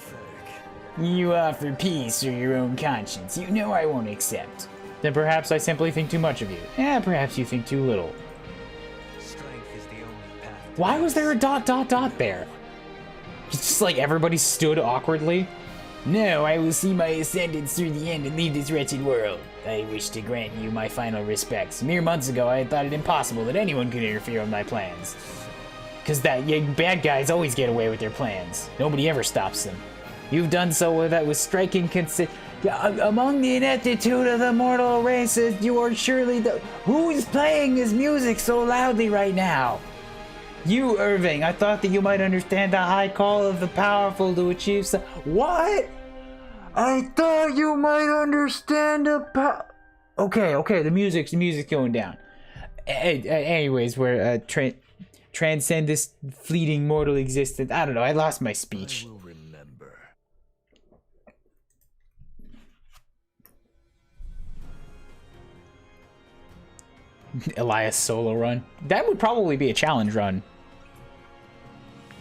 You offer peace or your own conscience. You know I won't accept. Then perhaps I simply think too much of you. Perhaps you think too little. Strength is the only path. Why was there a ... there? It's just like everybody stood awkwardly. No, I will see my ascendants through the end and leave this wretched world. I wish to grant you my final respects. Mere months ago, I had thought it impossible that anyone could interfere with my plans. Because bad guys always get away with their plans. Nobody ever stops them. You've done so with striking among the ineptitude of the mortal races, you are surely the... Who's playing this music so loudly right now? You, Irving, I thought that you might understand the high call of the powerful to achieve What? I thought you might understand the Okay, the music's going down. Anyways, we're transcend this fleeting mortal existence. I don't know, I lost my speech. I will remember. Elias solo run. That would probably be a challenge run.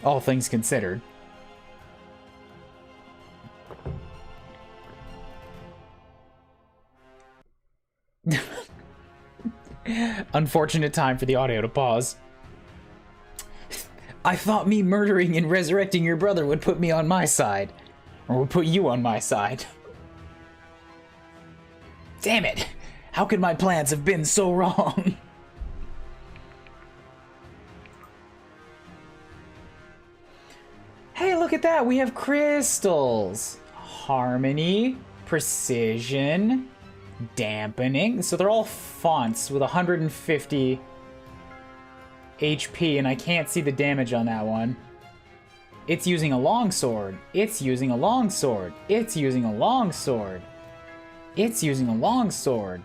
All things considered. Unfortunate time for the audio to pause. I thought me murdering and resurrecting your brother would put me on my side. Or would put you on my side. Damn it! How could my plans have been so wrong? Hey, look at that! We have crystals! Harmony, precision, dampening. So they're all fonts with 150 HP, and I can't see the damage on that one. It's using a longsword. It's using a longsword. It's using a longsword. It's using a longsword.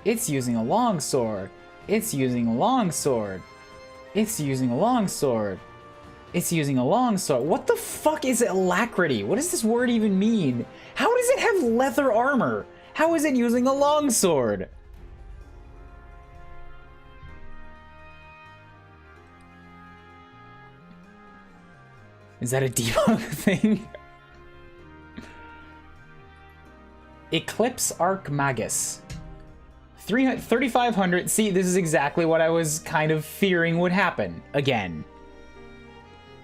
It's using a longsword. It's using a longsword. It's using a longsword. It's using a longsword. What the fuck is alacrity? What does this word even mean? How does it have leather armor? How is it using a longsword? Is that a debug thing? Eclipse Arc Magus. 3,500. See, this is exactly what I was kind of fearing would happen again.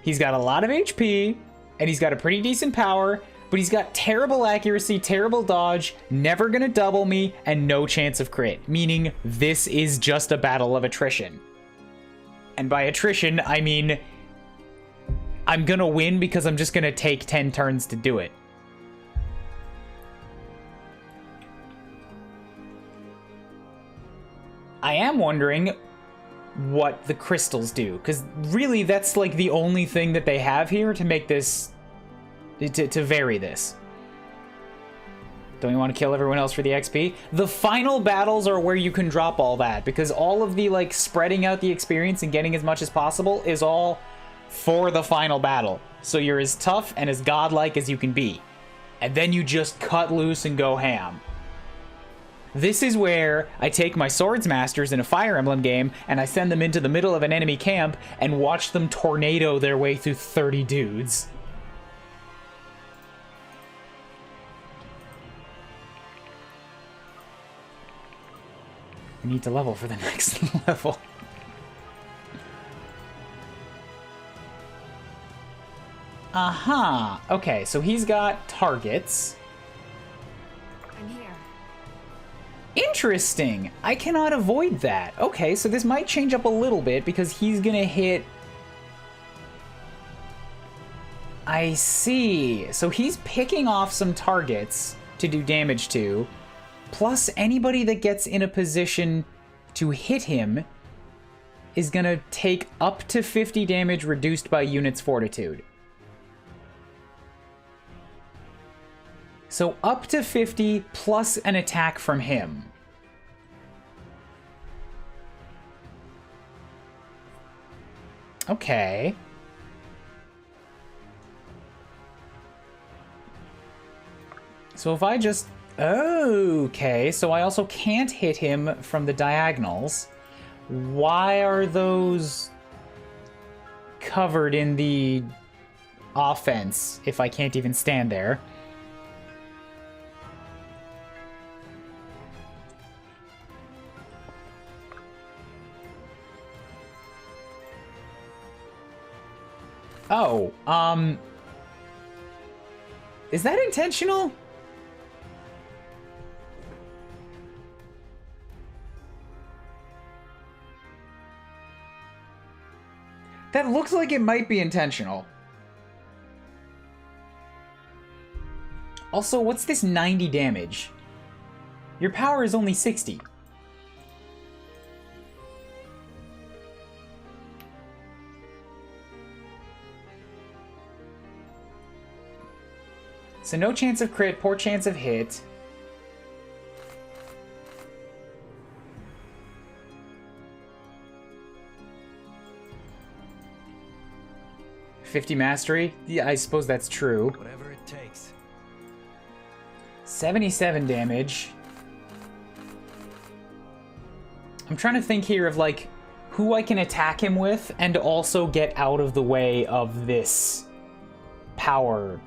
He's got a lot of HP, and he's got a pretty decent power, but he's got terrible accuracy, terrible dodge, never gonna double me, and no chance of crit. Meaning, this is just a battle of attrition. And by attrition, I mean, I'm gonna win because I'm just gonna take 10 turns to do it. I am wondering what the crystals do, because really that's like the only thing that they have here to make this, to vary this. Don't you want to kill everyone else for the XP? The final battles are where you can drop all that, because all of the like spreading out the experience and getting as much as possible is all for the final battle. So you're as tough and as godlike as you can be. And then you just cut loose and go ham. This is where I take my swords masters in a Fire Emblem game and I send them into the middle of an enemy camp and watch them tornado their way through 30 dudes. I need to level for the next level. Aha! Okay, so he's got targets. I'm here. Interesting! I cannot avoid that. Okay, so this might change up a little bit because he's gonna hit... I see. So he's picking off some targets to do damage to, plus anybody that gets in a position to hit him is gonna take up to 50 damage reduced by unit's fortitude. So up to 50 plus an attack from him. Okay. So if I just... Okay, so I also can't hit him from the diagonals. Why are those covered in the offense if I can't even stand there? Oh, is that intentional? That looks like it might be intentional. Also, what's this 90 damage? Your power is only 60. So no chance of crit, poor chance of hit. $50 mastery? Yeah, I suppose that's true. Whatever it takes. 77 damage. I'm trying to think here of like who I can attack him with and also get out of the way of this power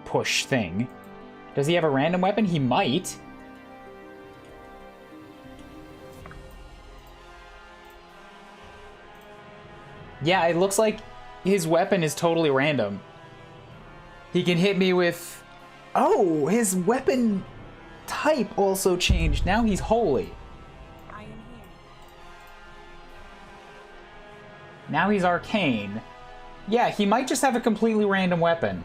push thing. Does he have a random weapon? He might. Yeah, it looks like his weapon is totally random. He can hit me with... Oh, his weapon type also changed. Now he's holy. I am here. Now he's arcane. Yeah, he might just have a completely random weapon.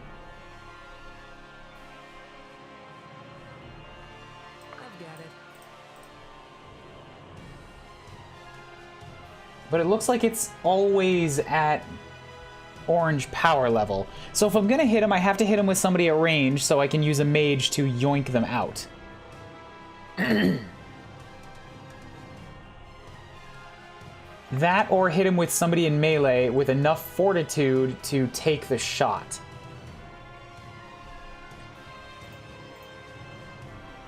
I've got it. But it looks like it's always at orange power level. So if I'm gonna hit him, I have to hit him with somebody at range so I can use a mage to yoink them out. That or hit him with somebody in melee with enough fortitude to take the shot.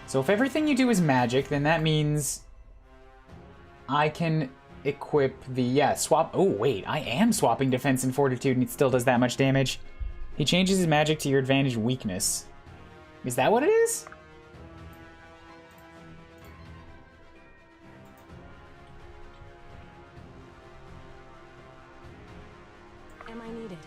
So if everything you do is magic, then that means I can equip the, yeah, swap. Oh, wait, I am swapping defense and fortitude and it still does that much damage. He changes his magic to your advantage weakness. Is that what it is? Am I needed?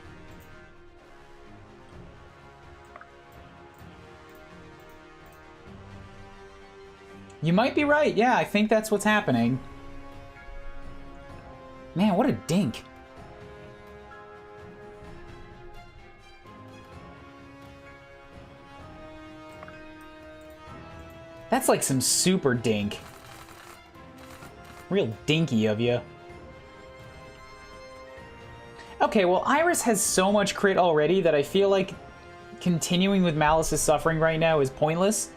You might be right. Yeah, I think that's what's happening. Man, what a dink. That's like some super dink. Real dinky of you. Okay, well, Iris has so much crit already that I feel like continuing with Malice's suffering right now is pointless.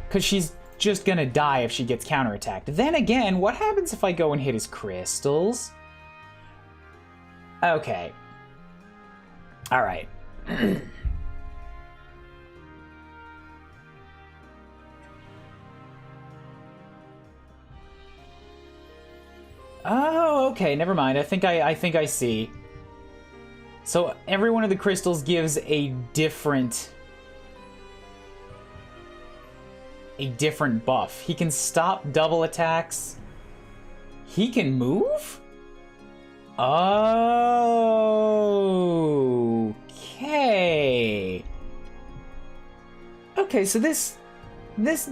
Because she's just gonna die if she gets counterattacked. Then again, what happens if I go and hit his crystals? Okay. Alright. Oh, okay, never mind. I think I see. So every one of the crystals gives a different buff. He can stop double attacks. He can move? Okay. Okay, so this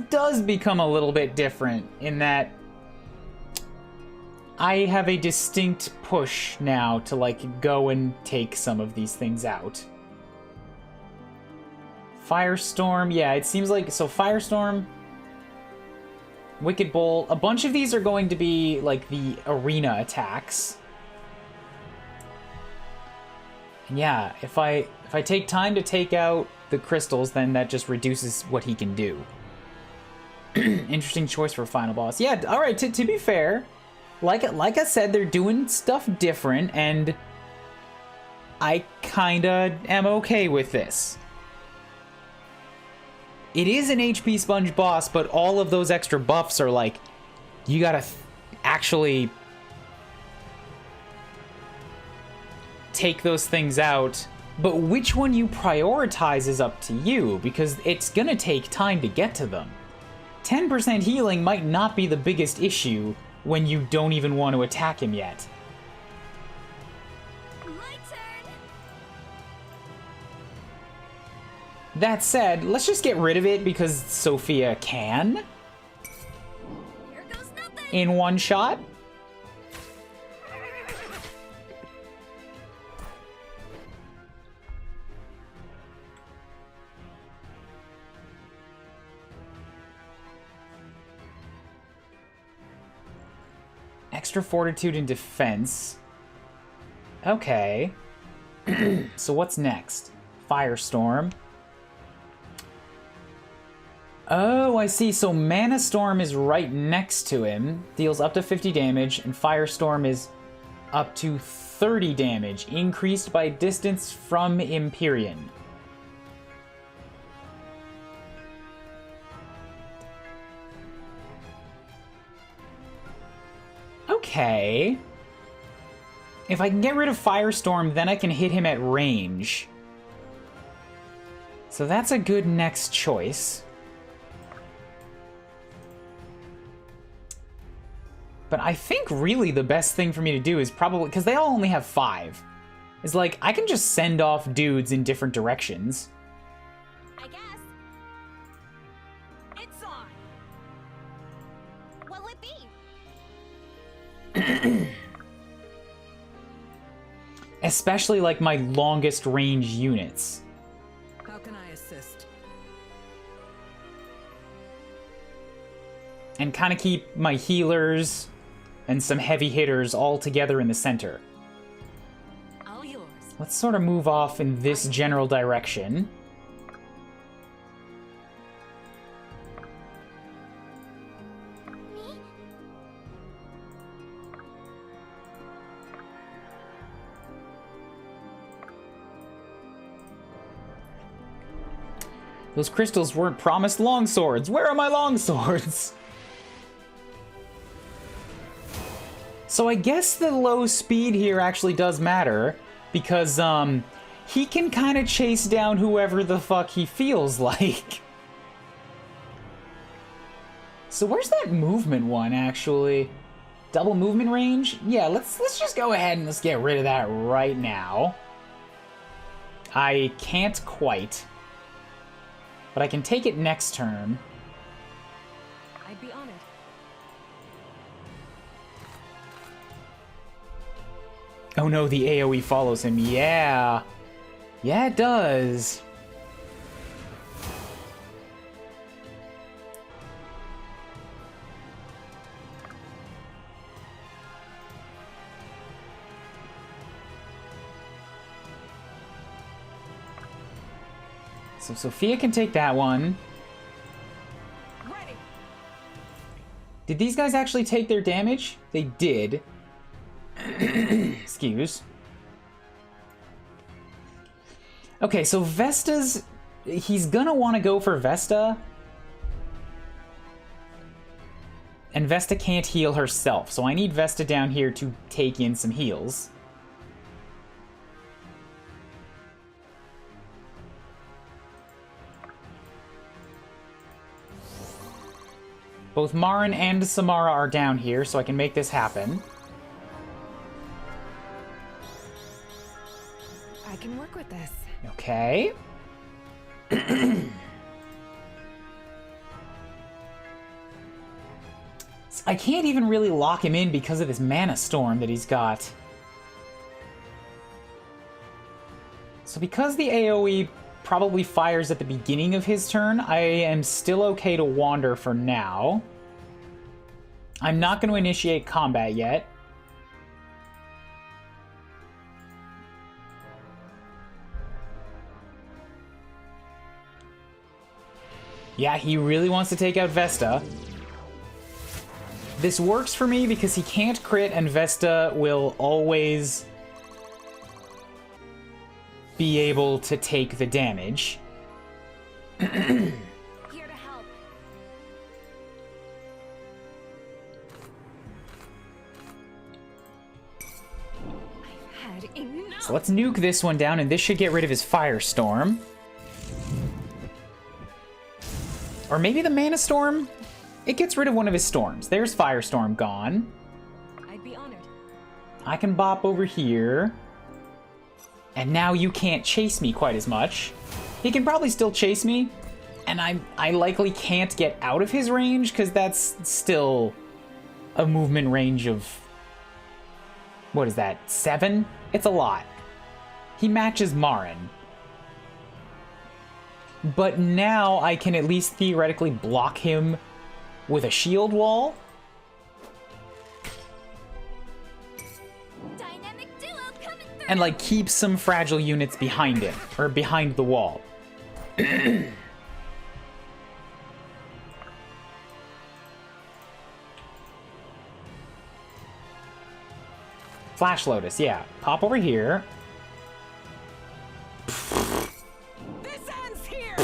does become a little bit different in that I have a distinct push now to, like, go and take some of these things out. Firestorm, yeah, it seems like... So, Firestorm, Wicked Bolt, a bunch of these are going to be, like, the arena attacks. And yeah, if I take time to take out the crystals, then that just reduces what he can do. Interesting choice for a final boss. Yeah, alright, to be fair... Like I said, they're doing stuff different, and I kinda am okay with this. It is an HP sponge boss, but all of those extra buffs are like, you gotta actually take those things out. But which one you prioritize is up to you, because it's gonna take time to get to them. 10% healing might not be the biggest issue when you don't even want to attack him yet. My turn. That said, let's just get rid of it because Sophia can. Here goes nothing. In one shot. Extra fortitude and defense. Okay. So what's next? Firestorm. Oh, I see. So Mana Storm is right next to him. Deals up to 50 damage. And Firestorm is up to 30 damage. Increased by distance from Empyrean. Okay. If I can get rid of Firestorm, then I can hit him at range. So that's a good next choice. But I think really the best thing for me to do is probably... Because they all only have 5. Is like, I can just send off dudes in different directions. I guess. It's on. What'll it be? Especially like my longest range units. How can I assist? And kind of keep my healers and some heavy hitters all together in the center. All yours. Let's sort of move off in this general direction. Those crystals weren't promised longswords. Where are my longswords? So I guess the low speed here actually does matter, because he can kind of chase down whoever the fuck he feels like. So where's that movement one actually? Double movement range? Yeah, let's just go ahead and let's get rid of that right now. I can't quite. But I can take it next turn. I'd be honored. Oh no, the AoE follows him. Yeah. Yeah, it does. So Sophia can take that one. Ready. Did these guys actually take their damage? They did. Excuse. Okay, so Vesta's... He's gonna want to go for Vesta. And Vesta can't heal herself, so I need Vesta down here to take in some heals. Both Maren and Samara are down here, so I can make this happen. I can work with this. Okay. I can't even really lock him in because of this mana storm that he's got. So because the AoE probably fires at the beginning of his turn, I am still okay to wander for now. I'm not going to initiate combat yet. Yeah, he really wants to take out Vesta. This works for me because he can't crit and Vesta will always be able to take the damage. Here to help. I've had enough. So let's nuke this one down, and this should get rid of his Firestorm. Or maybe the Mana Storm? It gets rid of one of his storms. There's Firestorm gone. I'd be honored. I can bop over here. And now you can't chase me quite as much. He can probably still chase me, and I likely can't get out of his range, because that's still a movement range of... What is that, 7? It's a lot. He matches Maren. But now I can at least theoretically block him with a shield wall. Dynamic duo coming through. And like keep some fragile units behind him, or behind the wall. Flash Lotus, yeah. Pop over here. This ends here.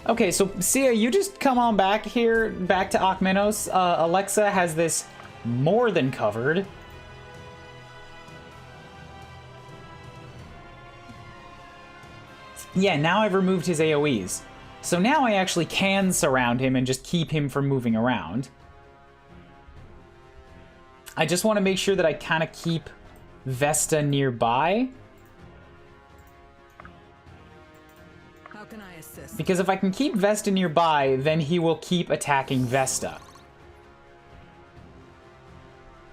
Okay, so Sia, you just come on back here, back to Akmenos. Alexa has this more than covered. Yeah, now I've removed his AoEs. So now I actually can surround him and just keep him from moving around. I just want to make sure that I kind of keep Vesta nearby. How can I assist? Because if I can keep Vesta nearby, then he will keep attacking Vesta.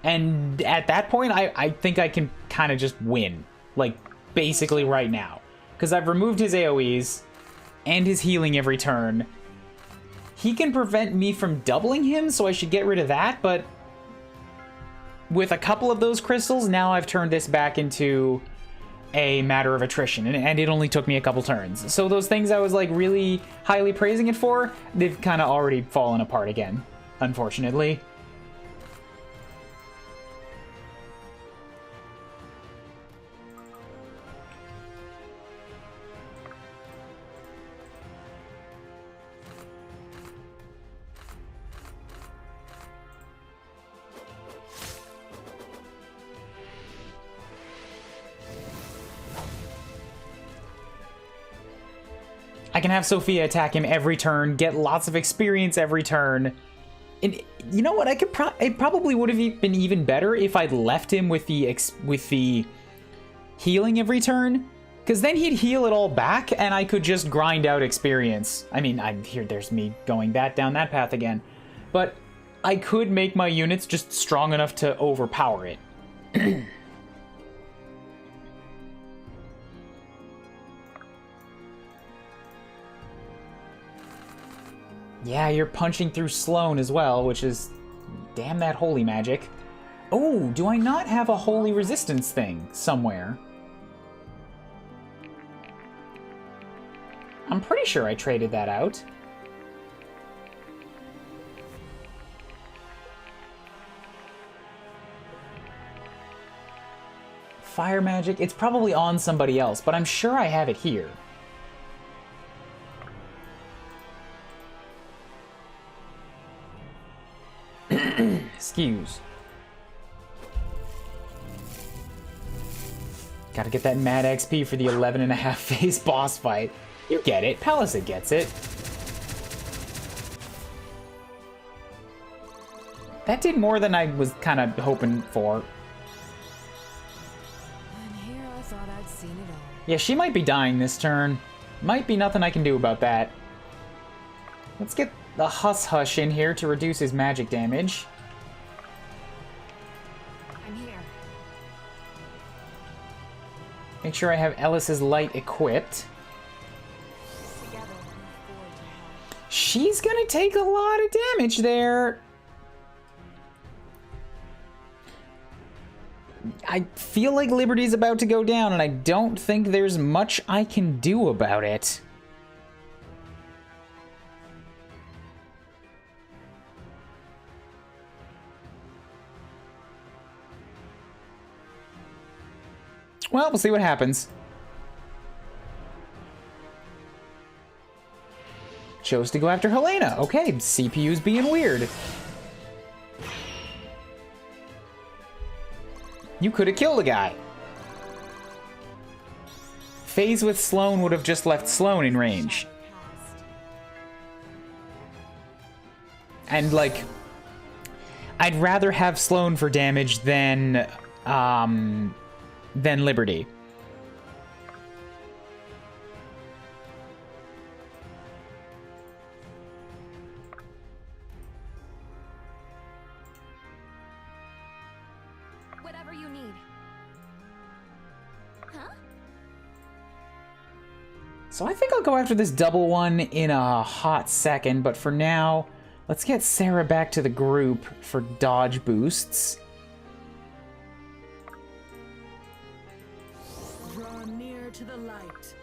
And at that point, I think I can kind of just win. Like, basically right now. Because I've removed his AoEs and his healing every turn. He can prevent me from doubling him, so I should get rid of that, but... with a couple of those crystals, now I've turned this back into a matter of attrition, and it only took me a couple turns. So those things I was like really highly praising it for, they've kind of already fallen apart again, unfortunately. I can have Sophia attack him every turn, get lots of experience every turn. And you know what? It probably would have been even better if I'd left him with the healing every turn, because then he'd heal it all back, and I could just grind out experience. I mean, there's me going down that path again, but I could make my units just strong enough to overpower it. Yeah, you're punching through Sloan as well, which is... damn that holy magic. Oh, do I not have a holy resistance thing somewhere? I'm pretty sure I traded that out. Fire magic, it's probably on somebody else, but I'm sure I have it here. Excuse. Gotta get that mad XP for the 11.5 phase boss fight. You get it. Palisa gets it. That did more than I was kind of hoping for. And here I thought I'd seen it all. Yeah, she might be dying this turn. Might be nothing I can do about that. Let's get the Hush in here to reduce his magic damage. I'm here. Make sure I have Ellis's light equipped. Together, we forge ahead. She's gonna take a lot of damage there. I feel like Liberty's about to go down, and I don't think there's much I can do about it. Well, we'll see what happens. Chose to go after Helena. Okay, CPU's being weird. You could have killed a guy. Phase with Sloane would have just left Sloane in range. And, like, I'd rather have Sloane for damage than Liberty. Whatever you need. Huh? So I think I'll go after this double one in a hot second, but for now, let's get Sarah back to the group for dodge boosts. Draw near to the light.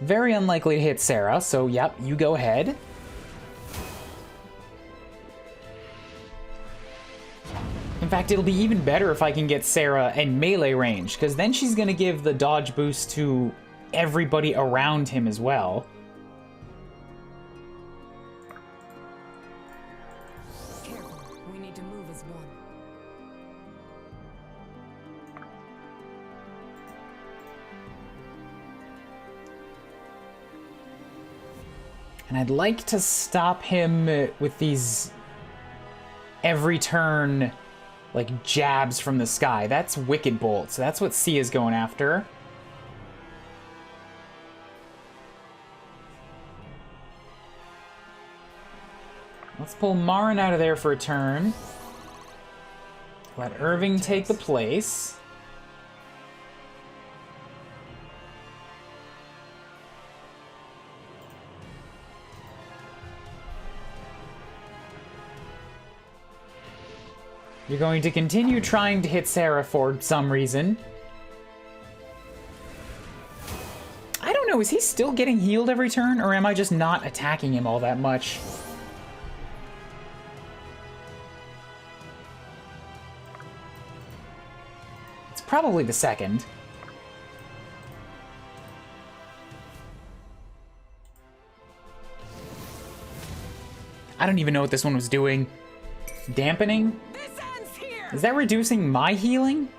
Very unlikely to hit Sarah, so yep, you go ahead. In fact, it'll be even better if I can get Sarah in melee range, because then she's going to give the dodge boost to everybody around him as well. Careful, we need to move as one. And I'd like to stop him with these every turn, like, jabs from the sky. That's Wicked Bolt, so that's what Sia's going after. Let's pull Maren out of there for a turn. Let Irving take the place. You're going to continue trying to hit Sarah for some reason. I don't know, is he still getting healed every turn, or am I just not attacking him all that much? It's probably the second. I don't even know what this one was doing. Dampening? This ends here! Is that reducing my healing?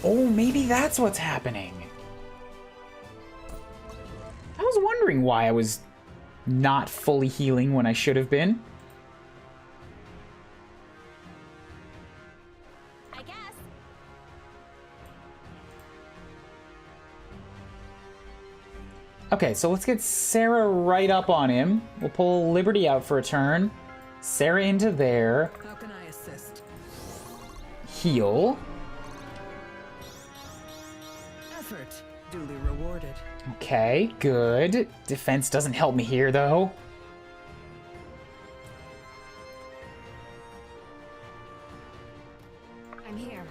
Oh, maybe that's what's happening. I was wondering why I was not fully healing when I should have been. I guess. Okay, so let's get Sarah right up on him. We'll pull Liberty out for a turn. Sarah into there. How can I assist? Heal. Effort duly rewarded. Okay, good. Defense doesn't help me here, though. I'm here.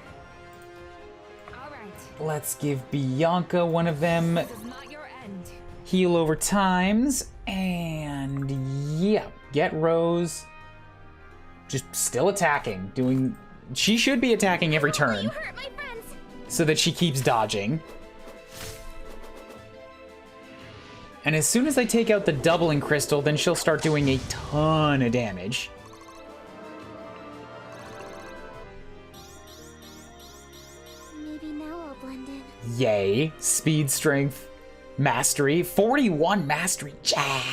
All right. Let's give Bianca one of them This is not your end. heal over times. And yeah, get Rose. Just still attacking. She should be attacking every You turn hurt my friends. so that she keeps dodging. And as soon as I take out the doubling crystal, then she'll start doing a ton of damage. Maybe now I'll blend in. Yay. Speed, strength, mastery. 41 mastery. Yeah.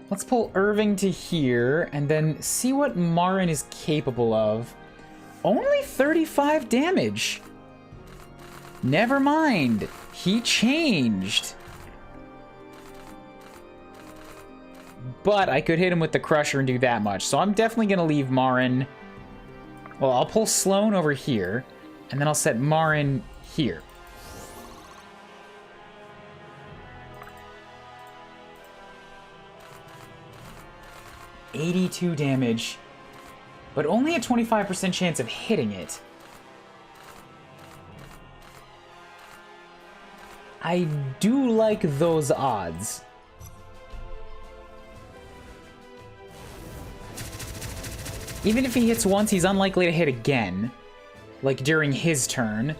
Let's pull Irving to here and then see what Maren is capable of. Only 35 damage. Never mind. He changed. But I could hit him with the Crusher and do that much. So I'm definitely going to leave Maren. Well, I'll pull Sloane over here. And then I'll set Maren here. $82 damage. But only a 25% chance of hitting it. I do like those odds. Even if he hits once, he's unlikely to hit again. Like during his turn.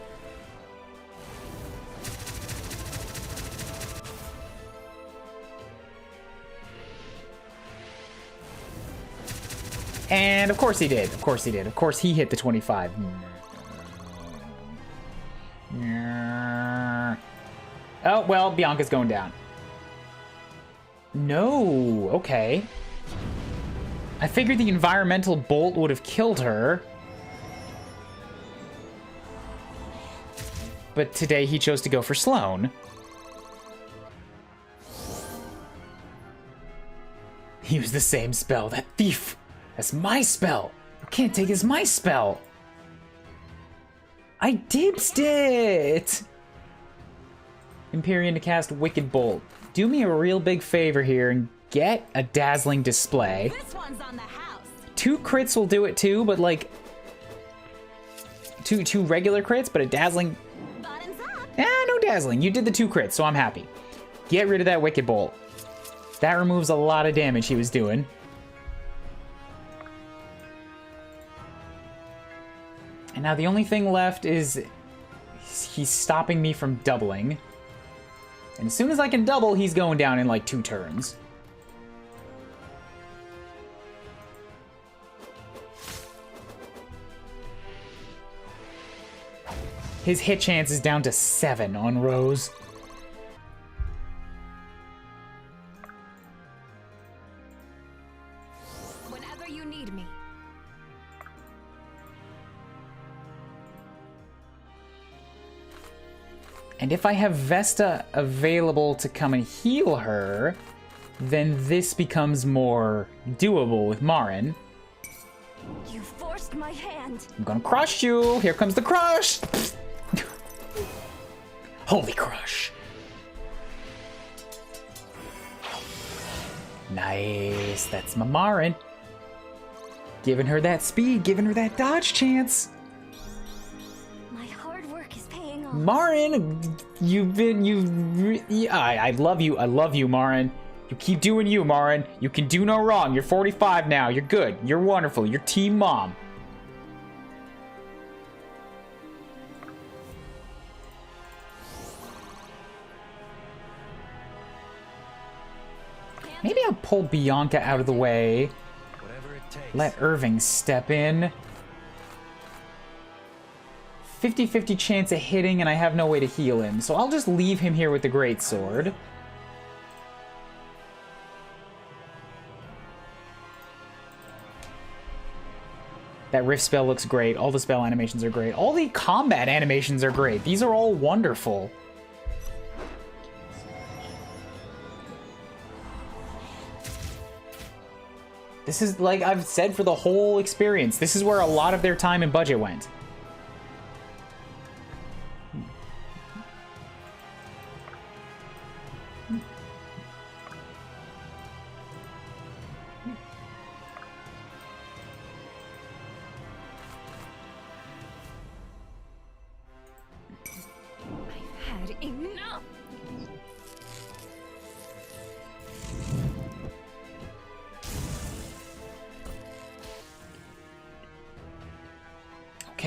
And of course he did. Of course he did. Of course he hit the 25. Oh, well, Bianca's going down. No, okay. I figured the environmental bolt would have killed her. But today he chose to go for Sloane. He used the same spell, that thief. That's my spell. You can't take his my spell. I dibsed it. Empyrean to cast Wicked Bolt. Do me a real big favor here and get a dazzling display. This one's on the house. 2 crits will do it too, but like two regular crits, but a dazzling. Bottoms up. No dazzling. You did the 2 crits, so I'm happy. Get rid of that Wicked Bolt. That removes a lot of damage he was doing. And now the only thing left is he's stopping me from doubling. And as soon as I can double, he's going down in like 2 turns. His hit chance is down to 7 on Rose. Whenever you need me. And if I have Vesta available to come and heal her, then this becomes more doable with Maren. You forced my hand. I'm gonna crush you. Here comes the crush. Holy crush. Nice. That's my Maren. Giving her that speed, giving her that dodge chance. My hard work is paying off. Maren, I love you. I love you, Maren. You keep doing you, Maren. You can do no wrong. You're 45 now. You're good. You're wonderful. You're team mom. Maybe I'll pull Bianca out of the way. Whatever it takes. Let Irving step in. 50-50 chance of hitting, and I have no way to heal him. So I'll just leave him here with the greatsword. That rift spell looks great. All the spell animations are great. All the combat animations are great. These are all wonderful. This is, like I've said for the whole experience, this is where a lot of their time and budget went.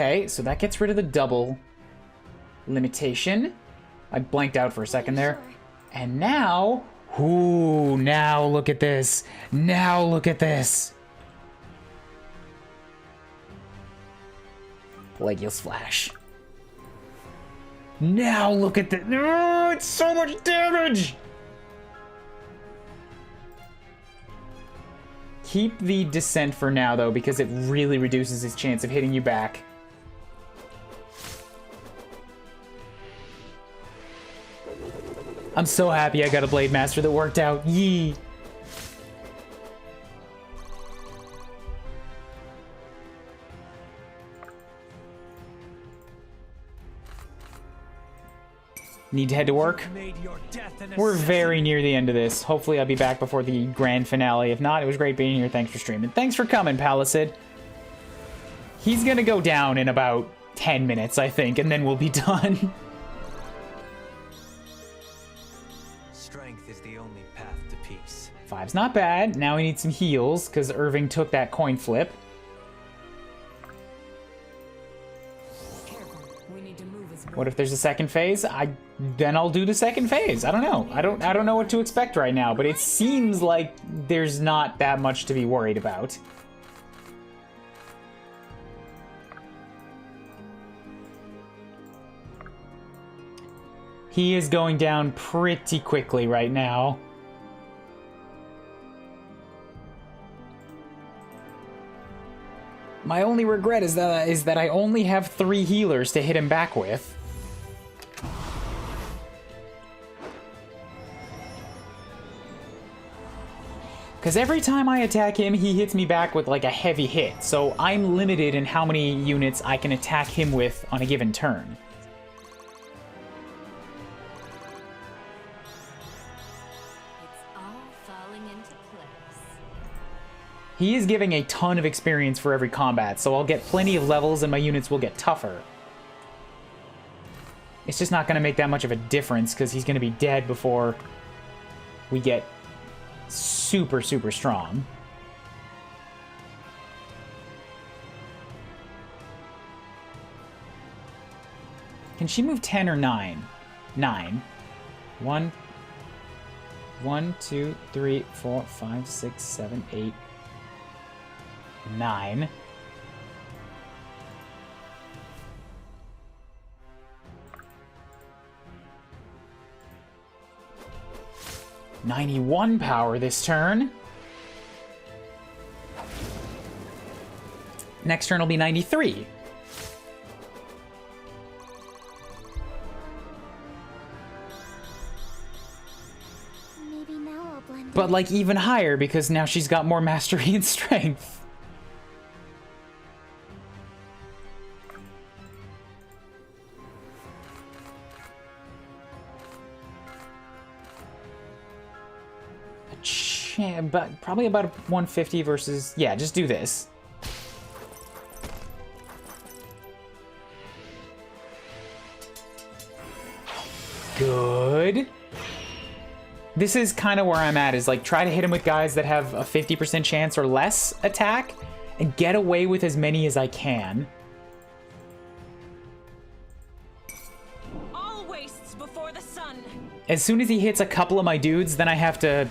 Okay, so that gets rid of the double limitation. I blanked out for a second there. And now... Ooh, now look at this. Now look at this. Pelagial Splash. Now look at this. No, it's so much damage! Keep the Descent for now, though, because it really reduces his chance of hitting you back. I'm so happy I got a Blade Master that worked out. Yee! Need to head to work? We're very near the end of this. Hopefully I'll be back before the grand finale. If not, it was great being here. Thanks for streaming. Thanks for coming, Palisade. He's gonna go down in about 10 minutes, I think, and then we'll be done. Strength is the only path to peace. 5's not bad. Now we need some heals, because Irving took that coin flip. What if there's a second phase? Then I'll do the second phase. I don't know. I don't know what to expect right now, but it seems like there's not that much to be worried about. He is going down pretty quickly right now. My only regret is that I only have 3 healers to hit him back with. Because every time I attack him, he hits me back with like a heavy hit, so I'm limited in how many units I can attack him with on a given turn. It's all falling into place. He is giving a ton of experience for every combat, so I'll get plenty of levels and my units will get tougher. It's just not going to make that much of a difference because he's going to be dead before we get super, super strong. Can she move 10 or 9? 9. 1, 2, 3, 4, 5, 6, 7, 8, 9. $91 power this turn. Next turn will be 93. Maybe now I'll blend But like even higher because now she's got more mastery and strength. But probably about 150 versus... Yeah, just do this. Good. This is kind of where I'm at, is like try to hit him with guys that have a 50% chance or less attack and get away with as many as I can. All wastes before the sun. As soon as he hits a couple of my dudes, then I have to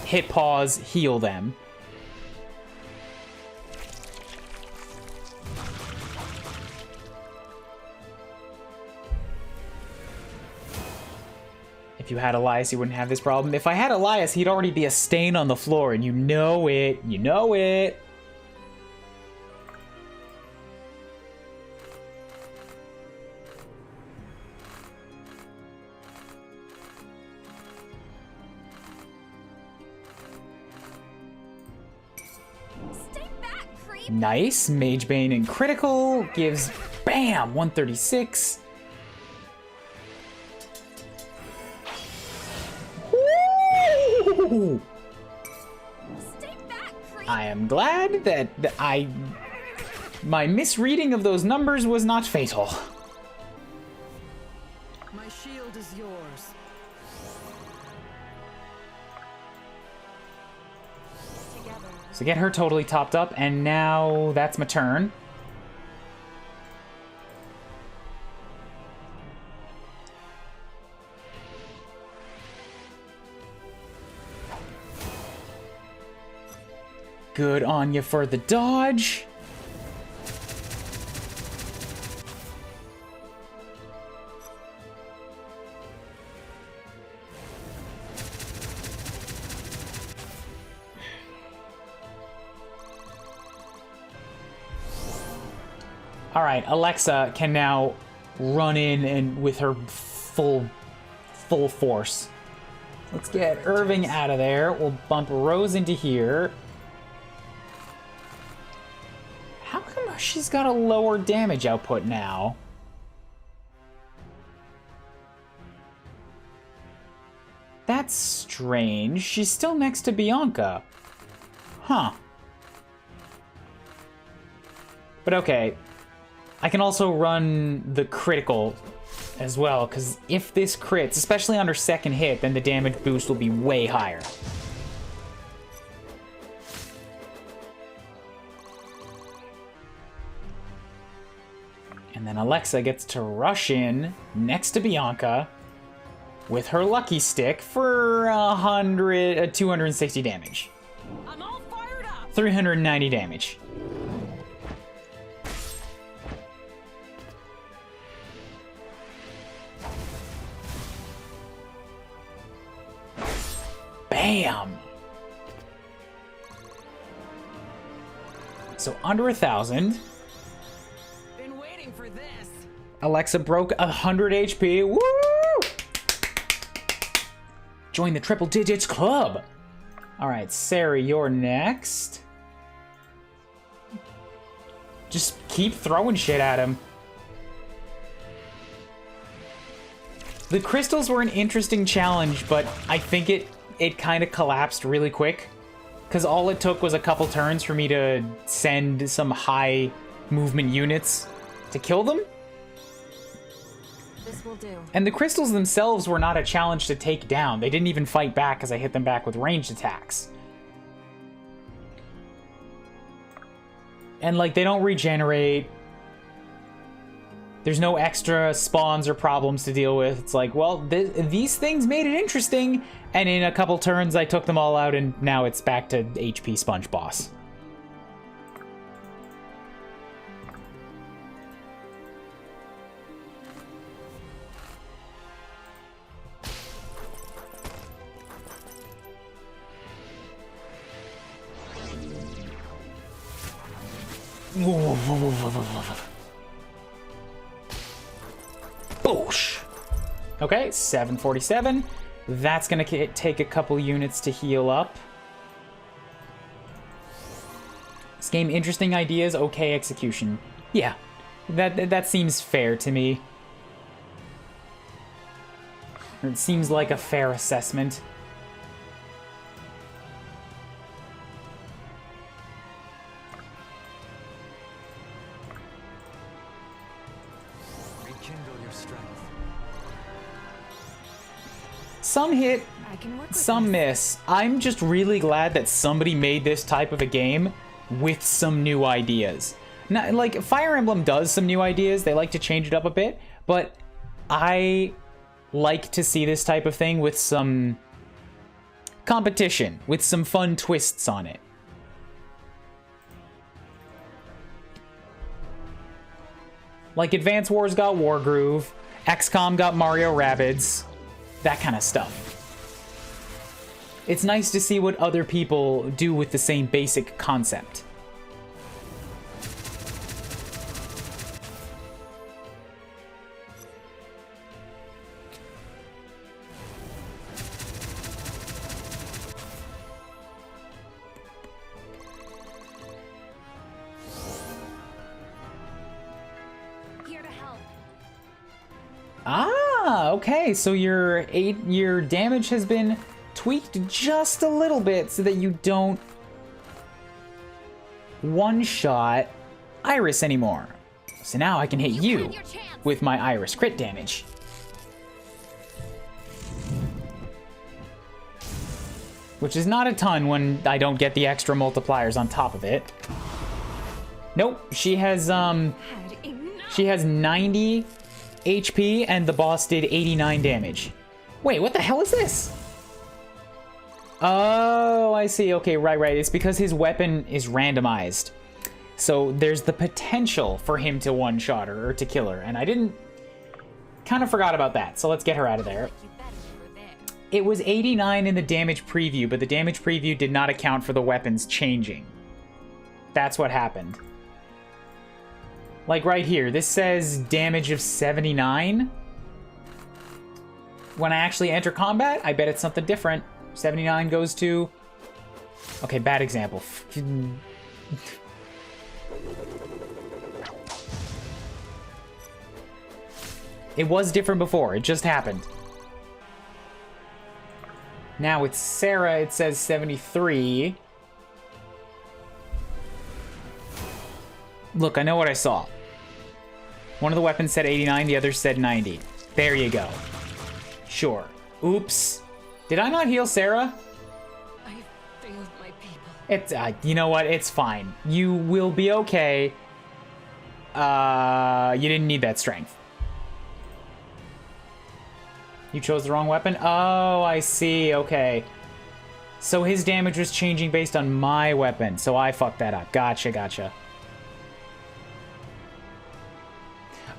hit pause, heal them. If you had Elias, you wouldn't have this problem. If I had Elias, he'd already be a stain on the floor, and you know it. You know it. Stay back, creep. Nice. Mage Bane and critical gives, bam, 136. Woo! Stay back, creep. I am glad that my misreading of those numbers was not fatal. My shield is yours. Together. So get her totally topped up, and now that's my turn. Good on you for the dodge. All right, Alexa can now run in and with her full force. Let's get Irving out of there. We'll bump Rose into here. How come she's got a lower damage output now? That's strange. She's still next to Bianca. Huh. But okay. I can also run the critical as well, because if this crits, especially on her second hit, then the damage boost will be way higher. And then Alexa gets to rush in next to Bianca with her lucky stick for 260 damage. I'm all fired up. 390 damage. Bam! So under 1,000. Been waiting for this. Alexa broke 100 HP. Woo! Join the triple digits club. All right, Sarah, you're next. Just keep throwing shit at him. The crystals were an interesting challenge, but I think it kind of collapsed really quick. Because all it took was a couple turns for me to send some high movement units to kill them. This will do. And the crystals themselves were not a challenge to take down. They didn't even fight back as I hit them back with ranged attacks. And like, they don't regenerate. There's no extra spawns or problems to deal with. It's like, well, these things made it interesting. And in a couple turns, I took them all out, and now it's back to HP Sponge Boss. Boosh! Okay, 747. That's gonna take a couple units to heal up. This game, interesting ideas, okay execution. Yeah, that seems fair to me. It seems like a fair assessment. Rekindle your strength. Some hit, I can work with some this. miss. I'm just really glad that somebody made this type of a game with some new ideas. Now, like, Fire Emblem does some new ideas. They like to change it up a bit, but I like to see this type of thing with some competition, with some fun twists on it. Like, Advance Wars got Wargroove, XCOM got Mario Rabbids, that kind of stuff. It's nice to see what other people do with the same basic concept. Here to help. Ah, okay, so your damage has been tweaked just a little bit so that you don't one-shot Iris anymore. So now I can hit you had your chance. with my Iris crit damage. Which is not a ton when I don't get the extra multipliers on top of it. Nope, she has Had enough. she has 90 HP and the boss did 89 damage. Wait, what the hell is this? Oh, I see. Okay, right. It's because his weapon is randomized. So there's the potential for him to one-shot her or to kill her. And I didn't... Kind of forgot about that. So let's get her out of there. It was 89 in the damage preview, but the damage preview did not account for the weapons changing. That's what happened. Like right here, this says damage of 79. When I actually enter combat, I bet it's something different. 79 goes to... Okay, bad example. It was different before. It just happened. Now with Sarah, it says 73. Look, I know what I saw. One of the weapons said 89, the other said 90. There you go. Sure. Oops. Did I not heal Sarah? I failed my people. It's, you know what? It's fine. You will be okay. You didn't need that strength. You chose the wrong weapon? Oh, I see. Okay. So his damage was changing based on my weapon. So I fucked that up. Gotcha.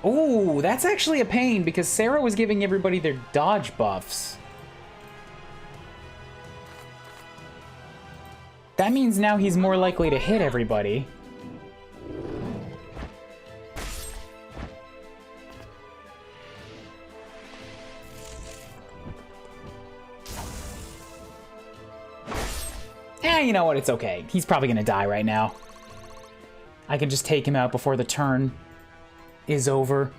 Ooh, that's actually a pain because Sarah was giving everybody their dodge buffs. That means now he's more likely to hit everybody. You know what? It's okay. He's probably gonna die right now. I can just take him out before the turn is over.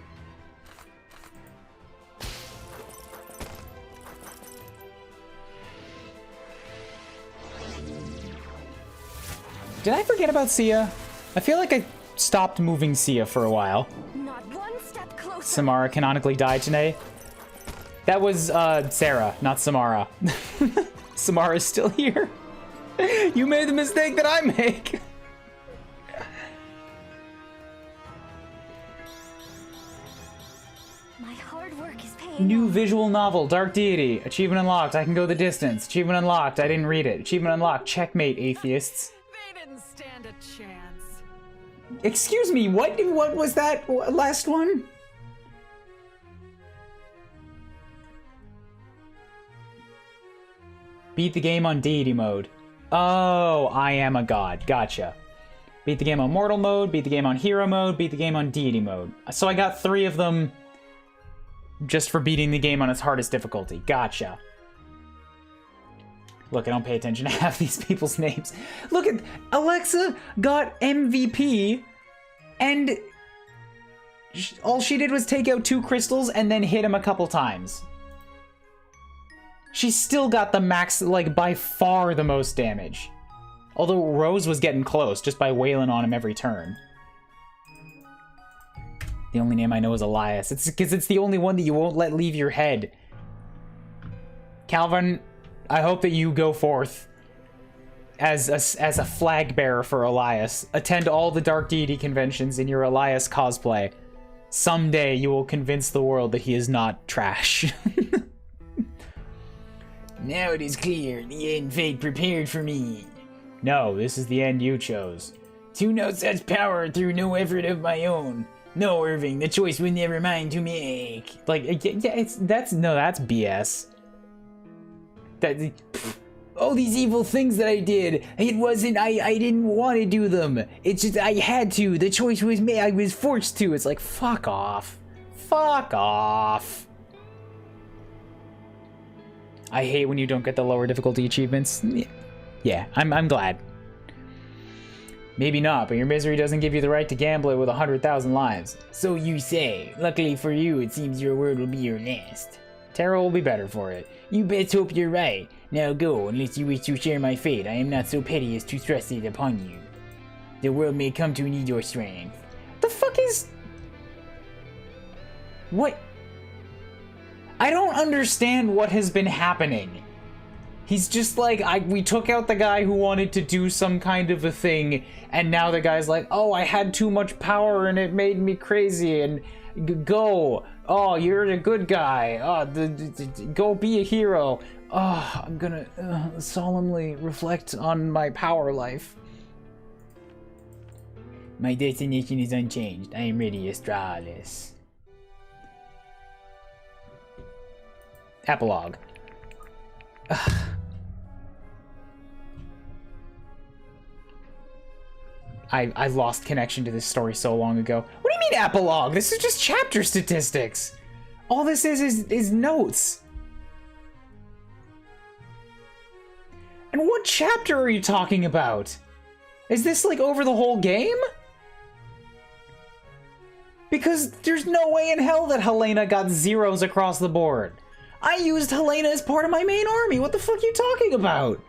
Did I forget about Sia? I feel like I stopped moving Sia for a while. Not one step closer. Samara canonically died today. That was Sarah, not Samara. Samara's still here. You made the mistake that I make. My hard work is paying New off. visual novel, Dark Deity. Achievement unlocked. I can go the distance. Achievement unlocked. I didn't read it. Achievement unlocked. Checkmate, atheists. They didn't stand a chance. Excuse me. What was that last one? Beat the game on Deity mode. Oh, I am a god. Gotcha. Beat the game on Mortal mode, beat the game on Hero mode, beat the game on Deity mode. So I got 3 of them just for beating the game on its hardest difficulty. Gotcha. Look, I don't pay attention to half these people's names. Look at Alexa got MVP and all she did was take out 2 crystals and then hit him a couple times. She still got the max, like, by far the most damage. Although Rose was getting close just by wailing on him every turn. The only name I know is Elias. It's because it's the only one that you won't let leave your head. Calvin, I hope that you go forth as a flag bearer for Elias. Attend all the Dark Deity conventions in your Elias cosplay. Someday you will convince the world that he is not trash. Now it is clear, the end fate prepared for me. No, this is the end you chose. To no such power through no effort of my own. No, Irving, the choice was never mine to make. Like, yeah, that's BS. All these evil things that I did, it wasn't, I didn't want to do them. It's just, I had to. The choice was made, I was forced to. It's like, fuck off. Fuck off. I hate when you don't get the lower difficulty achievements. Yeah, I'm glad. Maybe not, but your misery doesn't give you the right to gamble it with 100,000 lives. So you say. Luckily for you, it seems your word will be your last. Terra will be better for it. You best hope you're right. Now go, unless you wish to share my fate. I am not so petty as to thrust it upon you. The world may come to need your strength. The fuck is... What? I don't understand what has been happening. He's just like, we took out the guy who wanted to do some kind of a thing, and now the guy's like, oh, I had too much power and it made me crazy, and go. Oh, you're a good guy. Oh, go be a hero. Oh, I'm gonna solemnly reflect on my power life. My destination is unchanged. I am ready, Astralis. Epilogue. I lost connection to this story so long ago. What do you mean epilogue? This is just chapter statistics. All this is notes. And what chapter are you talking about? Is this like over the whole game? Because there's no way in hell that Helena got zeros across the board. I used Helena as part of my main army. What the fuck are you talking about?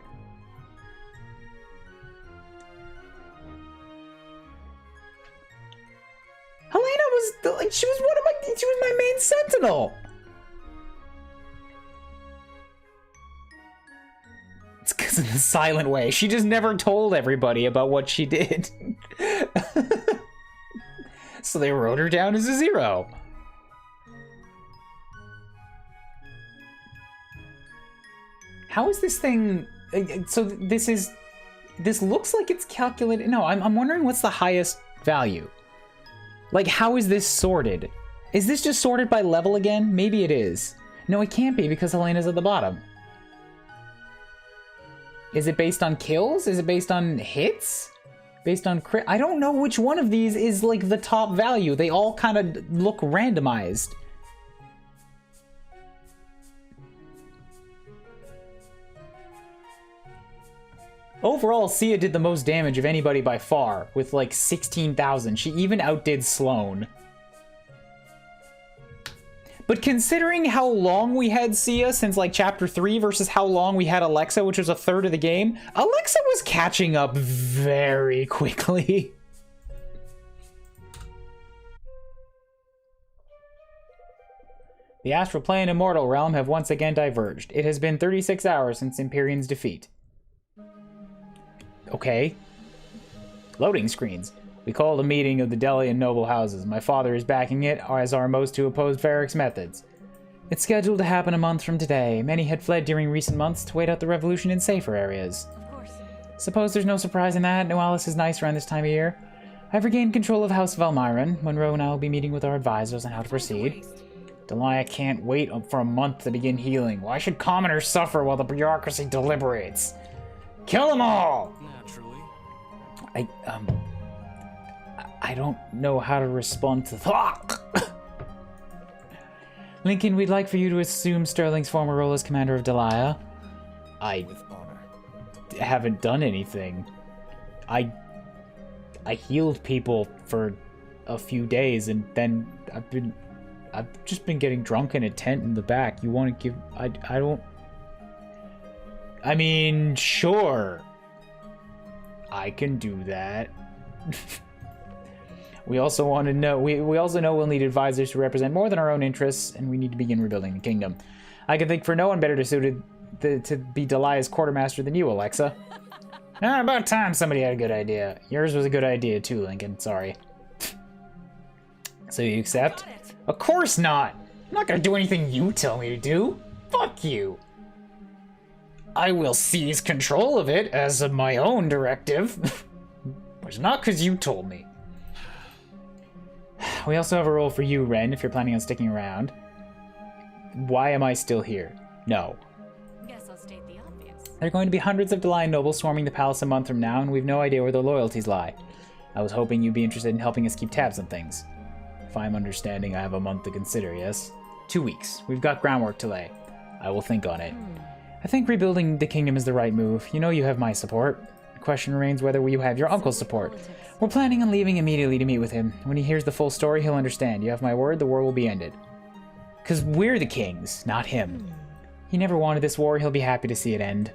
Helena was like she was my main sentinel. It's because of the silent way. She just never told everybody about what she did. So they wrote her down as a 0. How is this thing? So this looks like it's calculated. No, I'm wondering what's the highest value. Like, how is this sorted? Is this just sorted by level again? Maybe it is. No, it can't be because Helena's at the bottom. Is it based on kills? Is it based on hits? Based on crit? I don't know which one of these is like the top value. They all kind of look randomized. Overall, Sia did the most damage of anybody by far, with like 16,000. She even outdid Sloane. But considering how long we had Sia since like chapter 3 versus how long we had Alexa, which was a third of the game, Alexa was catching up very quickly. The astral plane and mortal realm have once again diverged. It has been 36 hours since Empyrean's defeat. Okay. Loading screens. We called a meeting of the Delian noble houses. My father is backing it, as are most who opposed Varric's methods. It's scheduled to happen a month from today. Many had fled during recent months to wait out the revolution in safer areas. Of course. Suppose there's no surprise in that. Noalis is nice around this time of year. I've regained control of House Valmyron. Monroe and I will be meeting with our advisors on how to proceed. Delia can't wait for a month to begin healing. Why should commoners suffer while the bureaucracy deliberates? Kill them all! Naturally. I don't know how to respond to that. Lincoln, we'd like for you to assume Sterling's former role as commander of Delia. With honor. Haven't done anything. I healed people for a few days, and then I've just been getting drunk in a tent in the back. You want to give? I don't. I mean, sure. I can do that. We also want to know. We also know we'll need advisors who represent more than our own interests, and we need to begin rebuilding the kingdom. I can think for no one better suited to be Delia's quartermaster than you, Alexa. About time somebody had a good idea. Yours was a good idea too, Lincoln. Sorry. So you accept? Of course not. I'm not gonna do anything you tell me to do. Fuck you. I will seize control of it as of my own directive. But it's not because you told me. We also have a role for you, Ren, if you're planning on sticking around. Why am I still here? No. Guess I'll state the obvious. There are going to be hundreds of Delian nobles swarming the palace a month from now, and we've no idea where their loyalties lie. I was hoping you'd be interested in helping us keep tabs on things. If I'm understanding, I have a month to consider, yes? 2 weeks. We've got groundwork to lay. I will think on it. I think rebuilding the kingdom is the right move. You know you have my support. The question remains whether you have your uncle's support. We're planning on leaving immediately to meet with him. When he hears the full story, he'll understand. You have my word, the war will be ended. Because we're the kings, not him. He never wanted this war, he'll be happy to see it end.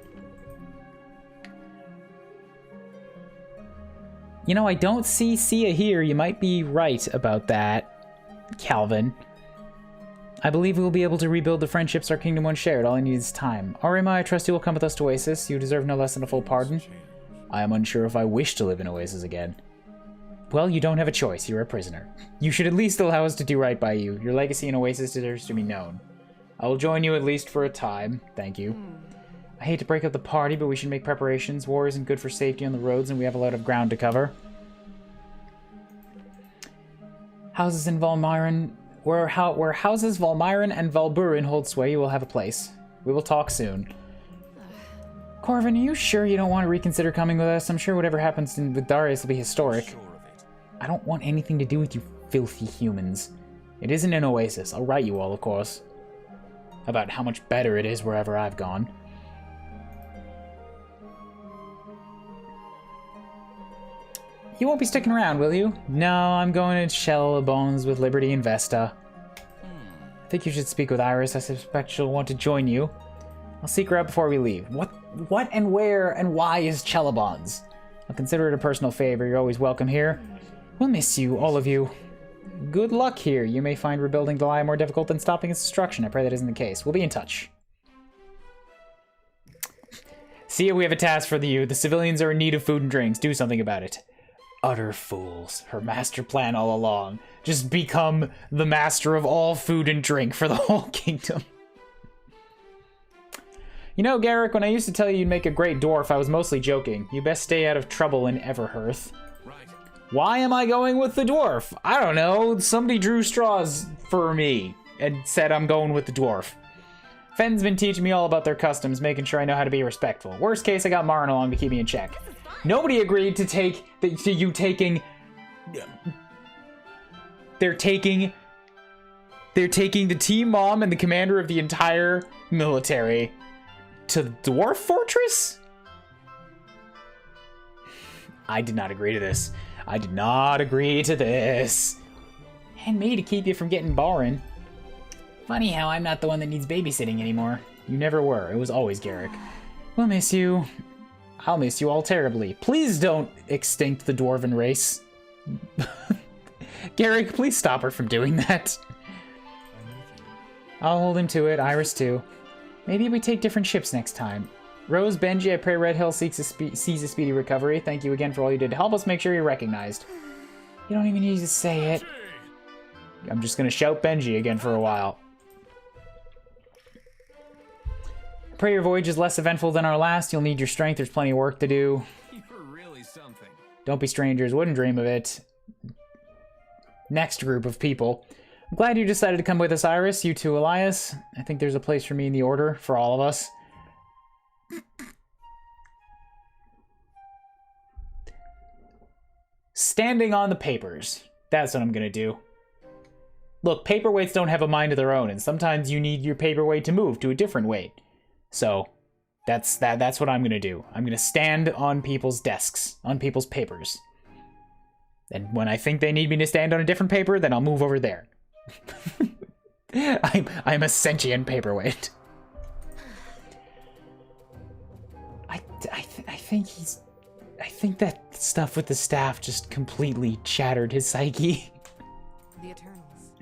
You know, I don't see Sia here. You might be right about that, Calvin. I believe we will be able to rebuild the friendships our kingdom once shared. All I need is time. Arima, I trust you will come with us to Oasis. You deserve no less than a full pardon. I am unsure if I wish to live in Oasis again. Well, you don't have a choice. You're a prisoner. You should at least allow us to do right by you. Your legacy in Oasis deserves to be known. I will join you at least for a time. Thank you. I hate to break up the party, but we should make preparations. War isn't good for safety on the roads, and we have a lot of ground to cover. Houses in Valmiren... Where houses Valmiren and Valburin hold sway, you will have a place. We will talk soon. Corvin, are you sure you don't want to reconsider coming with us? I'm sure whatever happens with Darius will be historic. Sure of it. I don't want anything to do with you filthy humans. It isn't an oasis. I'll write you all, of course. About how much better it is wherever I've gone. You won't be sticking around, will you? No, I'm going to shell bones with Liberty and Vesta. I think you should speak with Iris. I suspect she'll want to join you. I'll seek her out before we leave. What and where and why is Chelabons? I'll consider it a personal favor. You're always welcome here. We'll miss you, all of you. Good luck here. You may find rebuilding Delia more difficult than stopping its destruction. I pray that isn't the case. We'll be in touch. See, we have a task for you. The civilians are in need of food and drinks. Do something about it. Utter fools. Her master plan all along. Just become the master of all food and drink for the whole kingdom. You know, Garrick, when I used to tell you you'd make a great dwarf, I was mostly joking. You best stay out of trouble in Everhearth. Right. Why am I going with the dwarf? I don't know. Somebody drew straws for me and said I'm going with the dwarf. Fenn's been teaching me all about their customs, making sure I know how to be respectful. Worst case, I got Maren along to keep me in check. Nobody agreed to you taking... They're taking the team mom and the commander of the entire military to the Dwarf Fortress? I did not agree to this. I did not agree to this. And me to keep you from getting boring. Funny how I'm not the one that needs babysitting anymore. You never were. It was always Garrick. We'll miss you. I'll miss you all terribly. Please don't extinct the dwarven race. Garrick, please stop her from doing that. I'll hold him to it. Iris too. Maybe we take different ships next time. Rose, Benji, I pray Red Hill sees a speedy recovery. Thank you again for all you did to help us make sure you're recognized. You don't even need to say it. I'm just gonna shout Benji again for a while. I pray your voyage is less eventful than our last. You'll need your strength. There's plenty of work to do. You're really something. Don't be strangers. Wouldn't dream of it. Next group of people. I'm glad you decided to come with us, Iris. You too, Elias. I think there's a place for me in the order for all of us. Standing on the papers. That's what I'm gonna do. Look, paperweights don't have a mind of their own, and sometimes you need your paperweight to move to a different weight. So, that's what I'm gonna do. I'm gonna stand on people's desks, on people's papers. And when I think they need me to stand on a different paper, then I'll move over there. I'm a sentient paperweight. I think that stuff with the staff just completely shattered his psyche. The Eternals.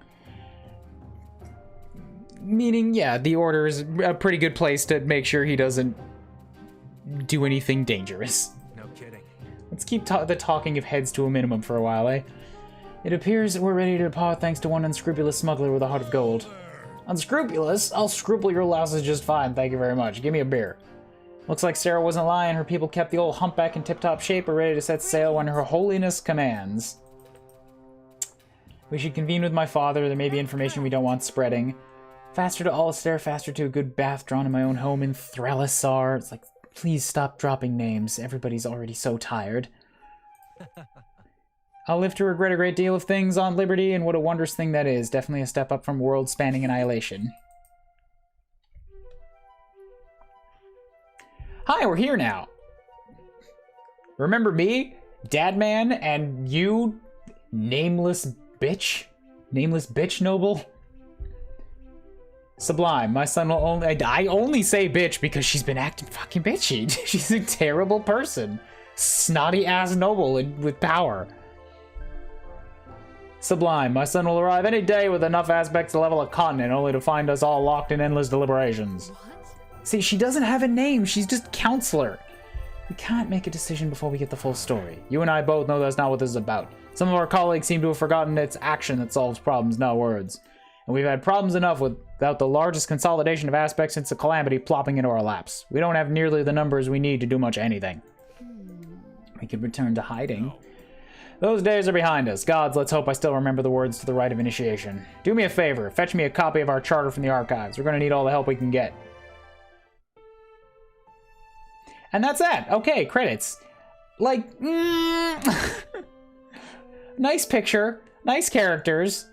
Meaning, yeah, the Order is a pretty good place to make sure he doesn't do anything dangerous. No kidding. Let's keep the talking of heads to a minimum for a while, eh? It appears we're ready to depart thanks to one unscrupulous smuggler with a heart of gold. Unscrupulous? I'll scruple your louses just fine, thank you very much. Give me a beer. Looks like Sarah wasn't lying. Her people kept the old humpback in tip-top shape, are ready to set sail when her holiness commands. We should convene with my father. There may be information we don't want spreading. Faster to Alistair, faster to a good bath drawn in my own home in Threllisar. It's like, please stop dropping names. Everybody's already so tired. I'll live to regret a great deal of things on Liberty, and what a wondrous thing that is. Definitely a step up from world-spanning annihilation. Hi, we're here now. Remember me, Dadman, and you, nameless bitch? Nameless bitch noble? Sublime, my son will only... I only say bitch because she's been acting fucking bitchy. She's a terrible person. Snotty-ass noble with power. Sublime, my son will arrive any day with enough aspects to level a continent, only to find us all locked in endless deliberations. What? See, she doesn't have a name. She's just counselor. We can't make a decision before we get the full story. You and I both know that's not what this is about. Some of our colleagues seem to have forgotten it's action that solves problems, not words. And we've had problems enough with without the largest consolidation of aspects since the calamity plopping into our laps. We don't have nearly the numbers we need to do much anything. We could return to hiding. Those days are behind us. Gods, let's hope I still remember the words to the rite of initiation. Do me a favor, fetch me a copy of our charter from the archives. We're gonna need all the help we can get. And that's that. Okay, credits. Like, nice picture, nice characters.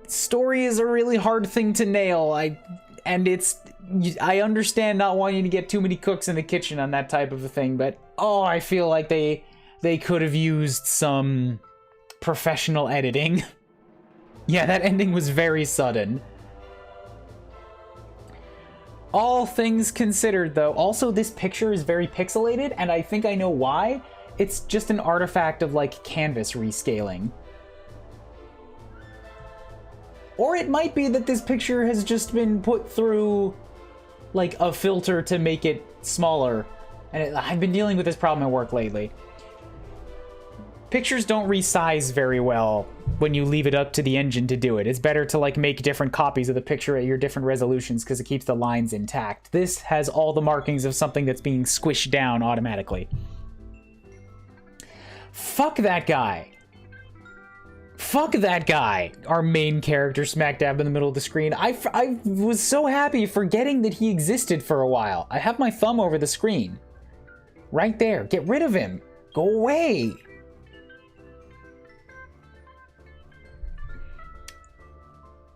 Story is a really hard thing to nail. I understand not wanting to get too many cooks in the kitchen on that type of a thing, but oh, I feel like they could have used some professional editing. Yeah, that ending was very sudden. All things considered, though, also this picture is very pixelated, and I think I know why. It's just an artifact of, like, canvas rescaling. Or it might be that this picture has just been put through, like, a filter to make it smaller. And I've been dealing with this problem at work lately. Pictures don't resize very well when you leave it up to the engine to do it. It's better to, like, make different copies of the picture at your different resolutions because it keeps the lines intact. This has all the markings of something that's being squished down automatically. Fuck that guy. Fuck that guy. Our main character smack dab in the middle of the screen. I was so happy forgetting that he existed for a while. I have my thumb over the screen. Right there. Get rid of him. Go away.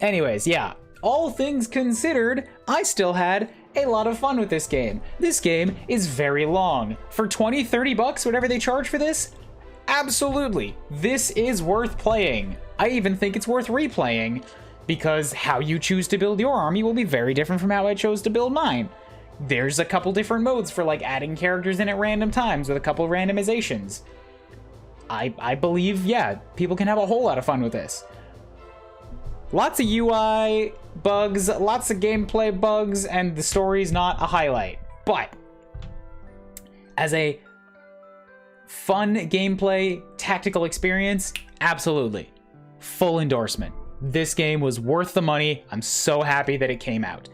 Anyways, yeah. All things considered, I still had a lot of fun with this game. This game is very long. For 20, 30 bucks, whatever they charge for this, absolutely. This is worth playing. I even think it's worth replaying because how you choose to build your army will be very different from how I chose to build mine. There's a couple different modes for like adding characters in at random times with a couple randomizations. I believe, yeah, people can have a whole lot of fun with this. Lots of UI bugs, lots of gameplay bugs, and the story's not a highlight. But as a fun gameplay tactical experience, absolutely. Full endorsement. This game was worth the money. I'm so happy that it came out.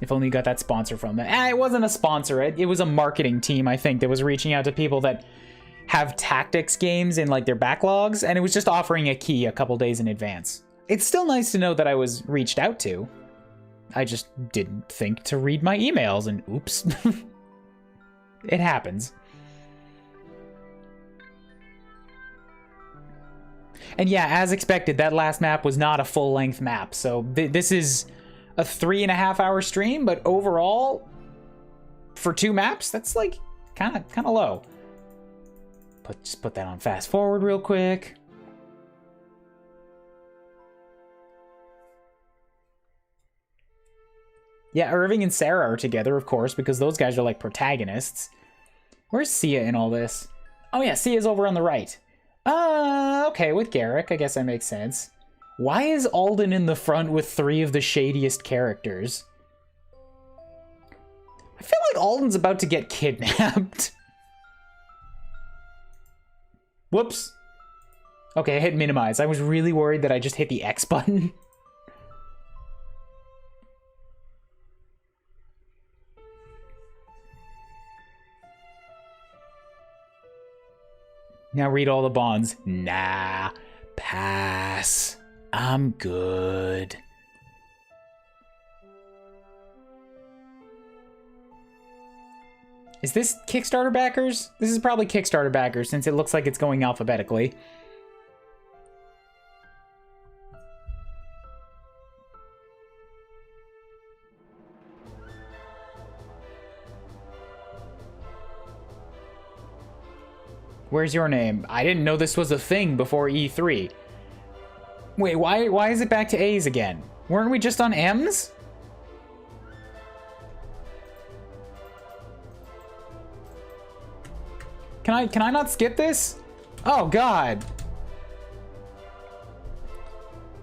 If only you got that sponsor from that. It wasn't a sponsor. It was a marketing team, I think, that was reaching out to people that have tactics games in like their backlogs, and it was just offering a key a couple days in advance. It's still nice to know that I was reached out to. I just didn't think to read my emails, and oops. It happens. And yeah, as expected, that last map was not a full-length map, so this is a 3.5-hour stream, but overall, for 2 maps, that's like kind of low. But just put that on fast forward real quick. Yeah, Irving and Sarah are together, of course, because those guys are like protagonists. Where's Sia in all this? Oh yeah, Sia's over on the right. Okay, with Garrick, I guess that makes sense. Why is Alden in the front with 3 of the shadiest characters? I feel like Alden's about to get kidnapped. Whoops. Okay, I hit minimize. I was really worried that I just hit the X button. Now read all the bonds. Nah, pass. I'm good. Is this Kickstarter backers? This is probably Kickstarter backers since it looks like it's going alphabetically. Where's your name? I didn't know this was a thing before E3. Wait, why is it back to A's again? Weren't we just on M's? Can I not skip this? Oh god.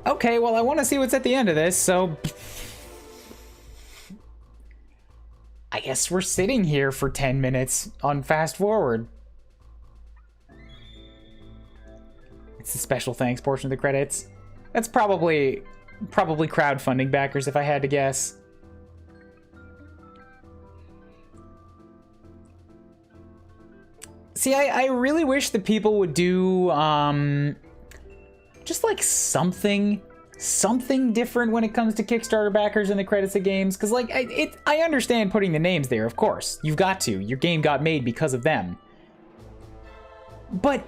Okay, well I want to see what's at the end of this, so I guess we're sitting here for 10 minutes on fast forward. It's the special thanks portion of the credits. That's probably crowdfunding backers if I had to guess. See, I really wish that people would do just like something different when it comes to Kickstarter backers in the credits of games, because like I understand putting the names there, of course. You've got to. Your game got made because of them. But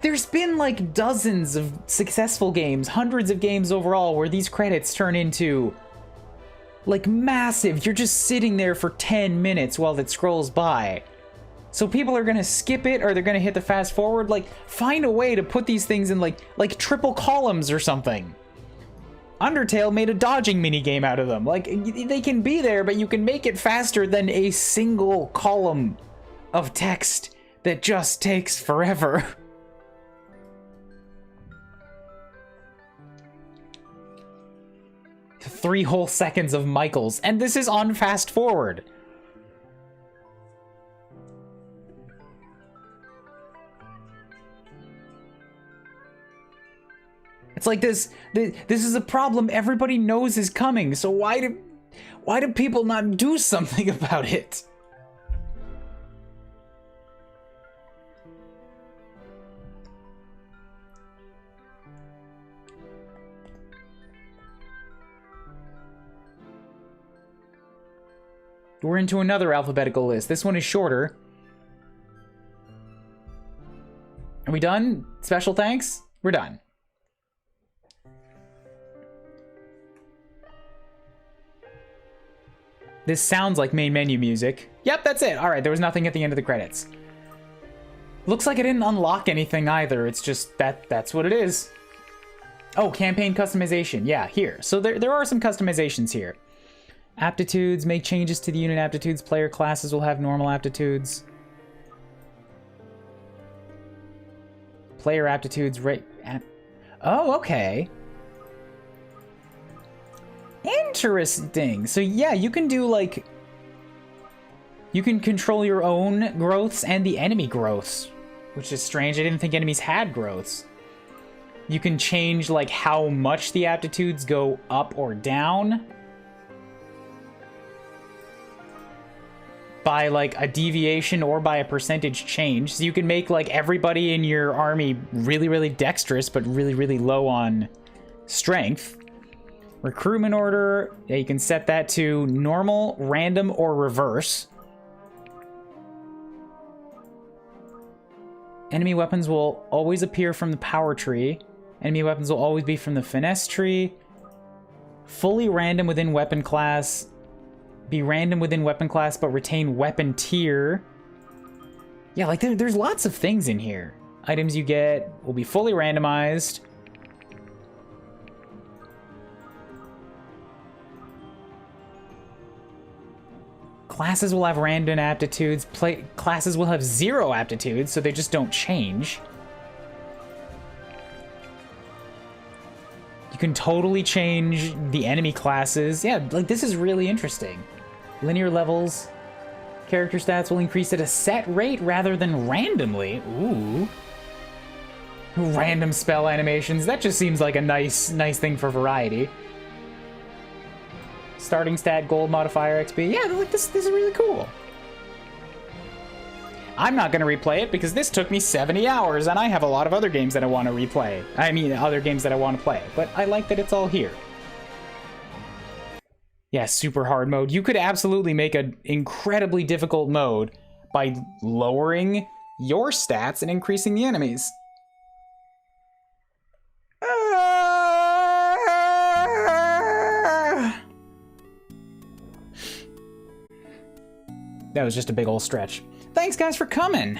there's been like dozens of successful games, hundreds of games overall, where these credits turn into like massive. You're just sitting there for 10 minutes while it scrolls by. So people are gonna skip it, or they're gonna hit the fast forward. Like, find a way to put these things in like triple columns or something. Undertale made a dodging minigame out of them. Like, they can be there, but you can make it faster than a single column of text that just takes forever. Three whole seconds of Michaels, and this is on fast forward. It's like this is a problem everybody knows is coming, so why do people not do something about it? We're into another alphabetical list. This one is shorter. Are we done? Special thanks? We're done. This sounds like main menu music. Yep, that's it. All right, there was nothing at the end of the credits. Looks like I didn't unlock anything either. It's just that's what it is. Oh, campaign customization. Yeah, here. So there are some customizations here. Aptitudes, make changes to the unit aptitudes. Player classes will have normal aptitudes. Player aptitudes, oh, okay. Interesting. So yeah, you can do like... You can control your own growths and the enemy growths, which is strange. I didn't think enemies had growths. You can change like how much the aptitudes go up or down by like a deviation or by a percentage change. So you can make like everybody in your army really, really dexterous, but really, really low on strength. Recruitment order, yeah, you can set that to normal, random, or reverse. Enemy weapons will always appear from the power tree. Enemy weapons will always be from the finesse tree. Fully random within weapon class. Be random within weapon class, but retain weapon tier. Yeah, like there's lots of things in here. Items you get will be fully randomized. Classes will have random aptitudes. Classes will have 0 aptitudes, so they just don't change. You can totally change the enemy classes. Yeah, like this is really interesting. Linear levels. Character stats will increase at a set rate rather than randomly. Ooh. Random spell animations. That just seems like a nice thing for variety. Starting stat, gold modifier, XP. Yeah, like this is really cool. I'm not going to replay it because this took me 70 hours and I have a lot of other games that I want to replay. I mean, other games that I want to play. But I like that it's all here. Yeah, super hard mode. You could absolutely make an incredibly difficult mode by lowering your stats and increasing the enemies. That was just a big old stretch. Thanks, guys, for coming.